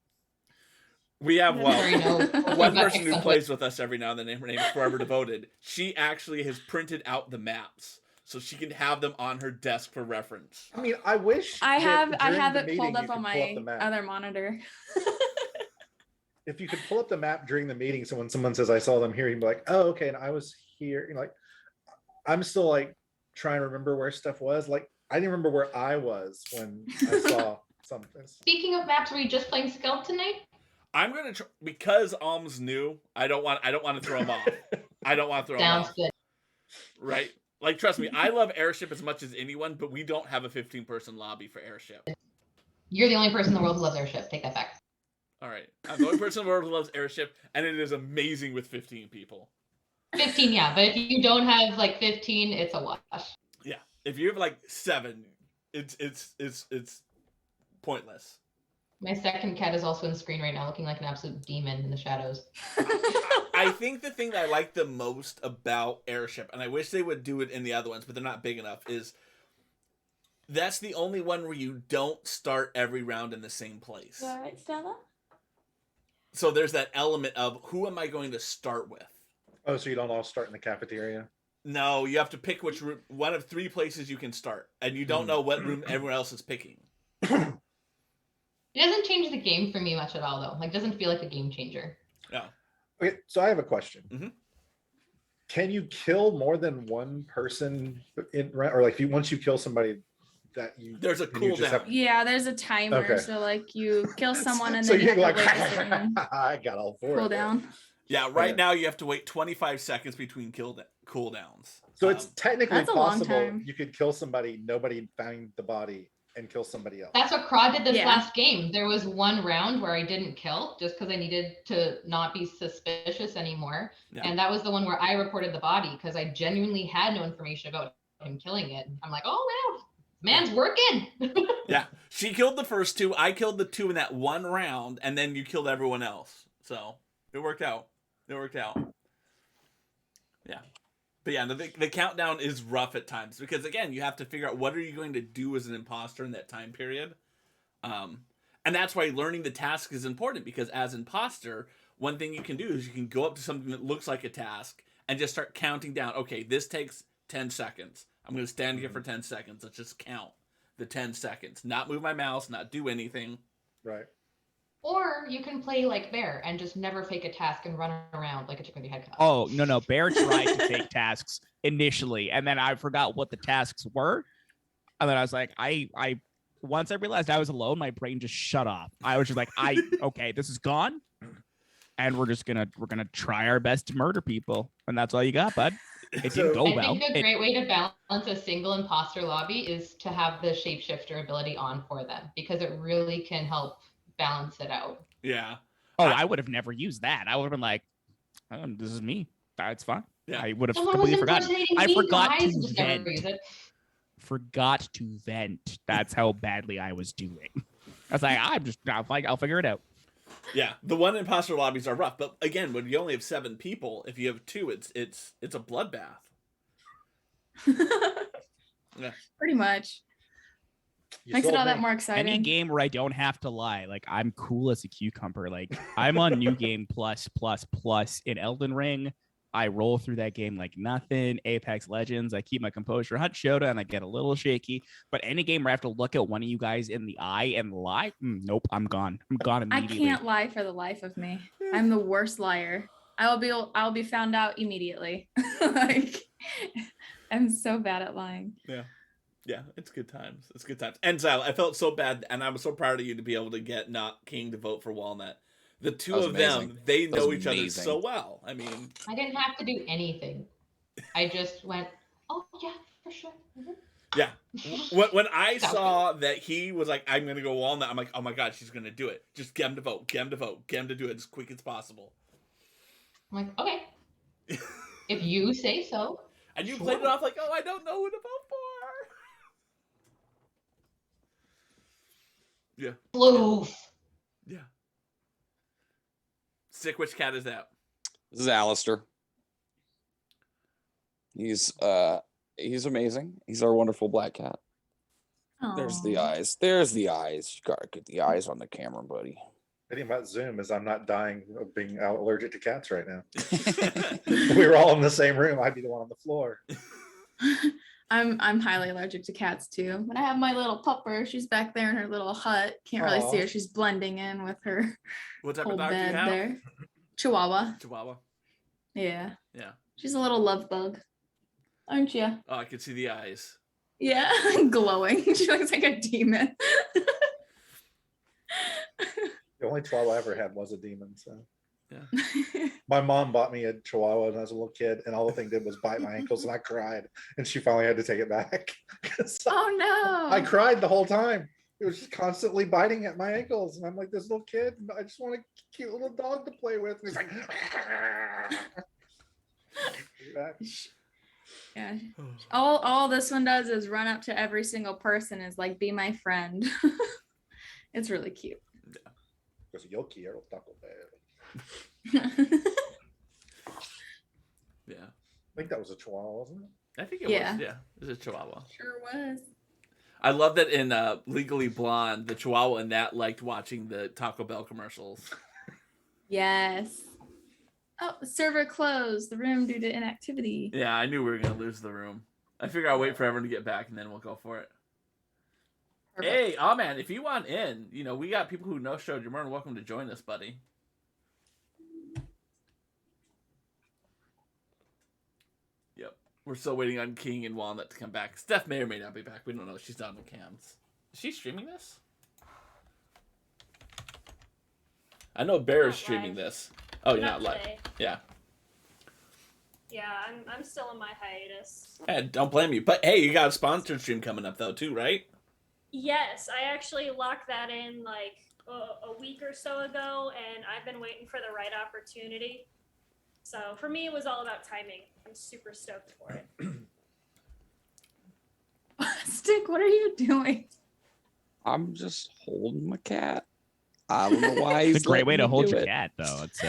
we have Very no- one person who plays with us every now and then. Her name is Forever Devoted. She actually has printed out the maps so she can have them on her desk for reference. I mean, I wish I that have during the it pulled meeting up you on could pull up my the map. other monitor. If you could pull up the map during the meeting, so when someone says I saw them here, you'd be like, oh, okay, and I was here. You know, like, I'm still like trying to remember where stuff was. Like, I didn't remember where I was when I saw something. Speaking of maps, were you just playing Skeld tonight? I'm gonna try because Alm's new. I don't want to throw him off. I don't want to throw him Sounds off. good. Right? Like, trust me, I love Airship as much as anyone, but we don't have a 15-person lobby for Airship. You're the only person in the world who loves Airship. Take that back. All right, I'm the only person in the world who loves Airship, and it is amazing with 15 people. 15, yeah, but if you don't have like 15, it's a wash. Yeah, if you have like 7, it's pointless. My second cat is also in screen right now, looking like an absolute demon in the shadows. I think the thing that I like the most about Airship, and I wish they would do it in the other ones, but they're not big enough, is that's the only one where you don't start every round in the same place. All right, Stella? So there's that element of who am I going to start with? Oh, so you don't all start in the cafeteria? No, you have to pick which room, one of 3 places you can start, and you don't know what room everyone else is picking. It doesn't change the game for me much at all, though. Like, doesn't feel like a game changer. Yeah. Okay, so I have a question. Mhm. Can you kill more than one person or like once you kill somebody that you There's a then you just cooldown. have- Yeah, there's a timer. Okay. So like you kill someone and so then you you have can to like wait a certain I got all 4 of them. cooldown. Yeah, right Okay. now you have to wait 25 seconds between cooldowns. So it's technically That's a long possible time. you could kill somebody, nobody found the body, and kill somebody else. That's what Craw did this Yeah. last game. There was one round where I didn't kill just because I needed to not be suspicious anymore. Yeah. And that was the one where I reported the body because I genuinely had no information about him killing it. I'm like, oh wow, man's working. Yeah, she killed the first two. I killed the two in that one round, and then you killed everyone else. So it worked out. It worked out. Yeah. But yeah, the countdown is rough at times because, again, you have to figure out what are you going to do as an imposter in that time period. And that's why learning the task is important because as imposter, one thing you can do is you can go up to something that looks like a task and just start counting down. Okay, this takes 10 seconds. I'm going to stand here for 10 seconds. Let's just count the 10 seconds. Not move my mouse, not do anything. Right. Or you can play like Bear and just never fake a task and run around like a chicken with a head cut. Oh, no. Bear tried to take tasks initially, and then I forgot what the tasks were. And then I was like, once I realized I was alone, my brain just shut off. I was just like, okay, this is gone. And we're gonna try our best to murder people. And that's all you got, bud. It didn't go well. I think a great way to balance a single imposter lobby is to have the shapeshifter ability on for them because it really can help balance it out. Yeah. Oh, I would have never used that. I would have been like, this is me. That's fine. Yeah. I would have Someone was completely forgotten. impersonating I me, forgot guys, to just never vent. use it. Forgot to vent. That's how badly I was doing. I was like, I'll figure it out. Yeah, the one imposter lobbies are rough, but again, when you only have 7 people, if you have 2, it's a bloodbath. Yeah. Pretty much. You Makes it sold all that me. more exciting. Any game where I don't have to lie, like I'm cool as a cucumber. Like I'm on New Game plus in Elden Ring. I roll through that game like nothing. Apex Legends, I keep my composure. Hunt Showdown, I get a little shaky. But any game where I have to look at one of you guys in the eye and lie, nope, I'm gone. I'm gone I immediately. can't lie for the life of me. I'm the worst liar. I'll be found out immediately. Like I'm so bad at lying. Yeah, it's good times. It's good times. And Xyla, I felt so bad, and I was so proud of you to be able to get Not King to vote for Walnut. The two That was of amazing. them, they That was know each other amazing. so well. I mean, I didn't have to do anything. I just went, oh yeah, for sure. Mhm. yeah. When I Sounds saw that he was like, I'm going to go Walnut, I'm like, oh my God, she's going to do it. Just get him to vote. Get him to vote. Get him to do it as quick as possible. I'm like, okay. If you say so. And you Sure. played it off like, oh, I don't know who to vote for. Yeah. Floof. Yeah. Sick, which cat is that? This is Alistair. He's amazing. He's our wonderful black cat. There's the Aw. eyes. There's the eyes. You gotta get the eyes on the camera, buddy. The thing about Zoom is I'm not dying of being allergic to cats right now. If we were all in the same room, I'd be the one on the floor. I'm highly allergic to cats too. But I have my little pupper. She's back there in her little hut. Can't really see Aw. her. She's blending in with her What type whole of dog do you bed have? there. Chihuahua. Chihuahua. Yeah. Yeah. She's a little love bug. Aren't you? Oh, I can see the eyes. Yeah. Glowing. She looks like a demon. The only Chihuahua I ever had was a demon. So Yeah. my mom bought me a Chihuahua when I was a little kid, and all the thing did was bite my ankles, and I cried. And she finally had to take it back. 'Cause Oh no. I cried the whole time. It was just constantly biting at my ankles, and I'm like, this little kid, I just want a cute little dog to play with. And he's like, Yeah. All this one does is run up to every single person, is like, be my friend. It's really cute. Because yo quiero Taco Bell. Yeah. I think that was a Chihuahua, wasn't it? I think it Yeah. was. Yeah. It was a Chihuahua. Sure was. I love that in Legally Blonde, the Chihuahua in that liked watching the Taco Bell commercials. Yes. Oh, server closed the room due to inactivity. Yeah, I knew we were going to lose the room. I figure I'll wait for everyone to get back and then we'll go for it. Perfect. Hey, oh man, if you want in, we got people who no-showed. You're more than welcome to join us, buddy. Yep. We're still waiting on King and Walnut to come back. Steph may or may not be back. We don't know. She's not on the cams. Is she streaming this? I know Bear is Not streaming live. this. Oh, you're not live. today. Yeah. Yeah, I'm still in my hiatus. Don't blame you. But hey, you got a sponsored stream coming up though too, right? Yes, I actually locked that in like a week or so ago, and I've been waiting for the right opportunity. So for me, it was all about timing. I'm super stoked for it. Stick, what are you doing? I'm just holding my cat. I don't know why It's he's a great way to letting me hold do your it. cat, though. It's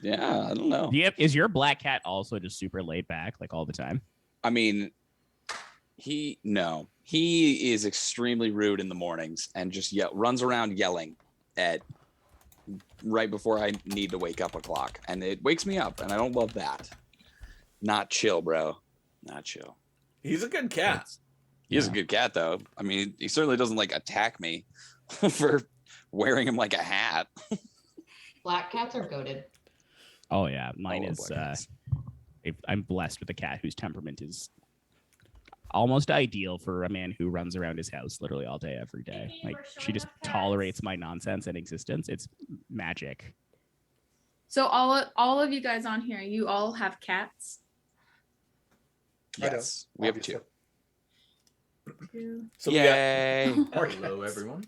Yeah, I don't know. is your black cat also just super laid back, like all the time? I mean, he is extremely rude in the mornings and just runs around yelling at right before I need to wake up a clock, and it wakes me up, and I don't love that. Not chill, bro. Not chill. He's a good cat. He is a good cat, though. I mean, he certainly doesn't like attack me for wearing him like a hat. Black cats are goated. Oh yeah, mine I love is. black cats. I'm blessed with a cat whose temperament is almost ideal for a man who runs around his house literally all day, every day. Like she just tolerates my nonsense and existence. It's magic. So all of you guys on here, you all have cats? I don't, Yes, we have two. So we got- Yay! Hello, everyone.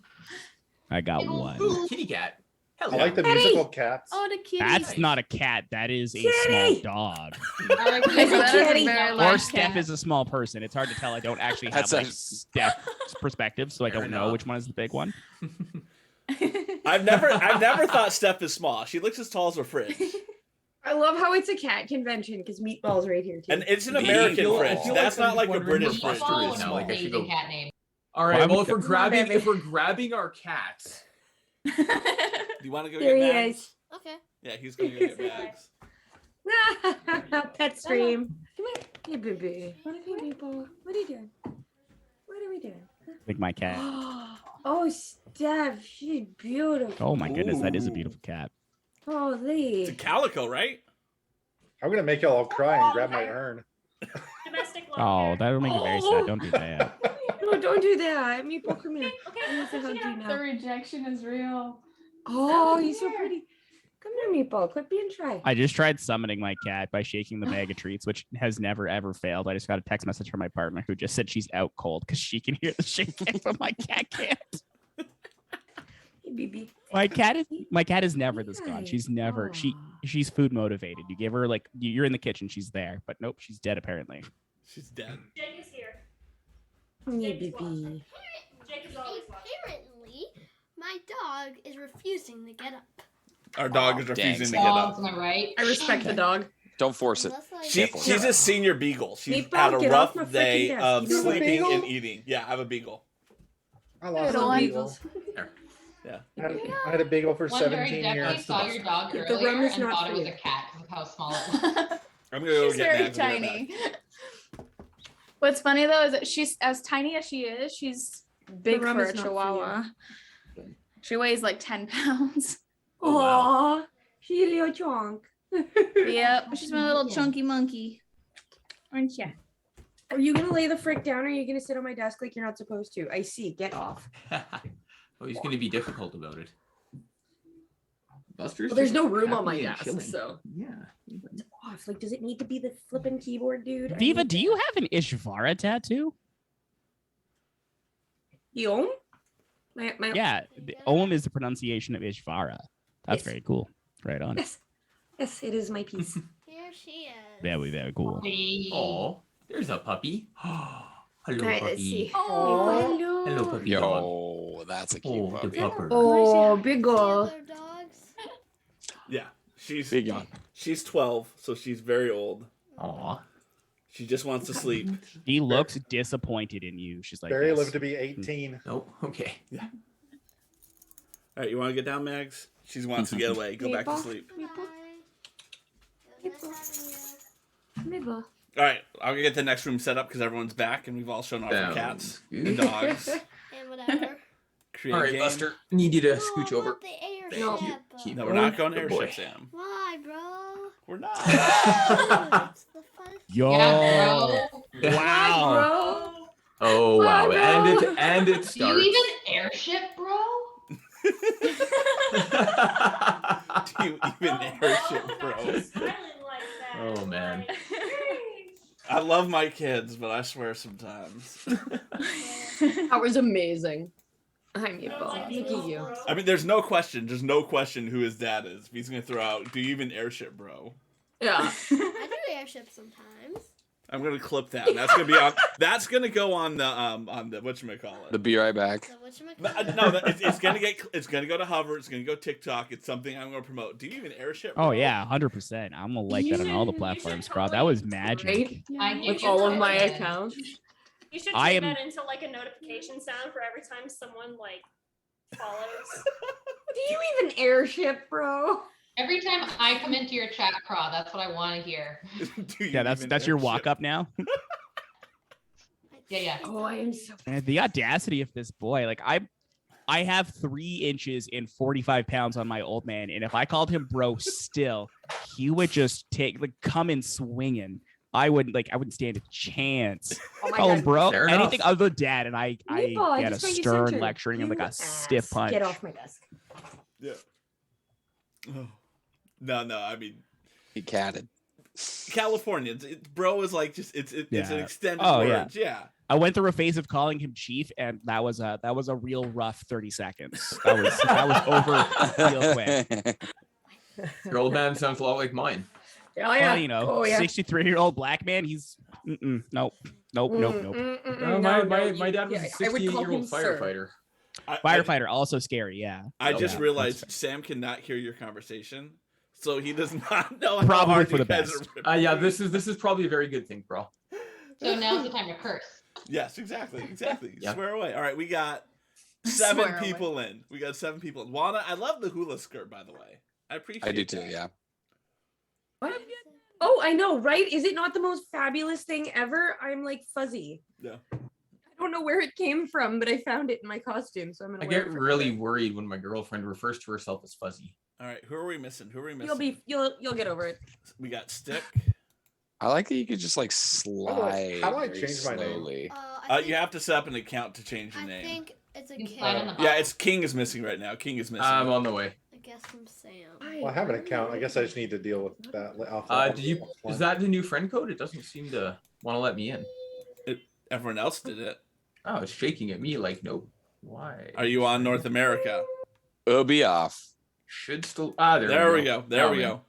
I got one. Ooh, kitty cat. I Hello. like the musical cats. Oh, the kitty. That's not a cat. That is a small dog. Alright, It's a that is kitty. very Or large Steph cat. is a small person. It's hard to tell. I don't actually have That's like a- Steph's perspective, so I Fair don't know enough. which one is the big one. I've never thought Steph is small. She looks as tall as a fridge, I love how it's a cat convention because Meatball's right here too. and it's an Meatball. American I fridge. feel That's not like a wondering British what fridge. Buster Meatball is is now. an Like I should amazing go. cat name. All right. Well, Well, I'm- if we're grabbing our cats, Do you want to go There get he bags? is. Okay. Yeah, he's going to get bags. Pet stream. Come here. Hey, baby. What are you doing, Meatball? What are you doing? What are we doing? Like my cat. Oh, Steph, she's beautiful. Oh my goodness, that is a Ooh. beautiful cat. It's a Holy. calico, right? I'm gonna make y'all all cry and grab my urn. Domestic love Oh, care. that'll make me very sad. Don't do that. No, don't do that. Meatball, come here. Okay, I need to hug you The now. rejection is real. Oh, he's so pretty. Come here, Meatball. Quit being shy. I just tried summoning my cat by shaking the bag of treats, which has never ever failed. I just got a text message from my partner who just said she's out cold because she can hear the shaking, but my cat can't. Hey, baby. My cat is never this gone. She's never Aw. she's food motivated. You give her like you're in the kitchen, she's there, but nope, she's dead apparently. She's dead. Jake is here. Yeah, baby. Jake is always watching. Apparently, my dog is refusing to get up. Our dog is Oh, dang, refusing to get up. Dogs, am I right? I respect the dog. Don't force it. Unless I She's a senior beagle. She's Meatball, had a get off rough my freaking day desk. of You have a sleeping beagle? and eating. Yeah, I have a beagle. I lost Little a one. beagle. Yeah. I had a beagle for Wonder, I 17 definitely years. saw your dog The earlier room is and not thought it for was you. a cat because of how small it was. I'm gonna go She's get very Max and be right tiny. back. What's funny though is that she's as tiny as she is, she's big room for is a not for you. chihuahua. She weighs like 10 pounds. Oh, wow. Aw, she's a little chunk. Yep, she's my little Yeah. chunky monkey. Aren't ya? Are you gonna lay the frick down or are you gonna sit on my desk like you're not supposed to? I see. Get off. Oh, he's going to be difficult about it. Buster's Well, there's just no room on my happy and desk, chilling. so Yeah. it's off. Like, does it need to be the flipping keyboard, dude? I Viva, need do you have an Ishvara tattoo? You own? My Yeah, the Om is the pronunciation of Ishvara. That's Yes. very cool. Right on. Yes, yes, it is my piece. Here she is. Very, very cool. Hey. Oh, there's a puppy. Hello, All right, let's puppy. see. Oh, Hello, puppy dog. Yo, that's a cute Oh, the puppy. pupper. Oh, big The ol'. other dogs. Yeah, she's Big yawn. she's 12, so she's very old. Aw. She just wants to sleep. She looks disappointed in you. She's like, Barry yes. lived to be 18. Nope. Okay. All right, you want to get down, Mags? She wants to get away. Go back to Meatball? sleep. Bye. It was nice having you. Meatball. All right, I'll get the next room set up because everyone's back and we've all shown off our Sounds cats good. and dogs. And whatever. Create All right, game. Buster. Need you to No, scooch I over. want the airship. No. Keep- No, we're not going Good boy. airship, Sam. Why, bro? We're not. It's the funnest. Yo. Yeah, bro. Wow. Oh wow! And it Do you starts. even airship, bro? Do you even airship, bro? Smiling like that. Oh, man. Like, I love love my kids, but I swear sometimes. That was amazing. Hi, Maple. Look at you. I mean, there's no question who his dad is. If he's gonna throw out, do you even airship, bro? Yeah. I do airship sometimes. I'm gonna clip that. And that's gonna be on. That's gonna go on the whatchamacallit. The be right back. It's gonna go to Hover. It's gonna go TikTok. It's something I'm gonna promote. Do you even airship? Oh bro? yeah, 100%. I'm gonna like that on all the platforms, bro. That was magic. With all of my accounts. You should I turn am- that into like a notification sound for every time someone like follows. Do you even airship, bro? Every time I come into your chat, Craw, that's what I want to hear. Yeah, that's your walk up now. Yeah. Oh, I am so. Man, the audacity of this boy. Like I have 3 inches and 45 pounds on my old man, and if I called him bro, still he would just come in swinging. I wouldn't stand a chance. Oh my Call him God. bro, Fair anything enough. other than dad, and I Meatball, I get a just got you stern centered. lecturing and like You a stiff ass. punch. Get off my desk. Yeah. Oh. No. I mean, He catted. California. Bro is like just it's an Yeah. extended Oh, word. Yeah. I went through a phase of calling him chief, and that was a real rough 30 seconds. That was over real quick. Your old man sounds a lot like mine. Oh yeah. Well, you know, Oh, yeah. 63-year-old black man. He's nope. No, my dad was a I would call 68-year-old him sir. firefighter. Firefighter, also scary. Yeah. I Oh, just yeah. realized Sam cannot hear your conversation, so he does not know how Probably hard for you the guys best. are ripping. Yeah, this is probably a very good thing, bro. So now's the time to curse. Yes, exactly. Yeah. Swear away. All right, we got Swear 7 away. people in. We got 7 people in. Juana, I love the hula skirt, by the way. I appreciate I do too. that. Yeah. What? Oh, I know, right? Is it not the most fabulous thing ever? I'm like fuzzy. Yeah. I don't know where it came from, but I found it in my costume, so I'm gonna I wear get it for really today. worried when my girlfriend refers to herself as fuzzy. All right, who are we missing? You'll get over it. We got Stick. I like that you could just like slide. how do I very change my name? slowly. You have to set up an account to change your I name. think it's a You kid. slide on the Yeah, bottom. it's King is missing right now. King is missing. I'm on the way. I guess from Sam. Well, I have an account. I guess I just need to deal with that. Is that the new friend code? It doesn't seem to want to let me in. Everyone else did it. Oh, it's shaking at me like, nope. Why? Are you on North America? It'll be off. Should still. There we go. There Now we I'm in. go.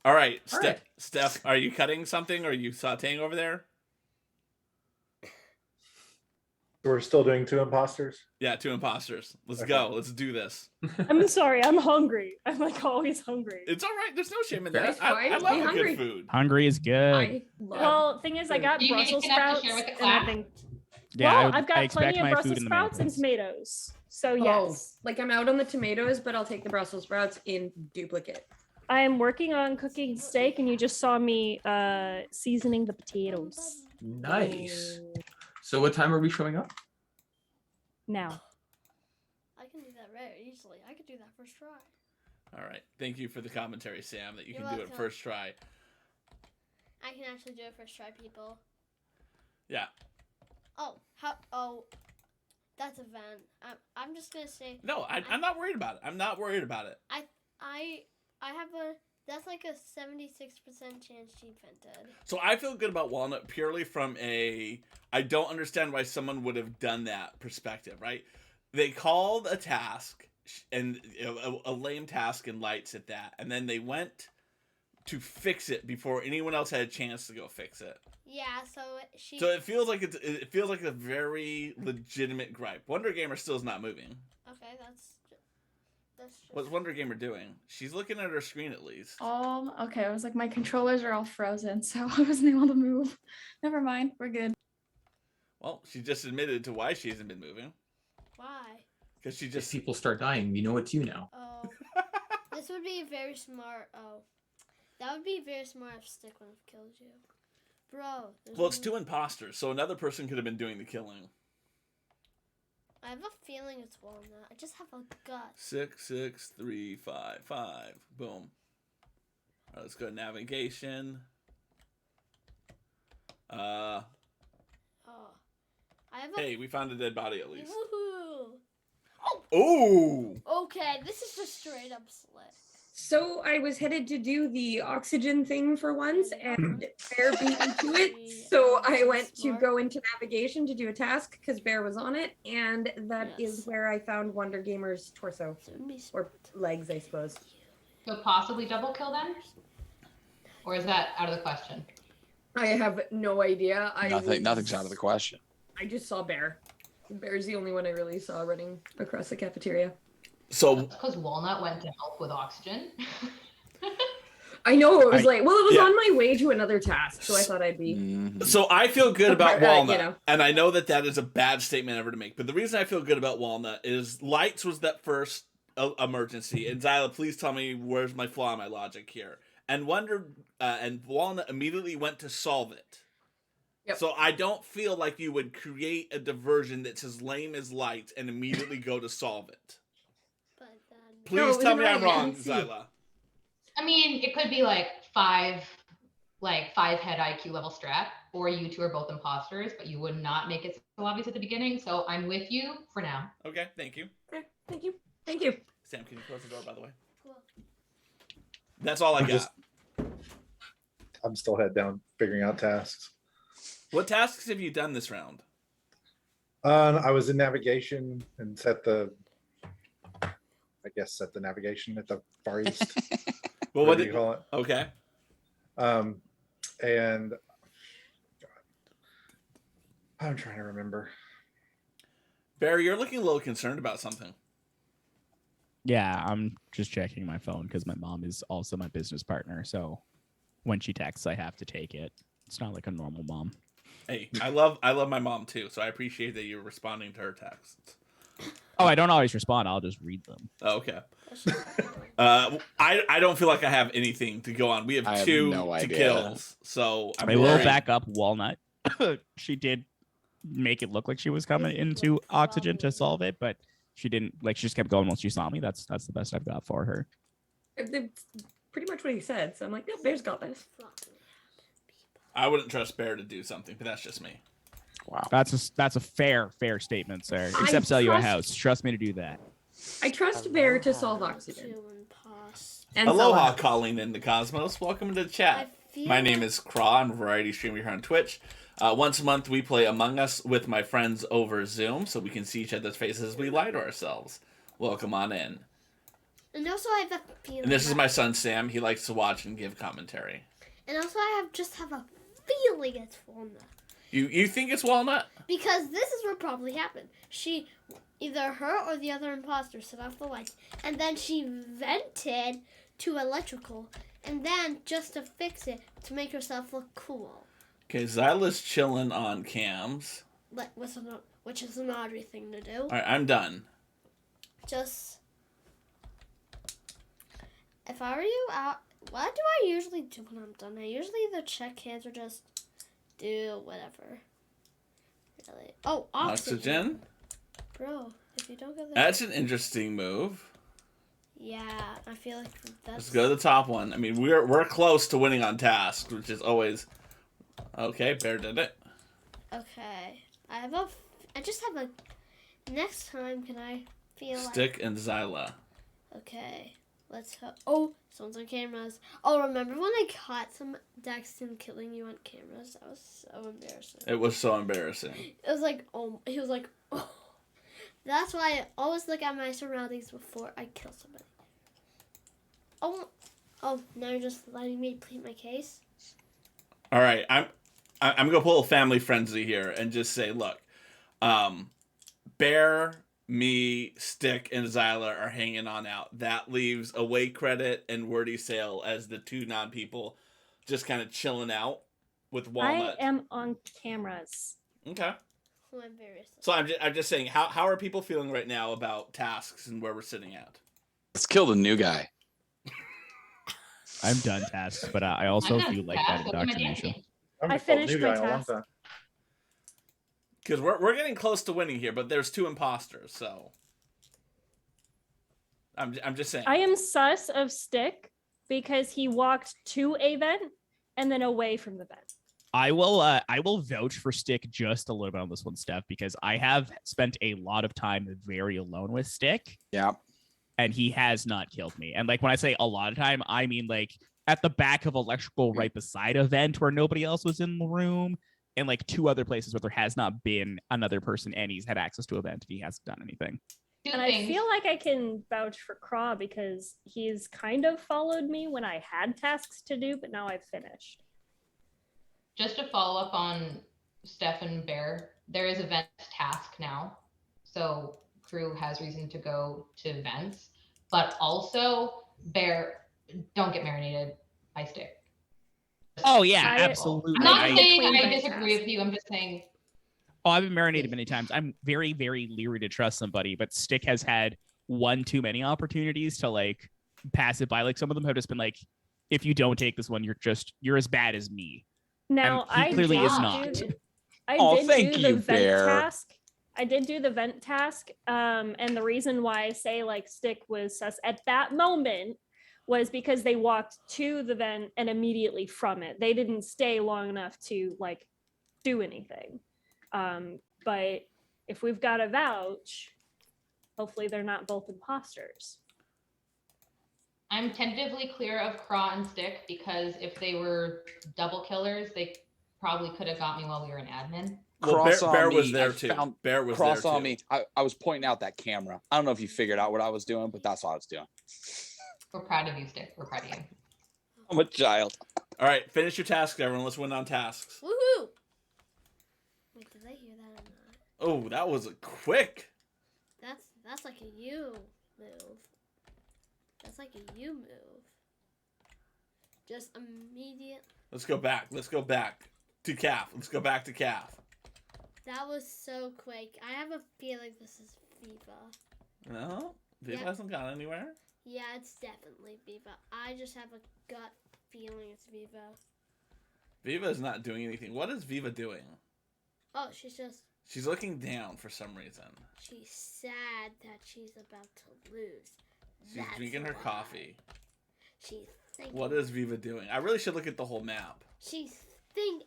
All right, All right. Steph, are you cutting something? Or are you sauteing over there? We're still doing 2 imposters. Yeah, 2 imposters. Let's Okay. go. Let's do this. I'm sorry, I'm hungry. I'm like always hungry. It's all right. There's no shame in That's that. I fine. love Be a hungry. good food. Hungry is good. I love Well, thing is, I got Do you make Brussels enough to sprouts, share with the and class? I've been. Yeah, Well, I've got expect plenty of my Brussels food in the sprouts and mountains. tomatoes. So Oh, yes, like I'm out on the tomatoes, but I'll take the Brussels sprouts in duplicate. I am working on cooking steak, and you just saw me seasoning the potatoes. Nice. So what time are we showing up? Now, I can do that very easily. I could do that first try. All right. Thank you for the commentary, Sam, that you You're can do it welcome. first try. I can actually do it first try, people. Yeah. Oh, that's a vent. I'm just gonna say No, I'm not worried about it. I'm not worried about it. I have that's like a 76% chance she vented. So I feel good about Walnut purely from I don't understand why someone would have done that perspective, right? They called a task and a lame task and lights at that, and then they went to fix it before anyone else had a chance to go fix it. Yeah, so she. So it feels like it feels like a very legitimate gripe. Wonder Gamer still is not moving. Okay, that's just. What's Wonder Gamer doing? She's looking at her screen at least. Okay. I was like, my controllers are all frozen, so I wasn't able to move. Never mind. We're good. Well, she just admitted to why she hasn't been moving. Why? Because she If just people start dying, we know it's you now. Oh, this would be very smart. Oh, that would be very smart if Stick would have killed you, bro. Well, it's 2 imposters, so another person could have been doing the killing. I have a feeling it's Walnut. I just have a gut. 6, 6, 3, 5, 5. Boom. All right, let's go to navigation. Oh, I have a. Hey, we found a dead body at least. Woohoo! Ooh! Okay, this is just straight up slick. So I was headed to do the oxygen thing for once, and Bear beat me to it. So I went to go into navigation to do a task because Bear was on it, and that is where I found Wonder Gamer's torso or legs, I suppose. So possibly double kill then? Or is that out of the question? I have no idea. Nothing's out of the question. I just saw Bear. Bear's the only one I really saw running across the cafeteria. So because Walnut went to help with oxygen. I know it was it was on my way to another task, so I thought I'd be. So I feel good about Walnut, you know. and I know that is a bad statement ever to make. But the reason I feel good about Walnut is Lights was that first emergency, and Zyla, please tell me where's my flaw in my logic here. And and Walnut immediately went to solve it. Yep. So I don't feel like you would create a diversion that's as lame as Lights and immediately go to solve it. Please tell me I'm wrong, Zyla. I mean, it could be like five head IQ level strat, or you two are both imposters, but you would not make it so obvious at the beginning. So I'm with you for now. Okay, thank you. Okay, thank you. Thank you. Sam, can you close the door, by the way? That's all I got. I'm still head down figuring out tasks. What tasks have you done this round? I was in navigation and set the navigation at the Far East. Well, what do you call it? Okay. And I'm trying to remember. Barry, you're looking a little concerned about something. Yeah, I'm just checking my phone because my mom is also my business partner. So when she texts, I have to take it. It's not like a normal mom. Hey, I love my mom too, so I appreciate that you're responding to her texts. Oh, I don't always respond. I'll just read them. Oh, okay. I don't feel like I have anything to go on. We have two to kills, so I will back up Walnut. She did make it look like she was coming into oxygen to solve it, but she didn't. Like, she just kept going once she saw me. That's the best I've got for her. It's pretty much what he said. So I'm like, no, Bear's got this. I wouldn't trust Bear to do something, but that's just me. Wow. That's a fair statement, sir. Except sell you a house. Trust me to do that. I trust Bear to solve oxygen. And Aloha, calling in the cosmos. Welcome to the chat. My name is Craw. I'm a variety streamer here on Twitch. Once a month, we play Among Us with my friends over Zoom, so we can see each other's faces as we lie to ourselves. Welcome on in. And also, I have a feeling. And this is my son Sam. He likes to watch and give commentary. And also, I just have a feeling it's Walnut. You think it's Walnut? Because this is what probably happened. Either her or the other imposter set off the lights, and then she vented to electrical, and then just to fix it, to make herself look cool. Okay, Zyla's chilling on cams. Which is an Audrey thing to do. All right, I'm done. Just, if I were you, what do I usually do when I'm done? I usually either check hands or just do whatever. Really? Oh, oxygen. Bro, if you don't go there. That's an interesting move. Yeah, I feel like that's. Let's go to the top one. I mean, we're close to winning on tasks, which is always okay. Bear did it. Okay, I just have a. Next time, can I feel Stick and Zyla. Okay, let's go. Oh, someone's on cameras. Oh, remember when I caught some Daxton killing you on cameras? That was so embarrassing. It was so embarrassing. It was like, oh, he was like, oh. That's why I always look at my surroundings before I kill somebody. Oh, now you're just letting me plead my case? All right, I'm gonna pull a family frenzy here and just say, look, Bear, me, Stick, and Zyla are hanging on out. That leaves Away Credit and Wordy Sale as the two non-people just kind of chilling out with Walnut. I am on cameras. Okay. Oh, I'm very So I'm just saying, how are people feeling right now about tasks and where we're sitting at? Let's kill the new guy. I'm done tasks, but I also do like that indoctrination. I finished my task. Because we're getting close to winning here, but there's two imposters, so I'm just saying. I am sus of Stick because he walked to a vent and then away from the vent. I will vouch for Stick just a little bit on this one, Steph, because I have spent a lot of time very alone with Stick. Yeah. and he has not killed me. And like when I say a lot of time, I mean like at the back of electrical right beside a vent where nobody else was in the room, and like 2 other places where there has not been another person and he's had access to a vent and he hasn't done anything. And I feel like I can vouch for Craw because he's kind of followed me when I had tasks to do, but now I've finished. Just to follow up on Steph and Bear, there is a vent task now. So crew has reason to go to vents, but also Bear, don't get marinated by Stick. Oh yeah, absolutely. I'm not saying I disagree with you. I'm just saying. Oh, I've been marinated many times. I'm very, very leery to trust somebody, but Stick has had one too many opportunities to like pass it by. Like some of them have just been like, if you don't take this one, you're as bad as me. Now and he clearly is not. I did do the vent task. I did do the vent task. And the reason why I say like Stick was sus at that moment was because they walked to the vent and immediately from it. They didn't stay long enough to like do anything. But if we've got a vouch, hopefully they're not both imposters. I'm tentatively clear of Craw and Stick because if they were double killers, they probably could have got me while we were in admin. Well, Bear was there too. Bear was there Cross too. on me. I was pointing out that camera. I don't know if you figured out what I was doing, but that's what I was doing. We're proud of you, Stick. We're proud of you. I'm a child. All right, finish your tasks, everyone. Let's win on tasks. Woohoo! Wait, did I hear that or not? Oh, that was quick. That's like a you move. That's like a you move. Just immediate. Let's go back. Let's go back to Calf. Let's go back to Calf. That was so quick. I have a feeling this is Viva. No, Viva hasn't gone anywhere. Yeah, it's definitely Viva. I just have a gut feeling it's Viva. Viva is not doing anything. What is Viva doing? Oh, she's looking down for some reason. She's sad that she's about to lose. She's drinking her coffee. She's thinking. What is Viva doing? I really should look at the whole map.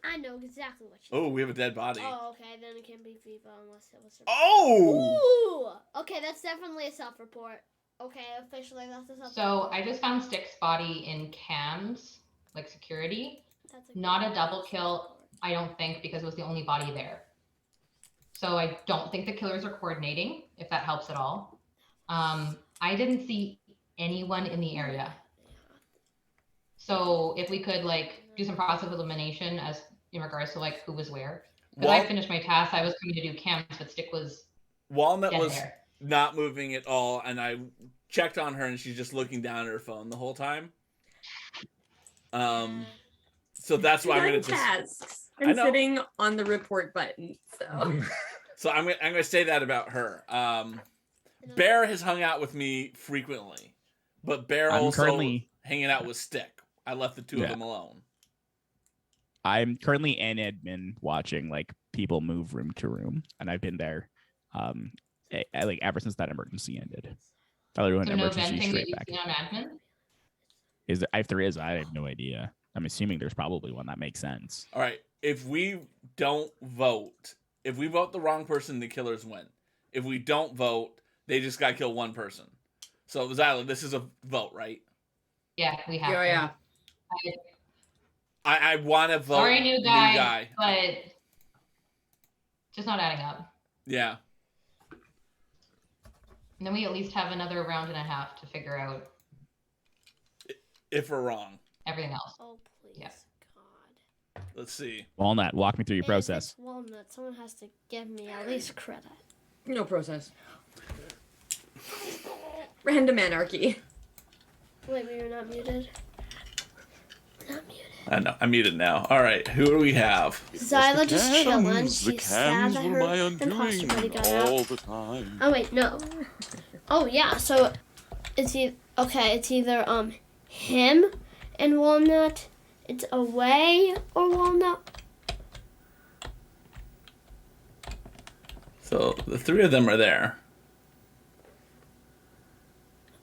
I know exactly what she's Oh, we have a dead body. Oh, okay, then it can be Viva unless it was her. Oh! Ooh! Okay, that's definitely a self-report. Okay, officially that's a self-report. So I just found Stick's body in cams, like security. Not a double kill, I don't think, because it was the only body there. So I don't think the killers are coordinating, if that helps at all. I didn't see anyone in the area. So if we could like do some process of elimination as in regards to like who was where. Because I finished my task, I was coming to do cams, but Stick was Walnut was there. not moving at all, and I checked on her, and she's just looking down at her phone the whole time. So that's why I'm gonna tasks. I I'm know. sitting on the report button, so. So I'm gonna say that about her. Bear has hung out with me frequently, but Bear I'm also currently- hanging out with Stick. I left the two of them alone. I'm currently in admin watching like people move room to room, and I've been there like ever since that emergency ended. Everyone So no emergency venting that straight you've back. seen on admin? Is there, if there is, I have no idea. I'm assuming there's probably one that makes sense. All right. If we don't vote, if we vote the wrong person, the killers win. If we don't vote, they just got to kill one person. So Zyla, this is a vote, right? Yeah, we have. Yeah, to. yeah. I want to vote Sorry, new guy, but just not adding up. Yeah. And then we at least have another round and a half to figure out If we're wrong. everything else. Oh, please. Yes. Let's see. Walnut, walk me through your If process. it's Walnut, someone has to give me at least credit. No process. Random anarchy. Wait, we were not muted. Not muted. I know. I'm muted now. All right. Who do we have? Zyla just chilling. The She's sad cams that were her my imposter buddy undoing got all out. the time. Oh wait, no. Oh yeah, so it's either him and Walnut. It's Away or Walnut. So the three of them are there.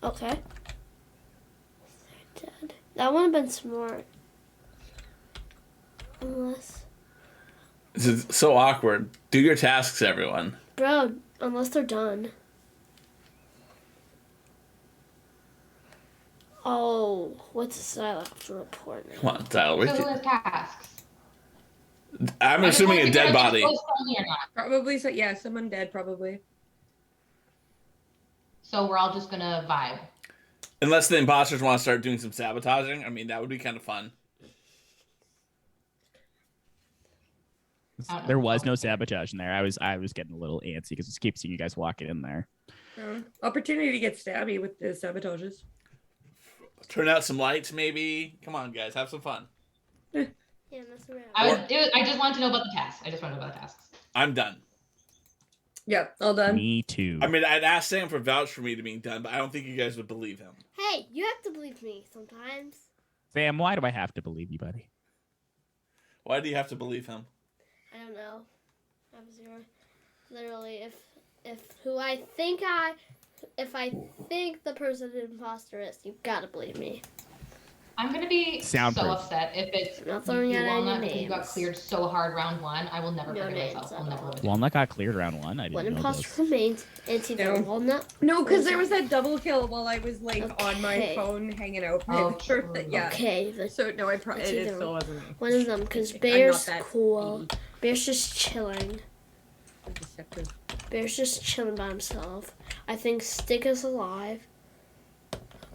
Okay. They're dead. That would have been smart. Unless, This is so awkward. Do your tasks, everyone. bro, unless they're done. Oh, what's the I have to report now? Come on, Tyler. So who has tasks? I'm I just assuming wanted a to dead know if body. it's friendly or not. Probably so. Yeah, someone dead. Probably. So we're all just gonna vibe. Unless the imposters want to start doing some sabotaging. I mean, that would be kind of fun. There was no sabotage in there. I was getting a little antsy because I just keep seeing you guys walking in there. Opportunity to get stabby with the sabotages. Turn out some lights, maybe. Come on, guys, have some fun. Yeah, mess around. I just wanted to know about the tasks. I'm done. Yeah, all done. Me too. I mean, I'd ask Sam for vouch for me to being done, but I don't think you guys would believe him. Hey, you have to believe me sometimes. Sam, why do I have to believe you, buddy? Why do you have to believe him? I don't know. I'm zero. Literally, if I think the person the imposter is, you gotta believe me. I'm gonna be Soundproof. so upset if it's I'm not throwing out Walnut any because you got names. cleared so hard round 1. I will never No forgive names myself. at I'll never all. live it. Walnut got cleared round 1. I didn't One know imposter this. remains. It's either No. Walnut. No, because there was that double kill while I was like on my Okay. phone hanging out. Oh, Sure, true. yeah. Okay, So no, I It's it either still wasn't me. one of them, because I'm not Bear's that cool. Bear's just chilling. deceptive. Bear's just chilling by himself. I think Stick is alive.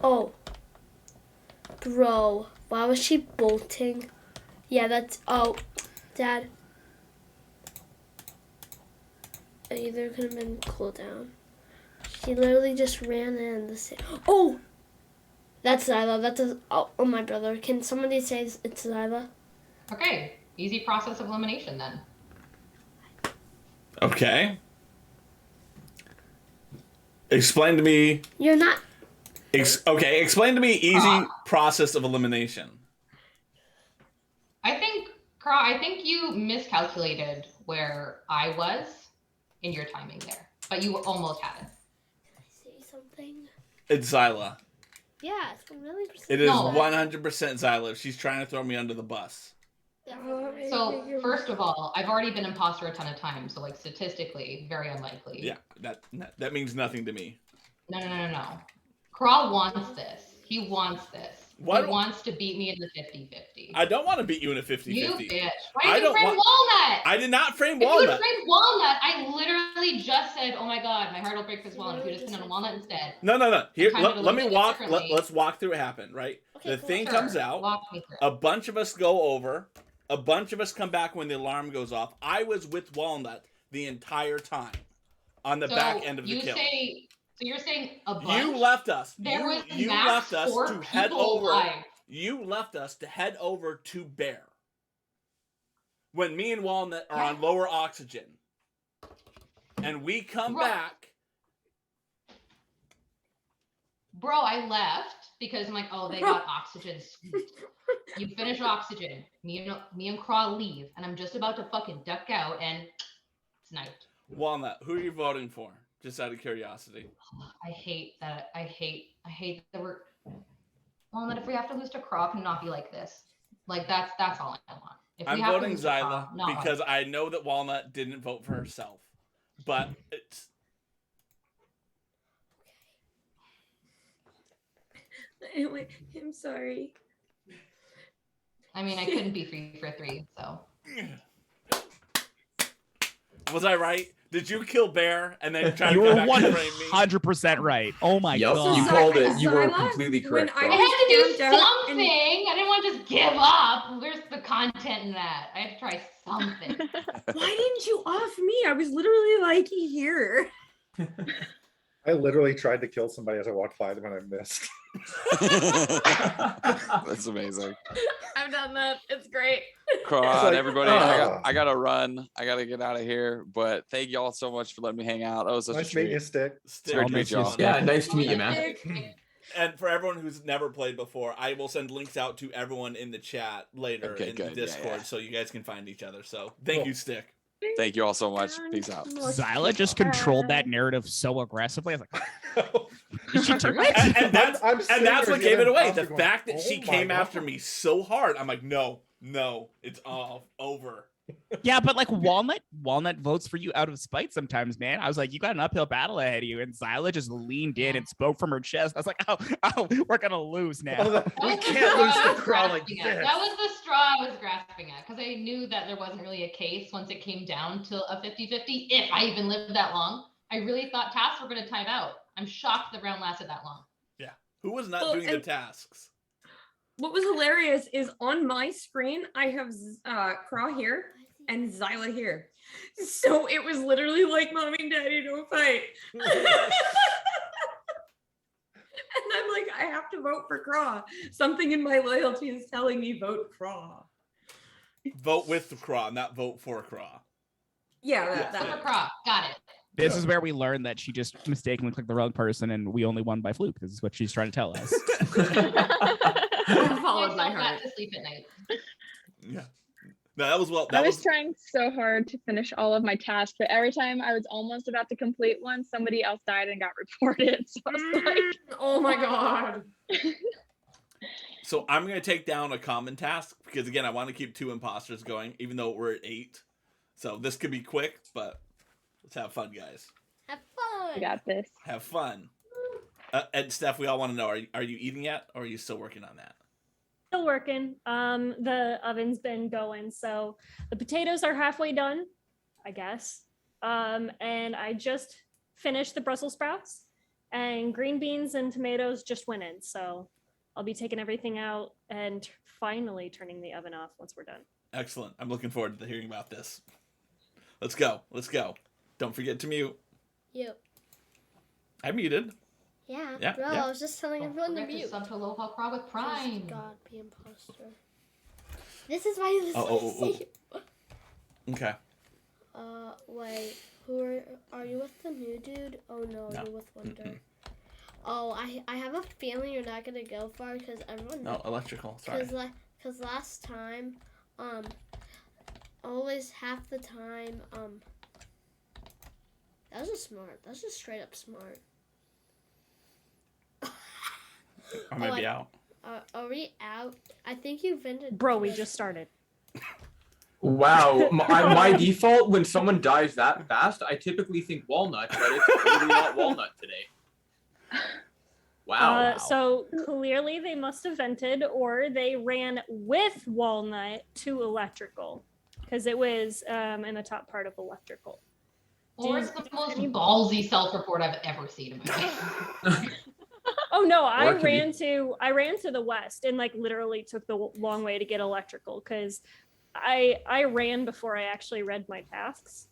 Oh. Bro, why was she bolting? Yeah, that's... Oh, Dad. It either could have been cooldown. She literally just ran in the same... Oh! That's Zyla. That's a... Oh, my brother. Can somebody say it's Zyla? Okay, easy process of elimination then. Okay. Explain to me. You're not... Okay, explain to me easy process of elimination. I think you miscalculated where I was in your timing there, but you almost had it. Say something? It's Zyla. Yeah, it's really... It is No. 100% Zyla. She's trying to throw me under the bus. So first of all, I've already been imposter a ton of times, so like statistically, very unlikely. Yeah, that means nothing to me. No. Kral wants this. He wants this. Why He wants to beat me in the 50-50. I don't want to beat you in a 50-50. You bitch. I Why did you don't frame want- Walnut? I did not frame If you had Walnut. framed Walnut, I literally just said, oh my god, my heart will break this Walnut. If you just put on Walnut instead. No. Here, Kind of let me eliminate it walk. differently. Let's walk through what happened. Right. Okay, The cool. thing Sure, comes out. walk me through. A bunch of us go over. A bunch of us come back when the alarm goes off. I was with Walnut the entire time on the back end of the kill. So you're saying a bunch? You left us. There was You max left us 4 to head people over. alive. You left us to head over to Bear. When me and Walnut are on Yeah. lower oxygen. And we come Bro. back. Bro, I left because I'm like, oh, they got oxygen. Sweet. You finish oxygen. Me and Kral leave, and I'm just about to fucking duck out, and it's night. Walnut, who are you voting for? Just out of curiosity. I hate that. I hate that we're. Walnut, if we have to lose to Kral, can not be like this. Like that's all I want. If we I'm have to voting lose to Zyla Kral, not like because I know that Walnut didn't vote for herself. But it's I'm sorry. I mean, I couldn't be 3 for 3, so. was I right? Did you kill Bear and then try to You come were back and frame me? 100% right. Oh my Yep, god. you called it. You were Zyla, completely correct. when I bro. had to do Camped out something. I didn't want to just give up. Where's the content in that? I had to try something. Why didn't you off me? I was literally like here. I literally tried to kill somebody as I walked by them and I missed. That's amazing. I've done that. It's great. Come It's on, like, everybody. oh. I gotta run. I gotta get out of here. But thank y'all so much for letting me hang out. That was such Nice a meeting treat. you, Stick. Still I'll good meet y'all. job. Yeah, nice to meet you, man. And for everyone who's never played before, I will send links out to everyone in the chat later Okay, in good. the Yeah, Discord yeah. so you guys can find each other. So thank Cool. you, Stick. Thank you all so much. Peace out. Zyla just controlled that narrative so aggressively. I was like, did she do it? And that's I'm and that's what sitting gave there it away. and The going, fact that "Oh she my came God." after me so hard. I'm like, no, it's all over. Yeah, but like Walnut votes for you out of spite sometimes, man. I was like, you got an uphill battle ahead of you, and Zyla just leaned in and spoke from her chest. I was like, oh, we're gonna lose now. We can't lose the Craw like this. That was the straw I was grasping at, because I knew that there wasn't really a case once it came down to a 50-50, if I even lived that long. I really thought tasks were going to time out. I'm shocked the round lasted that long. Yeah. Who was not doing the tasks? What was hilarious is on my screen, I have Craw here and Zyla here. So it was literally like, Mommy and Daddy, don't fight. And I'm like, I have to vote for Craw. Something in my loyalty is telling me vote Craw. Vote with the Craw, not vote for Craw. Yeah, For Craw. Got it. This is where we learned that she just mistakenly clicked the wrong person, and we only won by fluke. This is what she's trying to tell us. I followed my Myself back heart. to sleep at night. Yeah. No, that was well. I was trying so hard to finish all of my tasks, but every time I was almost about to complete one, somebody else died and got reported. So I was like, oh my God. So I'm going to take down a common task because, again, I want to keep 2 imposters going, even though we're at 8. So this could be quick, but let's have fun, guys. Have fun. I got this. Have fun. And Steph, we all want to know, are you eating yet, or are you still working on that? Still working. The oven's been going, so the potatoes are halfway done, I guess. And I just finished the Brussels sprouts, and green beans and tomatoes just went in. So I'll be taking everything out and finally turning the oven off once we're done. Excellent. I'm looking forward to hearing about this. Let's go. Let's go. Don't forget to mute. Yep. I muted. Yeah, bro, I was just telling everyone to mute. Sub to Local Craw with Prime. God, be imposter. This is why this is Okay. Wait, who are you with, the new dude? Oh no, you're with Wonder. Oh, I have a feeling you're not gonna go far because everyone. No, electrical. Sorry. Because last time, always half the time, that was just smart. That's just straight up smart. I might be out. Are we out? I think you vented. Bro, we just started. Wow, my default when someone dies that fast, I typically think walnut, but it's really not walnut today. Wow. So clearly they must have vented, or they ran with walnut to electrical, because it was in the top part of electrical. Or it's the most ballsy self-report I've ever seen in my life. Oh no, I ran to the west and like literally took the long way to get electrical because I ran before I actually read my tasks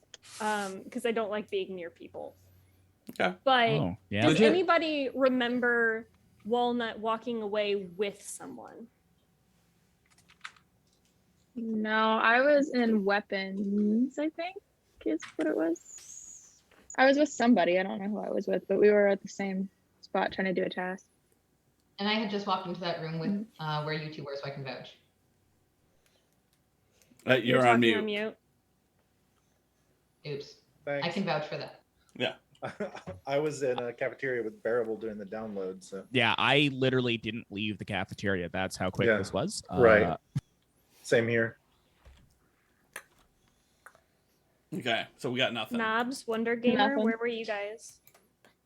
because I don't like being near people. Okay. But does anybody remember Walnut walking away with someone? No, I was in weapons, I think is what it was. I was with somebody. I don't know who I was with, but we were at the same spot trying to do a task. And I had just walked into that room with where you two were, so I can vouch. You're on mute. Oops. Thanks. I can vouch for that. Yeah. I was in a cafeteria with Bearable doing the download. So Yeah, I literally didn't leave the cafeteria. That's how quick this was. Right. Same here. Okay, so we got nothing. Knobs, Wonder Gamer, Nothing. where were you guys?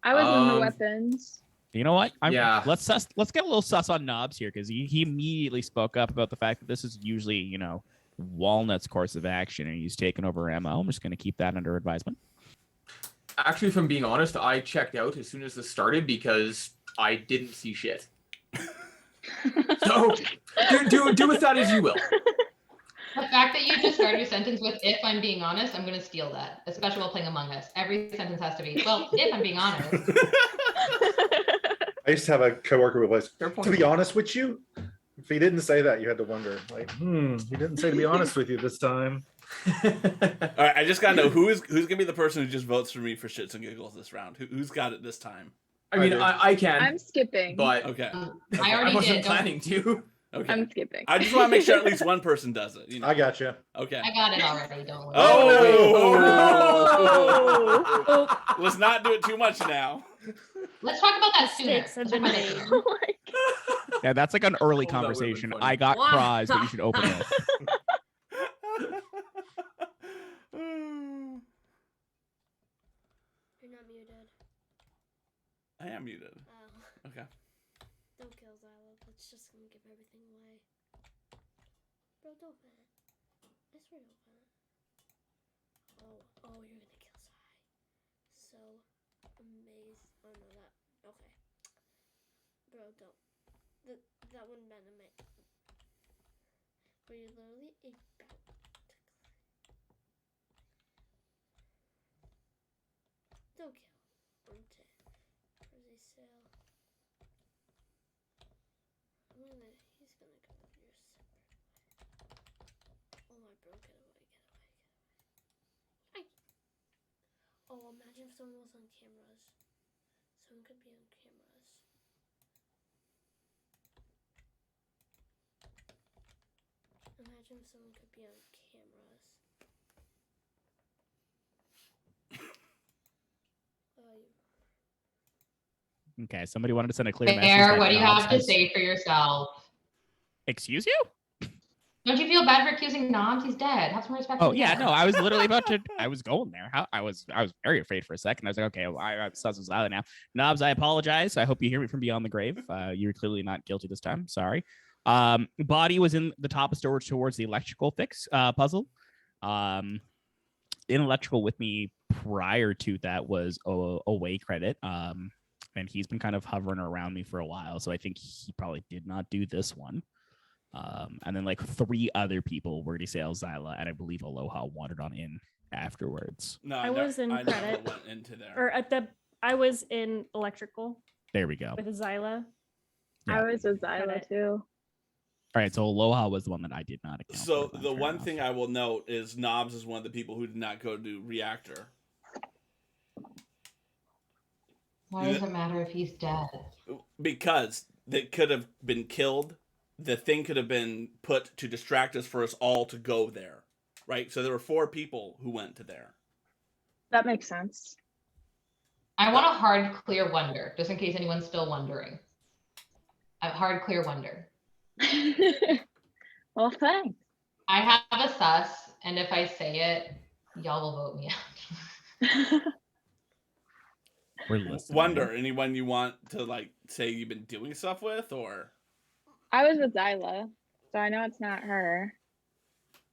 I was in the weapons. You know what? Yeah. Let's get a little sus on Knobs here because he immediately spoke up about the fact that this is usually, you know, Walnut's course of action and he's taken over ammo. I'm just going to keep that under advisement. Actually, if I'm being honest, I checked out as soon as this started because I didn't see shit. So do with that as you will. The fact that you just started your sentence with "if I'm being honest," I'm going to steal that, especially while playing Among Us. Every sentence has to be, "Well, if I'm being honest." I used to have a coworker who was, to be honest with you, if he didn't say that, you had to wonder, like, he didn't say to be honest with you this time. All right, I just gotta know who's gonna be the person who just votes for me for shits and giggles this round. Who's got it this time? I mean, I can. I'm skipping. But okay, I wasn't planning to. Okay, I'm skipping. I just want to make sure at least one person does it. You know? I got you. Okay. I got it already. Don't worry. Oh! Let's not do it too much now. Let's talk about that sooner. Mistakes have been made. Yeah, that's like an early Oh, that would've been conversation. funny. I got cries that you should open with. It's just gonna give everything away. Bro, don't ban it. I swear don't ban it. Oh, you're gonna kill Sai. So amazed. Oh no, that okay. Bro, don't. That wouldn't ban him. But you're literally about to don't kill. Where's he sale? He's gonna go with your separate way. Oh my bro, get away. Oh, imagine if someone was on cameras. Someone could be on cameras. Imagine if someone could be on cameras. Okay, somebody wanted to send a clear message. Bear, what do you have to say for yourself? Excuse you? Don't you feel bad for accusing Knobs? He's dead. Have some respect. Oh for yeah, Bear. no, I was literally about to. I was going there. I was very afraid for a second. I was like, okay, well, I saw some Zyla now. Knobs, I apologize. I hope you hear me from beyond the grave. You're clearly not guilty this time. Sorry. Body was in the top of storage towards the electrical fix puzzle. In electrical with me prior to that was away credit. And he's been kind of hovering around me for a while, so I think he probably did not do this one. And then like 3 other people were to sale Zyla, and I believe Aloha wandered on in afterwards. No, I was in I credit. never went into there. Or I was in electrical There we go. with Zyla. Yeah. I was with Zyla Credit. too. All right, so Aloha was the one that I did not account So for. the one thing I will note is Knobs is one of the people who did not go to reactor. Why does it matter if he's dead? Because they could have been killed. The thing could have been put to distract us for us all to go there, right? So there were 4 people who went to there. That makes sense. I want a hard, clear wonder, just in case anyone's still wondering. A hard, clear wonder. Well, thanks. I have a sus, and if I say it, y'all will vote me out. We're listening. Wonder, anyone you want to like say you've been doing stuff with, or I was with Zyla, so I know it's not her.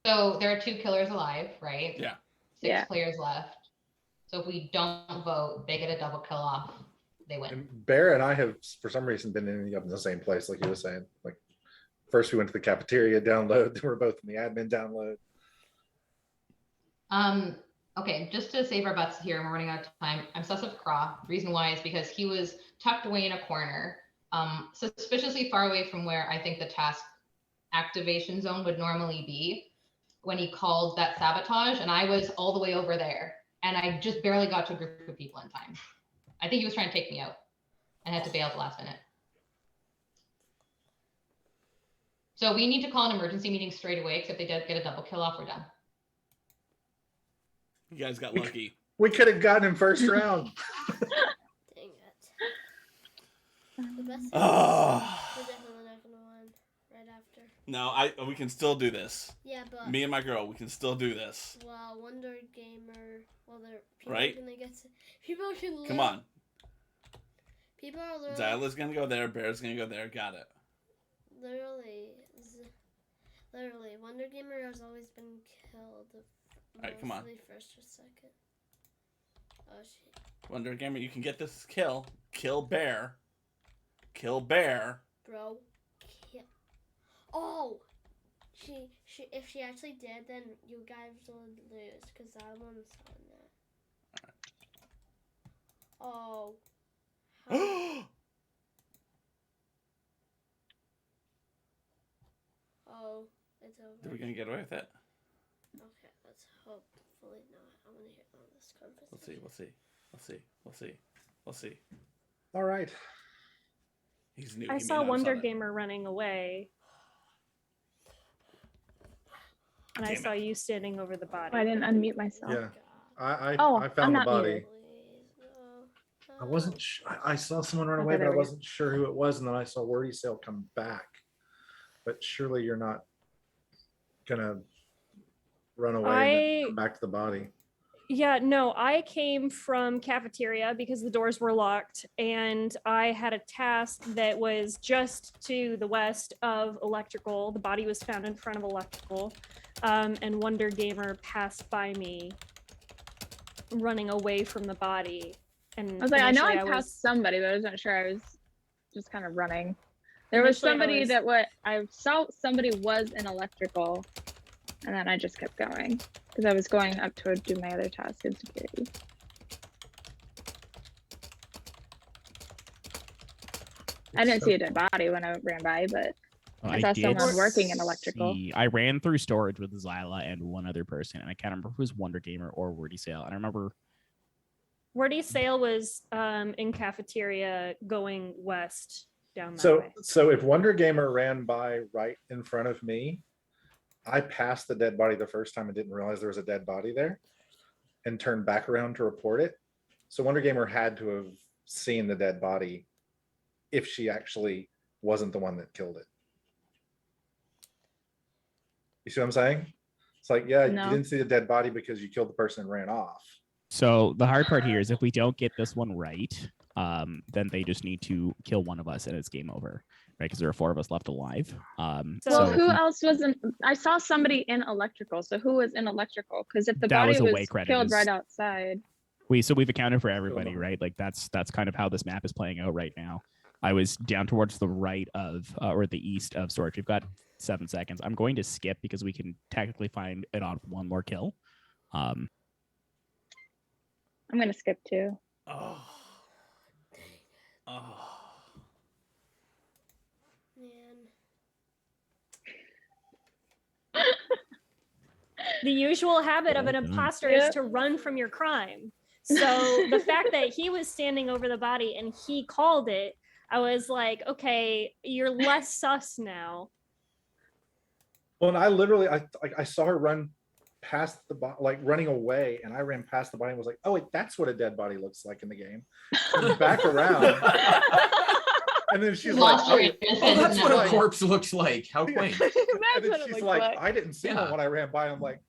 So there are 2 killers alive, right? Yeah. 6 players left. So if we don't vote, they get a double kill off. They win. And Bear and I have, for some reason, been ending up in the same place, like you were saying. Like, first we went to the cafeteria download, then we're both in the admin download. Okay, just to save our butts here, and we're running out of time. I'm sus of Craw. Reason why is because he was tucked away in a corner, suspiciously far away from where I think the task activation zone would normally be when he called that sabotage, and I was all the way over there, and I just barely got to a group of people in time. I think he was trying to take me out and had to bail at the last minute. So we need to call an emergency meeting straight away, because if they get a double kill off, we're done. you guys got lucky. We could have gotten him first round. Dang it. The best thing Oh. we're definitely not gonna win right after. No, we can still do this. Yeah, but Me and my girl, we can still do this. well, Wonder Gamer, well, they're people Right? are gonna get people can Come on. People are literally Zyla's gonna go there, Bear's gonna go there, got it. literally Wonder Gamer has always been killed. Alright, come on. mostly first or second. Oh shit. Wonder Gamer, you can get this kill. Kill Bear. Kill Bear. Bro. Oh, she if she actually did, then you guys would lose because I won't on that. Oh. Oh, it's over. Are we gonna get away with it? Okay, let's hopefully not. I want to hear all this conversation. We'll see. All right. He's new. I he may saw not have Wonder that. Gamer running away. And I Damn saw you standing over the body. I didn't unmute myself. Yeah. I Oh, found I'm the not body. muted. I wasn't I saw someone run Okay, away, but there I we go. wasn't sure who it was, and then I saw Wordy Sale come back. But surely you're not gonna run away and then come back to the body. Yeah, no, I came from cafeteria because the doors were locked, and I had a task that was just to the west of electrical. The body was found in front of electrical, and Wonder Gamer passed by me, running away from the body. And I was like, I know I initially passed somebody, but I wasn't sure. I was just kind of running. There was Initially, I somebody was- that I saw somebody was in electrical, and then I just kept going because I was going up to do my other task in security. I didn't see a dead body when I ran by, but I saw did someone working in electrical. I ran through storage with Zyla and one other person, and I can't remember if it was Wonder Gamer or Wordy Sale. And I remember Wordy Sale was in cafeteria going west down that So way. so if Wonder Gamer ran by right in front of me, I passed the dead body the first time and didn't realize there was a dead body there and turned back around to report it. So Wonder Gamer had to have seen the dead body if she actually wasn't the one that killed it. You see what I'm saying? It's like, yeah, No. you didn't see the dead body because you killed the person and ran off. so. The hard part here is if we don't get this one right, then they just need to kill one of us, and it's game over, right? Because there are 4 of us left alive. Well, so if who we- else was in? I saw somebody in electrical. So who was in electrical? Because if the That body was a was wake credit killed is- right outside, we've accounted for everybody, right? Like that's kind of how this map is playing out right now. I was down towards the right of or the east of storage. We've got 7 seconds. I'm going to skip because we can technically find it on one more kill. I'm gonna skip too. Oh. The usual habit of an Well done. imposter Yep. is to run from your crime. So the fact that he was standing over the body and he called it, I was like, okay, you're less sus now. Well, and I literally, I saw her run past the body, like running away, and I ran past the body and was like, oh, wait, that's what a dead body looks like in the game. Turned back around, and then she's like, Lost your oh, innocence Oh, that's in what that a moment. corpse looks like. How quaint. and That's then what it she's looks like, like. I didn't see Yeah. one when I ran by. I'm like,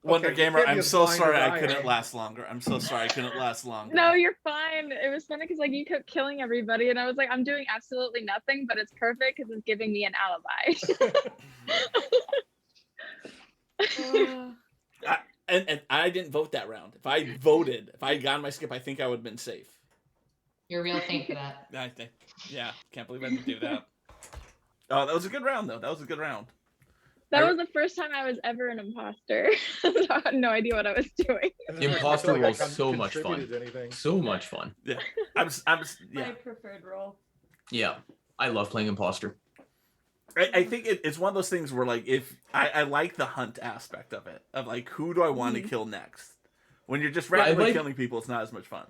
Wonder okay, Gamer, can't be I'm as so blind sorry as I I couldn't am. last longer. I'm so sorry I couldn't last longer. No, you're fine. It was funny because like you kept killing everybody, and I was like, I'm doing absolutely nothing, but it's perfect because it's giving me an alibi. And I didn't vote that round. If I voted, if I had gotten my skip, I think I would have been safe. You're a real saint for that. I think. Yeah, can't believe I didn't do that. Oh, that was a good round, though. That was a good round. That was the first time I was ever an imposter. So I had no idea what I was doing. and then I Imposter feel like I role's so much fun. contributed anything. So much fun. Yeah, yeah. preferred role. Yeah. I love playing imposter. I think it's one of those things where, like, if I like the hunt aspect of it, of like, who do I want to kill next? When you're just Yeah, I randomly like- killing people, it's not as much fun.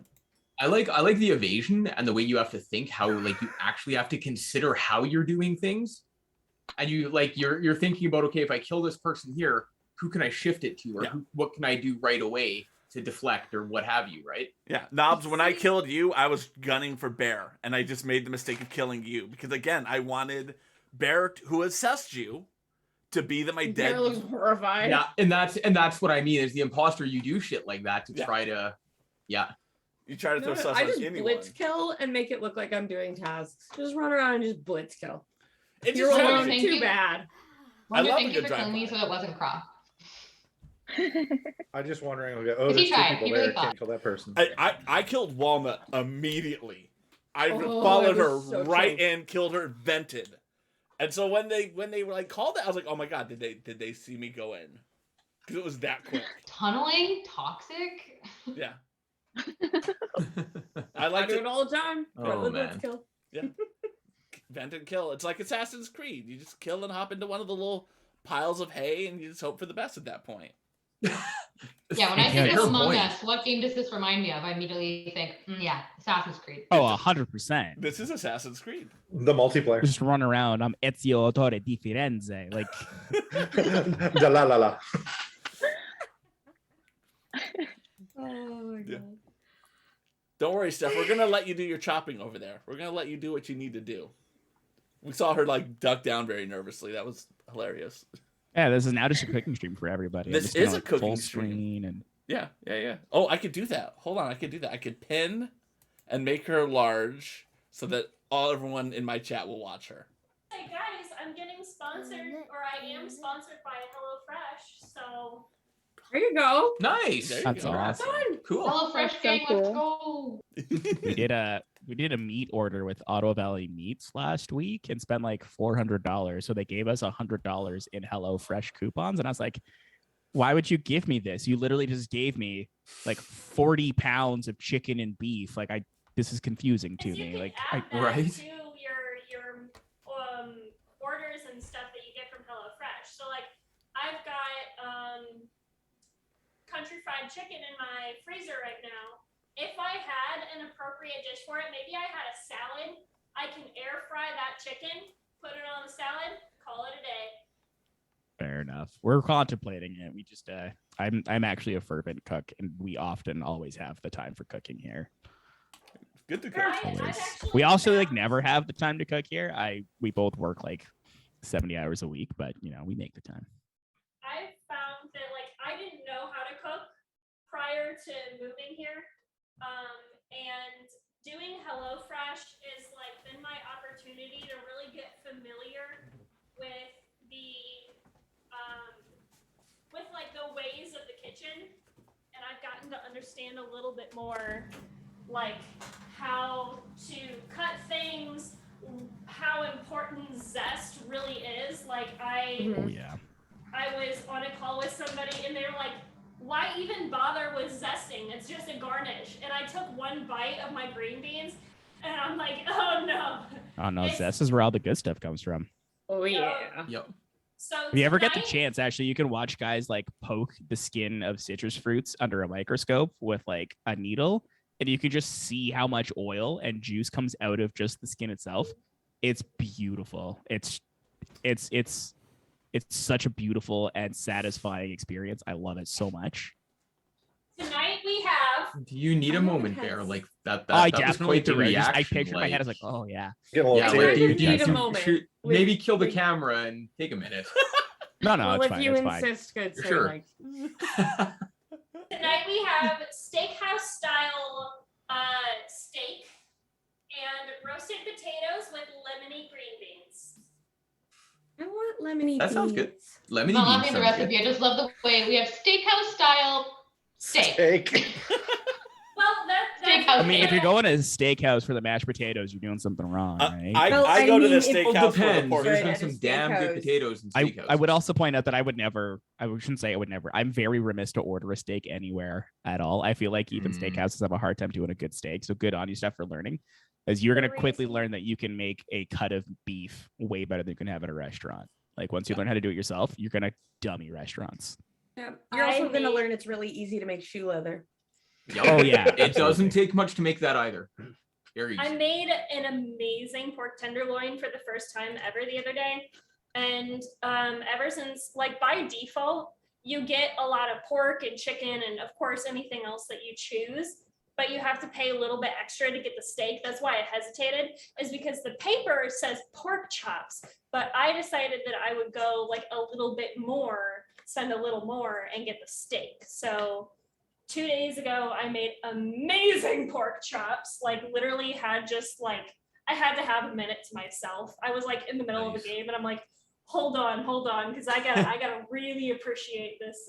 I like the evasion and the way you have to think, how like you actually have to consider how you're doing things. And you like you're thinking about, okay, if I kill this person here, who can I shift it to, or Yeah. what can I do right away to deflect or what have you, right? Yeah, Knobs, when I killed you, I was gunning for Bear, and I just made the mistake of killing you because, again, I wanted Bear, who assessed you, to be my dead. Bear looks horrified. Yeah, and that's what I mean. Is the imposter, you do shit like that to Yeah. try to, yeah. You try to No, throw no, sus I on just anyone. blitz kill and make it look like I'm doing tasks. Just run around and just blitz kill. It You're just Wonder, alone thank too you. bad. Wonder, love a thank you good for killing me drive-by. so it wasn't Croc. I just wondering, okay, oh, He there's two tried. people He there. really Can't thought. kill that person. I killed Walnut immediately. I Oh, followed I her was so right close. in, killed her, vented. And so when they were like called it, I was like, oh my god, did they see me go in? Because it was that quick. Tunneling? Toxic? Yeah. I like do to it all the time. Oh, Run the man. blitz kill. Yeah. Vent and kill. It's like Assassin's Creed. You just kill and hop into one of the little piles of hay and you just hope for the best at that point. Yeah, when I Yeah, think fair of Among point. Us, what game does this remind me of? I immediately think, yeah, Assassin's Creed. Oh, 100%. This is Assassin's Creed. The multiplayer. Just run around. I'm Ezio Autore di Firenze. Like, Da la la la. Oh my Yeah. god. Don't worry, Steph. We're gonna let you do your chopping over there. We're gonna let you do what you need to do. We saw her like duck down very nervously. That was hilarious. yeah, this is now just a cooking stream for everybody. I'm This just gonna, is a like, cooking full stream. screen and Yeah. Oh, I could do that. Hold on, I could do that. I could pin and make her large so that everyone in my chat will watch her. Hey guys, I'm getting sponsored, or I am sponsored by HelloFresh, so. There you go. Nice. There you That's go. awesome. Cool. HelloFresh so gang, let's cool. go. We did a meat order with Auto Valley Meats last week and spent like $400. So they gave us $100 in HelloFresh coupons, and I was like, "Why would you give me this? You literally just gave me like 40 pounds of chicken and beef. Like this is confusing to me. Like Right. To your orders and stuff that you get from HelloFresh. So like I've got country fried chicken in my freezer right now. If I had an appropriate dish for it, maybe I had a salad, I can air fry that chicken, put it on the salad, call it a day. fair enough. We're contemplating it. We just I'm actually a fervent cook, and we often always have the time for cooking here. Good to cook. Always. We also like never have the time to cook here. We both work like 70 hours a week, but you know, we make the time. I found that like I didn't know how to cook prior to moving here. And doing HelloFresh is like been my opportunity to really get familiar with with like the ways of the kitchen, and I've gotten to understand a little bit more like how to cut things, how important zest really is. Like Oh yeah. I was on a call with somebody and they were like, why even bother with zesting? It's just a garnish. And I took one bite of my green beans and I'm like, oh no. Oh no, zest is where all the good stuff comes from. Oh yeah. Yep. So If you ever get the tonight- chance, actually, you can watch guys like poke the skin of citrus fruits under a microscope with like a needle, and you can just see how much oil and juice comes out of just the skin itself. It's beautiful. It's such a beautiful and satisfying experience. I love it so much. Tonight we have Do you need a Oh, moment, yes. Bear? Like that I was definitely quite the do. reaction. I pictured my head. I was like, oh yeah. Get a little yeah, teary. like, you do you need a should- moment. should maybe kill the With- camera and take a minute. No, no, Well, it's if fine. you It's fine. insist, good sir. Sure. Like, tonight we have steakhouse style steak and roasted potatoes with lemony green beans. I want lemony. That sounds good. beans. Lemony Not beans loving the sounds recipe. good. I just love the way we have steakhouse style steak. Steak. Well, that's Steakhouse I mean, if steak. you're going to a steakhouse for the mashed potatoes, you're doing something wrong, right? Well, I I go to the mean, it Well, steakhouse for the depends. pork. There's Right, been at a some damn good steakhouse. potatoes and I steakhouse. would also point out that I shouldn't say I would never. I'm very remiss to order a steak anywhere at all. I feel like even steakhouses have a hard time doing a good steak. So good on you, Steph, for learning. As you're going to quickly learn that you can make a cut of beef way better than you can have at a restaurant. Like once you learn how to do it yourself, you're going to dummy restaurants. Yeah. You're also I going to made- learn it's really easy to make shoe leather. Yup. Oh, yeah, It doesn't absolutely. take much to make that either. Very I easy. made an amazing pork tenderloin for the first time ever the other day. And ever since, like by default, you get a lot of pork and chicken and of course anything else that you choose, but you have to pay a little bit extra to get the steak. That's why I hesitated, is because the paper says pork chops, but I decided that I would go like a little bit more, spend a little more and get the steak. So 2 days ago, I made amazing pork chops, like literally had just like, I had to have a minute to myself. I was like in the middle of Nice. the game and I'm like, hold on, because I gotta really appreciate this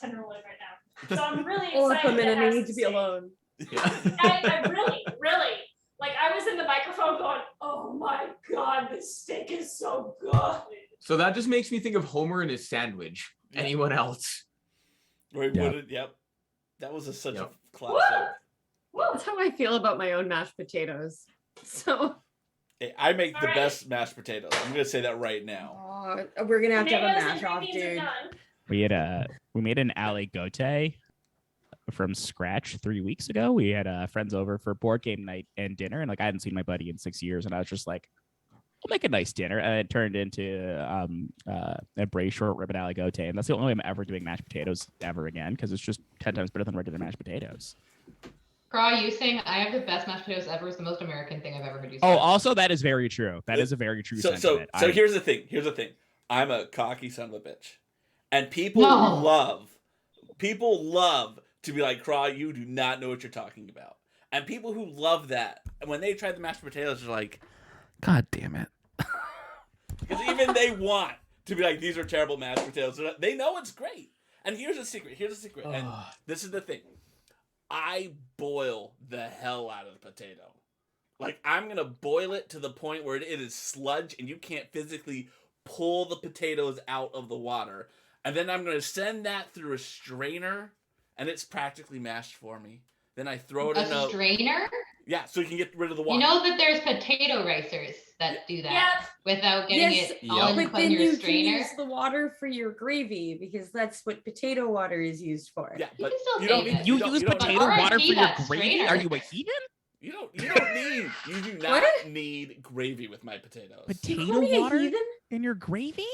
tenderloin right now. So I'm really Or excited. a minute, have I need some to be steak. alone. Yeah. I really, like I was in the microphone going, oh my God, this steak is so good. So that just makes me think of Homer and his sandwich. Yeah. Anyone else? Right, Yep. Yep. That was such Yep. a classic. That's how I feel about my own mashed potatoes. So Hey, I make the Alright. best mashed potatoes. I'm gonna say that right now. we're gonna have to have a Tomatoes and mash off, green beans are dude. done. We made an aligote from scratch 3 weeks ago. We had friends over for board game night and dinner, and like I hadn't seen my buddy in 6 years, and I was just like, "I'll make a nice dinner." And it turned into a braised short rib and aligote, and that's the only way I'm ever doing mashed potatoes ever again because it's just 10 times better than regular mashed potatoes. Craw, you saying I have the best mashed potatoes ever is the most American thing I've ever heard you say. Oh, also that is very true. That is a very true So sentiment. here's the thing. Here's the thing. I'm a cocky son of a bitch, and people No. love to be like, Craw, you do not know what you're talking about. And people who love that, and when they try the mashed potatoes, they're like, God damn it. Because even they want to be like, these are terrible mashed potatoes. They know it's great. And here's a secret. And this is the thing. I boil the hell out of the potato. Like, I'm going to boil it to the point where it is sludge and you can't physically pull the potatoes out of the water. And then I'm going to send that through a strainer, and it's practically mashed for me. Then I throw it in a strainer? Yeah, so you can get rid of the water. You know that there's potato ricers that do that without getting it all in But then your you strainer. can use the water for your gravy because that's what potato water is used for. Yeah, but you don't need You use potato water for your gravy? Are you a heathen? You do not need gravy with my potatoes. Potato water in your gravy?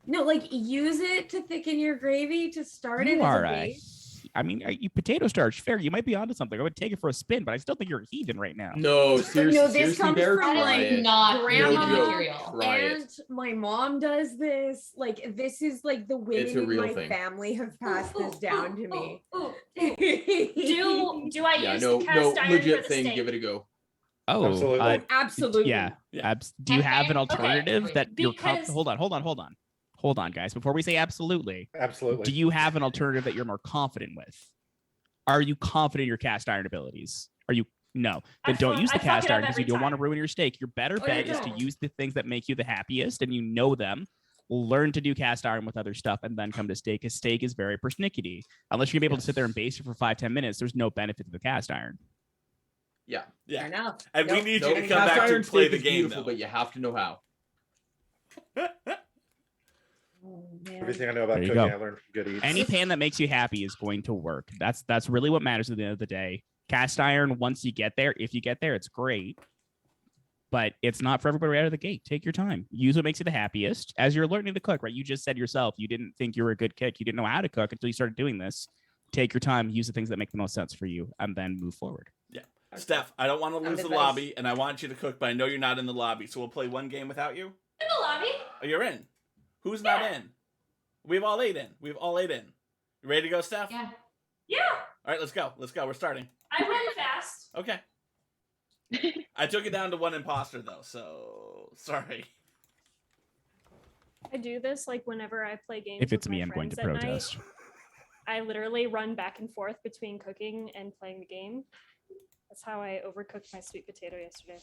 No, like use it to thicken your gravy to start it You as are a a base. I mean, you potato starch, fair. You might be onto something. I would take it for a spin, but I still think you're a heathen right now. No, seriously, No, this seriously, comes Bear, from try like it. not grandma No joke, try it. and my mom does this. Like this is like the It's a women in real my thing. family have passed this down to me. Do I Yeah, use no, the cast iron for legit the thing. steak? Give it a go. Oh, Absolutely. Absolutely. yeah. Do you have an alternative that you're Because- hold on, guys. Before we say absolutely, Absolutely. do you have an alternative that you're more confident with? Are you confident in your cast iron abilities? Are you no? Then don't use the I fuck cast it up iron because you every don't want to time. ruin your steak. Your better Oh, bet you is to don't. use the things that make you the happiest, and you know them. Learn to do cast iron with other stuff, and then come to steak. Because steak is very persnickety. Unless you're gonna be able to sit there and base it for 5-10 minutes, there's no benefit to the cast iron. Yeah. Yeah. Fair enough. And we Nope. need you to Nope. come Cast back to iron play steak the is game, beautiful, though. but you have to know how. Oh, man. Everything I know about There you cooking, go. I learned from Good Eats. Any pan that makes you happy is going to work. That's really what matters at the end of the day. Cast iron, once you get there, if you get there, it's great. But it's not for everybody right out of the gate. Take your time. Use what makes you the happiest. As you're learning to cook, right? You just said yourself, you didn't think you were a good cook. You didn't know how to cook until you started doing this. Take your time, use the things that make the most sense for you, and then move forward. Yeah. Steph, I don't want to lose the advice. lobby, and I want you to cook, but I know you're not in the lobby, so we'll play one game without you. In the lobby? Oh, you're in. Who's not in? We've all 8 in. You ready to go, Steph? Yeah. Yeah. All right, let's go. We're starting. I went fast. Okay. I took it down to 1 imposter, though, so sorry. I do this like whenever I play games. If it's with my me, I'm going to friends at night. protest. I literally run back and forth between cooking and playing the game. That's how I overcooked my sweet potato yesterday.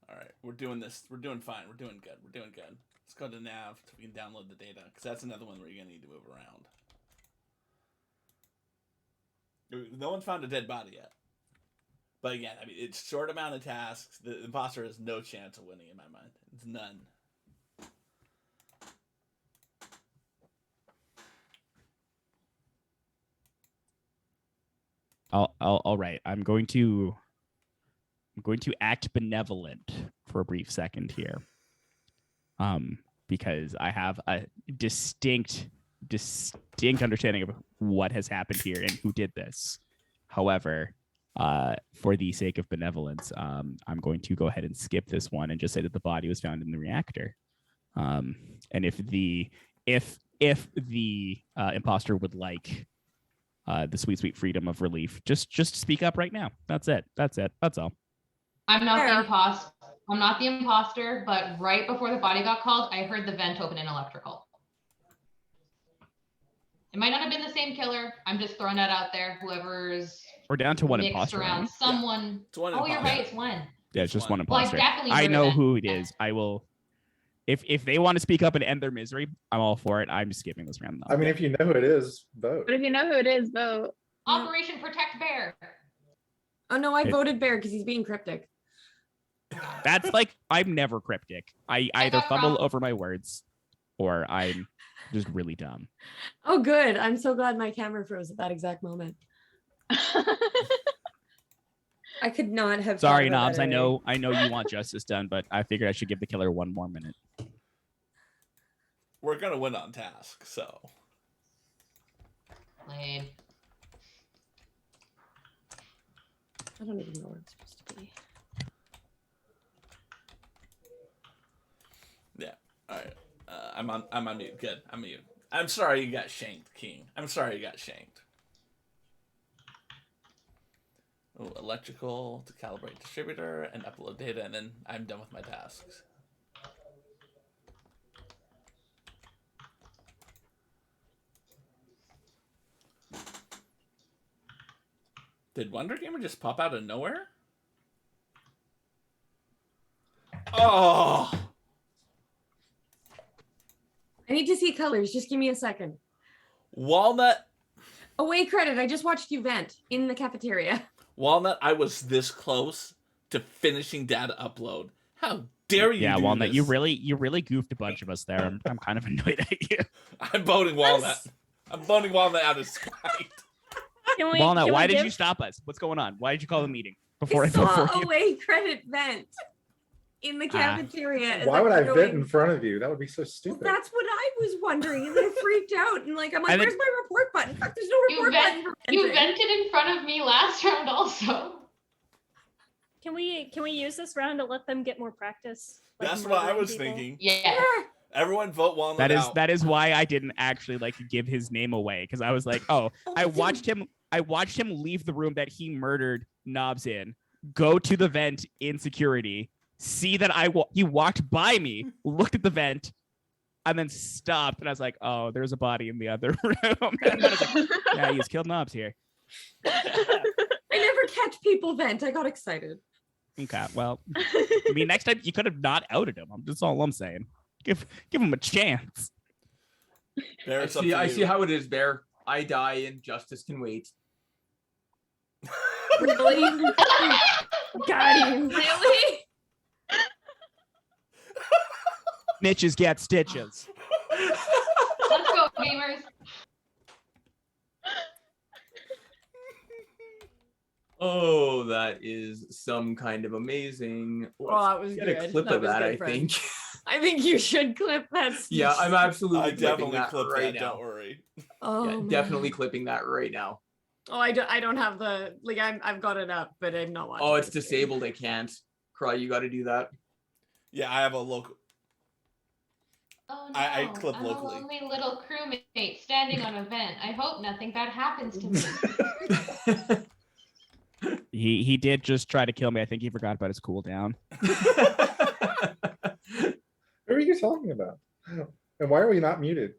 All right, we're doing this. We're doing fine. We're doing good. Let's go to Nav so we can download the data, because that's another one where you're going to need to move around. No one's found a dead body yet. But again, I mean, it's short amount of tasks. The imposter has no chance of winning in my mind. It's none. All right. I'm going to act benevolent for a brief second here. Because I have a distinct understanding of what has happened here and who did this. However, for the sake of benevolence, I'm going to go ahead and skip this one and just say that the body was found in the reactor. And if the imposter would like the sweet freedom of relief, just speak up right now. That's it. That's all. I'm not the imposter, but right before the body got called, I heard the vent open in electrical. It might not have been the same killer. I'm just throwing that out there. Whoever's We're down to one mixed imposter. around Right? someone. It's one Oh, you're imposter. right. It's one. Yeah, it's just one Well, I imposter. definitely I heard know it. who it is. I will. If they want to speak up and end their misery, I'm all for it. I'm just skipping this round. I mean, if you know who it is, vote. But if you know who it is, vote. Operation Protect Bear. Oh no, I voted Bear because he's being cryptic. That's like, I'm never cryptic. I either got fumble wrong. over my words or I'm just really dumb. Oh good. I'm so glad my camera froze at that exact moment. I could not have. Sorry, thought about Knobs. that I know you want justice done, but I figured I should give the killer 1 more minute. We're gonna win on task, so. Lame. I don't even know where it's supposed to be. Yeah. All right. I'm on mute. Good. I'm mute. I'm sorry you got shanked, King. I'm sorry you got shanked. Oh, electrical to calibrate distributor and upload data, and then I'm done with my tasks. Did Wonder Gamer just pop out of nowhere? Oh! I need to see colors. Just give me a second. Walnut. Away credit. I just watched you vent in the cafeteria. Walnut, I was this close to finishing data upload. How dare you? Yeah, do Walnut, this? you really goofed a bunch of us there. I'm kind of annoyed at you. I'm voting Walnut. I'm voting Walnut out of spite. Walnut, why did give- you stop us? What's going on? Why did you call the meeting I before I saw vote for you? away credit vent in the cafeteria. as Why would I was vent going- in front of you? That would be so Well, stupid. that's what I was wondering, and then I freaked out, and like I'm like, And then- "Where's my report button? Fuck, there's no You, report button for you venting." vented in front of me last round also. Can we use this round to let them get more practice? like, That's what I murdering was people? thinking. Yeah. Everyone vote Walnut out. That is why I didn't actually like give his name away, because I was like, oh, I watched him leave the room that he murdered Knobs in, go to the vent in security, see that he walked by me, looked at the vent, and then stopped, and I was like, oh, there's a body in the other room. And then I was like, yeah, he's killed Knobs here. I never catch people vent. I got excited. Okay, well, I mean, next time you could have not outed him. That's all I'm saying. Give him a chance. Bear, I it's up see, to I you. see how it is, Bear. I die and justice can wait. Really? Got him. Really? Snitches get stitches. Let's go, gamers. Oh, that is some kind of amazing. Well, that was Get a good. clip That of was that, good, I friend. think. I think you should clip that. Yeah, I'm absolutely I clipping definitely that clipped right that. now. Don't worry. Oh, Yeah, man. definitely clipping that right now. Oh, I don't have the like. I've got it up, but I'm not watching. Oh, it's this disabled. I can't. Cry, you got to do that. Yeah, I have a local. Oh no, I clip I'm locally. a lonely little crewmate standing on a vent. I hope nothing bad happens to me. He did just try to kill me. I think he forgot about his cooldown. Who are you talking about? And why are we not muted?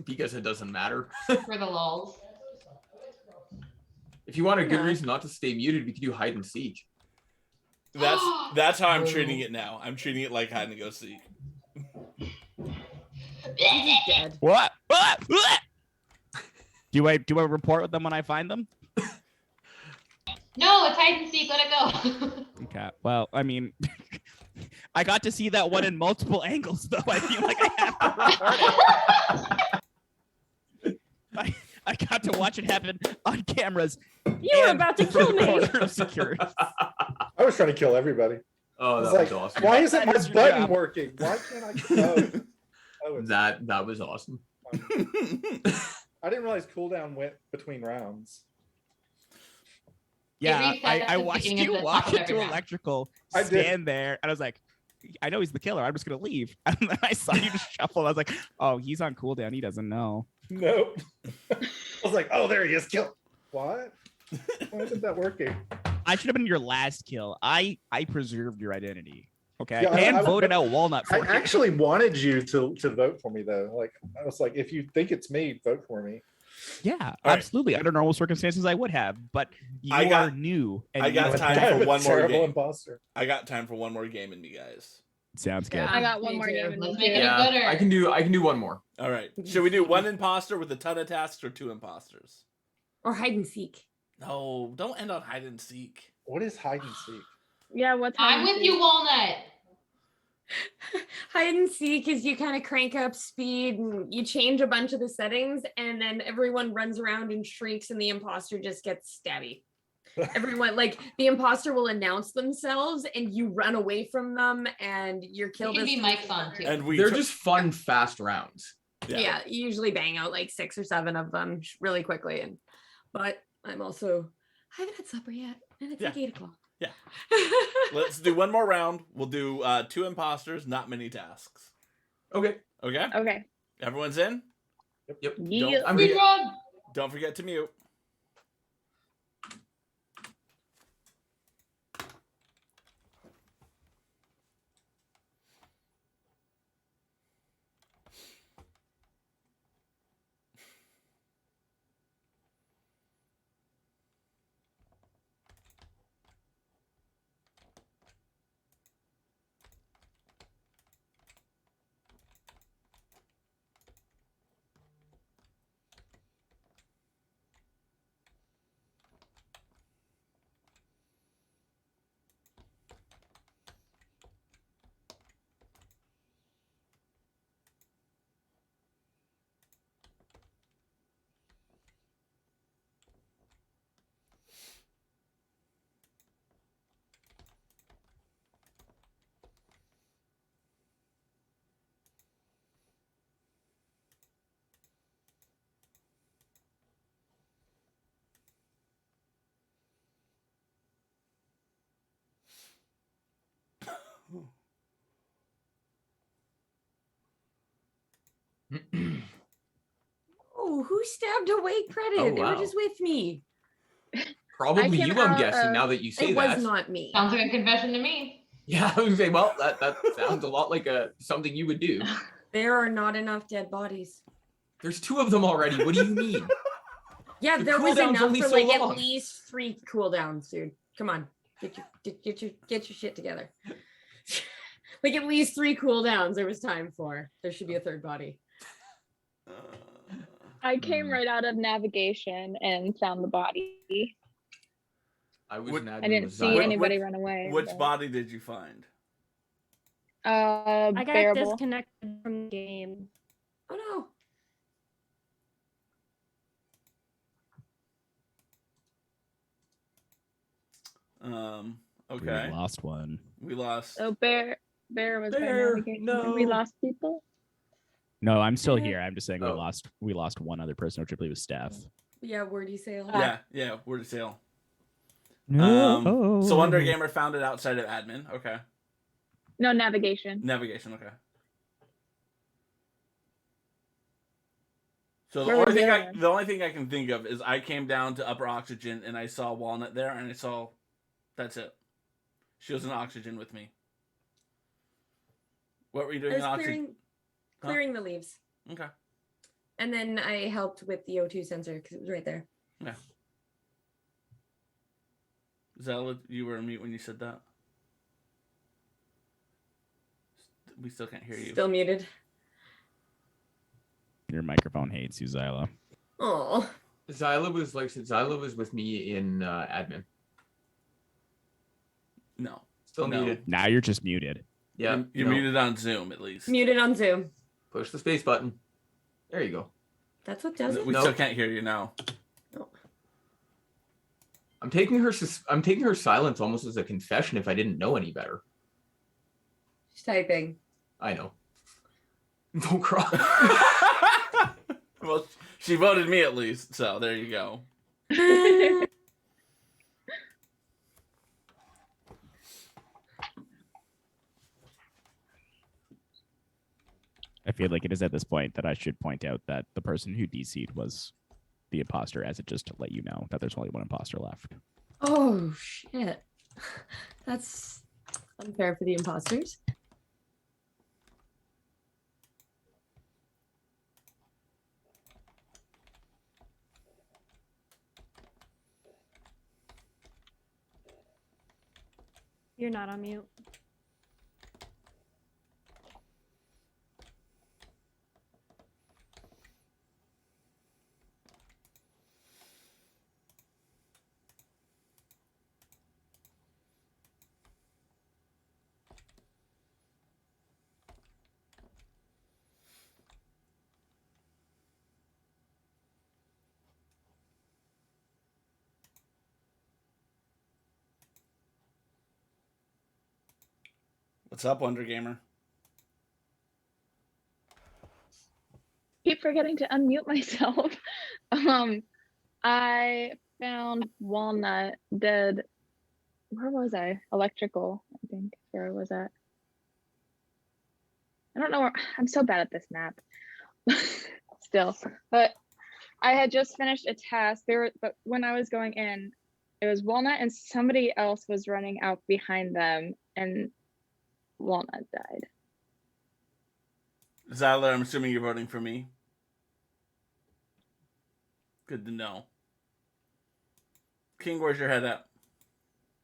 Because it doesn't matter. For the lulz. If you want a good Yeah. reason not to stay muted, we could do hide and seek. That's how I'm treating it now. I'm treating it like hide and go seek. He's dead. What? Do I report with them when I find them? No, it's hide and seek. Let it go. Okay. Well, I mean, I got to see that one in multiple angles, though. I feel like I have to report it. I got to watch it happen on cameras. You were and about to from kill the me. corner of security. I was trying to kill everybody. Oh, It's that like, was awesome. why isn't my That is your button job. working? Why can't I vote? Oh, it's- That was awesome. I didn't realize cooldown went between rounds. Yeah, resets at I the watched beginning you of the walk top of every into round. electrical, I did. stand there, and I was like, I know he's the killer. I'm just gonna leave. And then I saw you just shuffle. I was like, oh, he's on cooldown. He doesn't know. Nope. I was like, oh, there he is. Kill. What? Why isn't that working? I should have been your last kill. I preserved your identity. Okay, Yeah, and I- voted out Walnut for I you. actually wanted you to vote for me though. Like I was like, if you think it's me, vote for me. Yeah, right. absolutely. Under normal circumstances, I would have, but you I got- are new. And I you got have time done- for I'm a one more terrible game. imposter. I got time for one more game in me, guys. Sounds good. I got one me more too. game. Let's in make me. it Yeah, a gooder. I can do one more. All right. Should we do one imposter with a ton of tasks or two imposters? Or hide and seek. No, don't end on hide and seek. What is hide and seek? Yeah, what's I'm with you, Walnut. Hide and seek is you kind of crank up speed and you change a bunch of the settings, and then everyone runs around and shrieks, and the imposter just gets stabby. Everyone, like the imposter will announce themselves, and you run away from them, and you're It killed. can as be soon mics as on too. And They're just fun, fast rounds. Yeah. You usually bang out like 6 or 7 of them really quickly, but I'm also I haven't had supper yet, and it's like 8 o'clock. Yeah. Let's do one more round. We'll do 2 imposters, not many tasks. Okay. Okay? Okay. Everyone's in? Yep. Yeah. I'm Speed good. run. Don't forget to mute. Oh, who stabbed away credit? Oh, They were wow. just with me. Probably came you, I'm out guessing, of- now that you say It that. was not me. Sounds like a confession to me. Yeah, I was say, well, that sounds a lot like something you would do. There are not enough dead bodies. There's 2 of them already. What do you mean? Yeah, The there was cooldown's enough only for so like long. at least 3 cooldowns, dude. Come on, get your shit together. Like at least 3 cooldowns. There was time for. There should be a 3rd body. I came right out of navigation and found the body. I was What- an I admin didn't with see Zyla. anybody run away. Which but- body did you find? I got Bearable. disconnected from the game. Oh no. Okay. We lost one. We lost. So Bear was by Bear, navigation. no. We lost people. No, I'm still Yeah. here. I'm just saying Oh. we lost one other person, which I believe was Steph. Yeah, where do you say? Yeah, word of sale. No. So Wonder Gamer found it outside of admin. Okay. No navigation. Navigation, okay. So the Where only was thing the I other one? the only thing I can think of is I came down to upper oxygen and I saw Walnut there and I saw that's it. She was in oxygen with me. What were you doing I in was oxygen? clearing the leaves. Okay. And then I helped with the O2 sensor because it was right there. Yeah. Zella, you were on mute when you said that. We still can't hear you. Still muted. Your microphone hates you, Zyla. Oh. Zyla was like I said, Zyla was with me in admin. No. Still No. muted. Now you're just muted. Yeah. You're no. muted on Zoom at least. Muted on Zoom. Push the space button. There you go. That's what does it. We Nope. still can't hear you now. I'm taking her silence almost as a confession if I didn't know any better. She's typing. I know. Don't cry. Well, she voted me at least, so there you go. I feel like it is at this point that I should point out that the person who DC'd was the imposter, as it just to let you know that there's only one imposter left. Oh shit. That's unfair for the imposters. You're not on mute. What's up, Wonder Gamer? Keep forgetting to unmute myself. I found Walnut dead. Where was I? Electrical, I think. Where I was at. I don't know where. I'm so bad at this map. Still, but I had just finished a task. But when I was going in, it was Walnut and somebody else was running out behind them, and Walnut died. Zyler, I'm assuming you're voting for me. Good to know. King, where's your head at?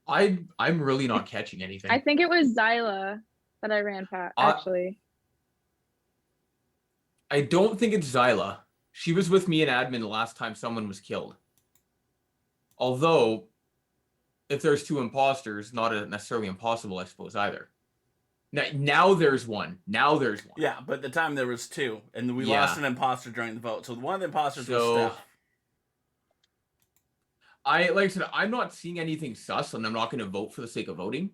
I'm really not catching anything. I think it was Zyla that I ran past, actually. I don't think it's Zyla. She was with me in admin the last time someone was killed. Although, if there's two imposters, not necessarily impossible, I suppose, either. Now there's one. Yeah, but at the time there was two, and we lost an imposter during the vote. So one of the imposters was Steph. Like I said, I'm not seeing anything sus, and I'm not going to vote for the sake of voting.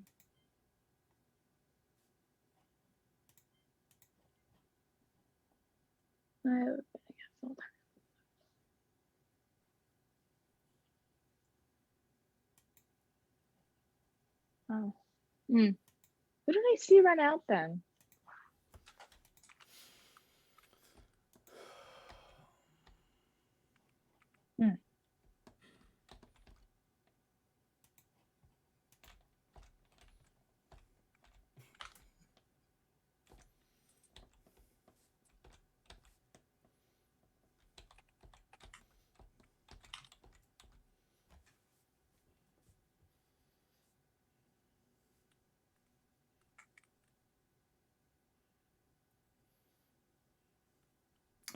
Oh. Who did I see run out then?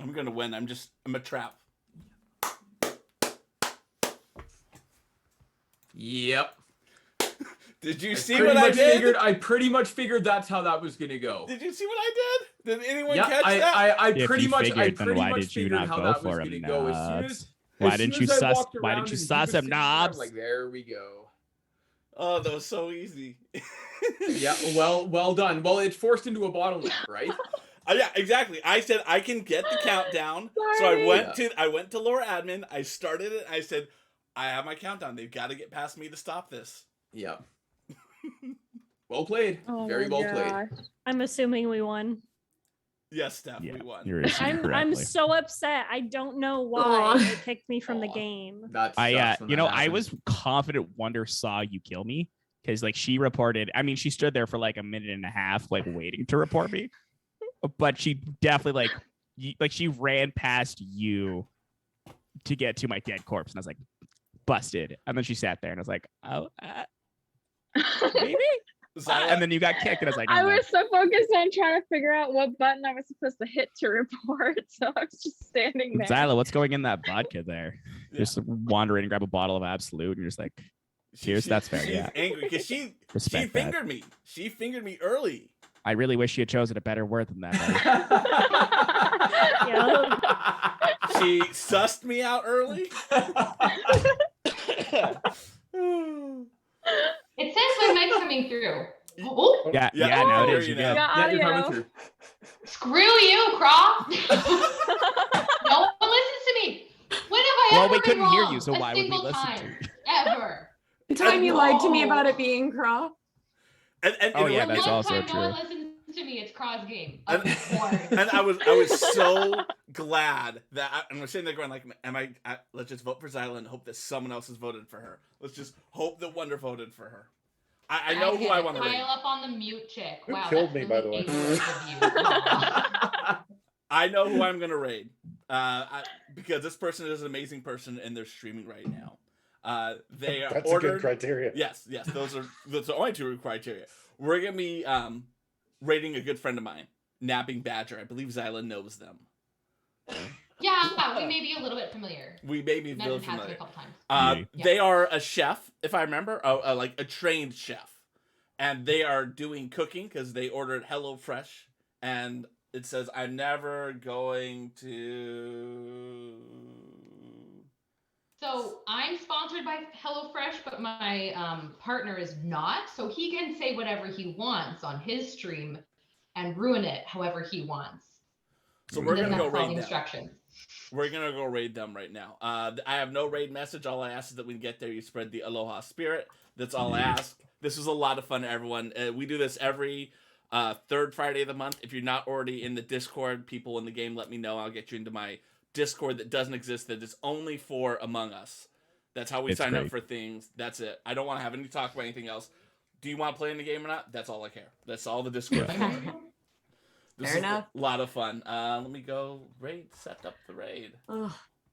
I'm gonna win. I'm a trap. Yep. Did you see what I did? I pretty much figured that's how that was gonna go. Did you see what I did? Did anyone catch that? I pretty much figured why did you not go for him? Why didn't you suss him, knobs? Like, there we go. Oh, that was so easy. Yeah, well done. Well, it's forced into a bottleneck, right? Yeah, exactly. I said I can get the countdown. So I went to lower admin. I started it. I said, I have my countdown. They've got to get past me to stop this. Yeah. Well played. Very well played. I'm assuming we won. Yes, Steph, we won. I'm so upset. I don't know why they kicked me from the game. I was confident Wonder saw you kill me because like she reported. I mean, she stood there for like a minute and a half, like waiting to report me. But she definitely she ran past you to get to my dead corpse, and I was like, busted. And then she sat there, and I was like, oh, maybe. And then you got kicked, and I was like, I was so focused on trying to figure out what button I was supposed to hit to report, so I was just standing there. Zyla, what's going in that vodka there? Yeah. Just wander in and grab a bottle of Absolute, and you're just like, cheers. That's fair. She's angry because she fingered me. She fingered me early. I really wish you had chosen a better word than that. She sussed me out early. It says my mic's coming through. Oh. Yeah, now it is. Yeah, you're coming through. Screw you, Craw. No one listens to me. When have I ever we been couldn't wrong? hear you, so why would we listen time, to you? Ever. The time you lied to me about it being Craw. And that's also true. No one listens to me. It's Craw's game. And I was so glad that I'm sitting there going like, let's just vote for Zyla and hope that someone else has voted for her. Let's just hope that Wonder voted for her. I know who I want to raid. Pile up on the mute chick. Who wow, killed me, by the way? I know who I'm gonna raid because this person is an amazing person and they're streaming right now. They are That's ordered. a good criteria. Yes, that's the only two criteria. We're gonna be raiding a good friend of mine, Napping Badger. I believe Zyla knows them. Yeah, we may be a little bit familiar. We may be a little familiar. familiar. A couple times. They are a chef, if I remember, like a trained chef, and they are doing cooking because they ordered HelloFresh, and it says, "I'm never going to So I'm sponsored by HelloFresh, but my partner is not. So he can say whatever he wants on his stream and ruin it however he wants. So we're gonna go raid them. Instructions. We're gonna go raid them right now. I have no raid message. All I ask is that when you get there, you spread the aloha spirit. That's all I ask. This was a lot of fun, everyone. We do this every third Friday of the month. If you're not already in the Discord, people in the game, let me know. I'll get you into my Discord that doesn't exist, that is only for Among Us. That's how we sign up for things. That's it. I don't want to have any talk about anything else. Do you want to play in the game or not? That's all I care. That's all the Discord. This Fair is enough. a lot of fun. Let me go set up the raid.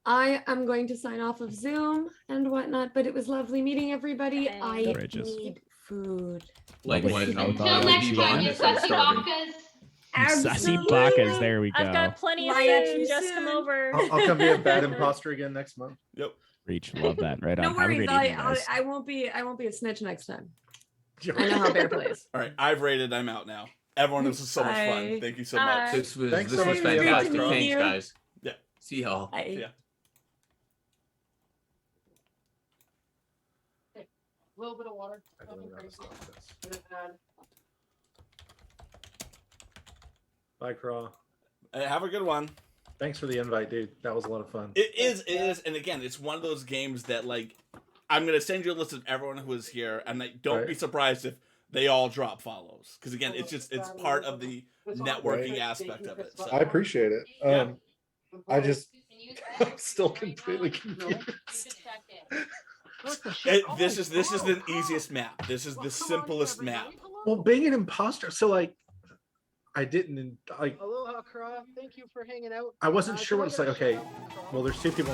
I am going to sign off of Zoom and whatnot, but it was lovely meeting everybody. I Bridges. need food. Likewise, Until Until next time, you sussy bakas. Sassy Bacas, there we go. I've got plenty of Bye. food. Just come over. I'll come be a bad imposter again next month. Yep. Reach, love that. Right on. No Have a worries. great evening, guys. I won't be a snitch next time. I know how Bear plays. All right, I've rated. I'm out now. Everyone, this was so much fun. Bye. Thank you so much. This was Thanks so much for the fantastic. invite, Thanks, you. guys. Yeah. See y'all. Bye. Yeah. A little bit of water. I don't know how to stop this. Bye, Craw. Have a good one. Thanks for the invite, dude. That was a lot of fun. It is, and again, it's one of those games that like I'm gonna send you a list of everyone who is here, and like, don't Right. be surprised if they all drop follows, because again, it's part of the networking aspect of it. So. I appreciate it. Yeah. I just I'm still completely confused. This is the easiest map. This is the simplest map. Well, being an imposter, so like I didn't like Aloha, Kra. Thank you for hanging out. I wasn't sure what it's like. Okay, well, there's two people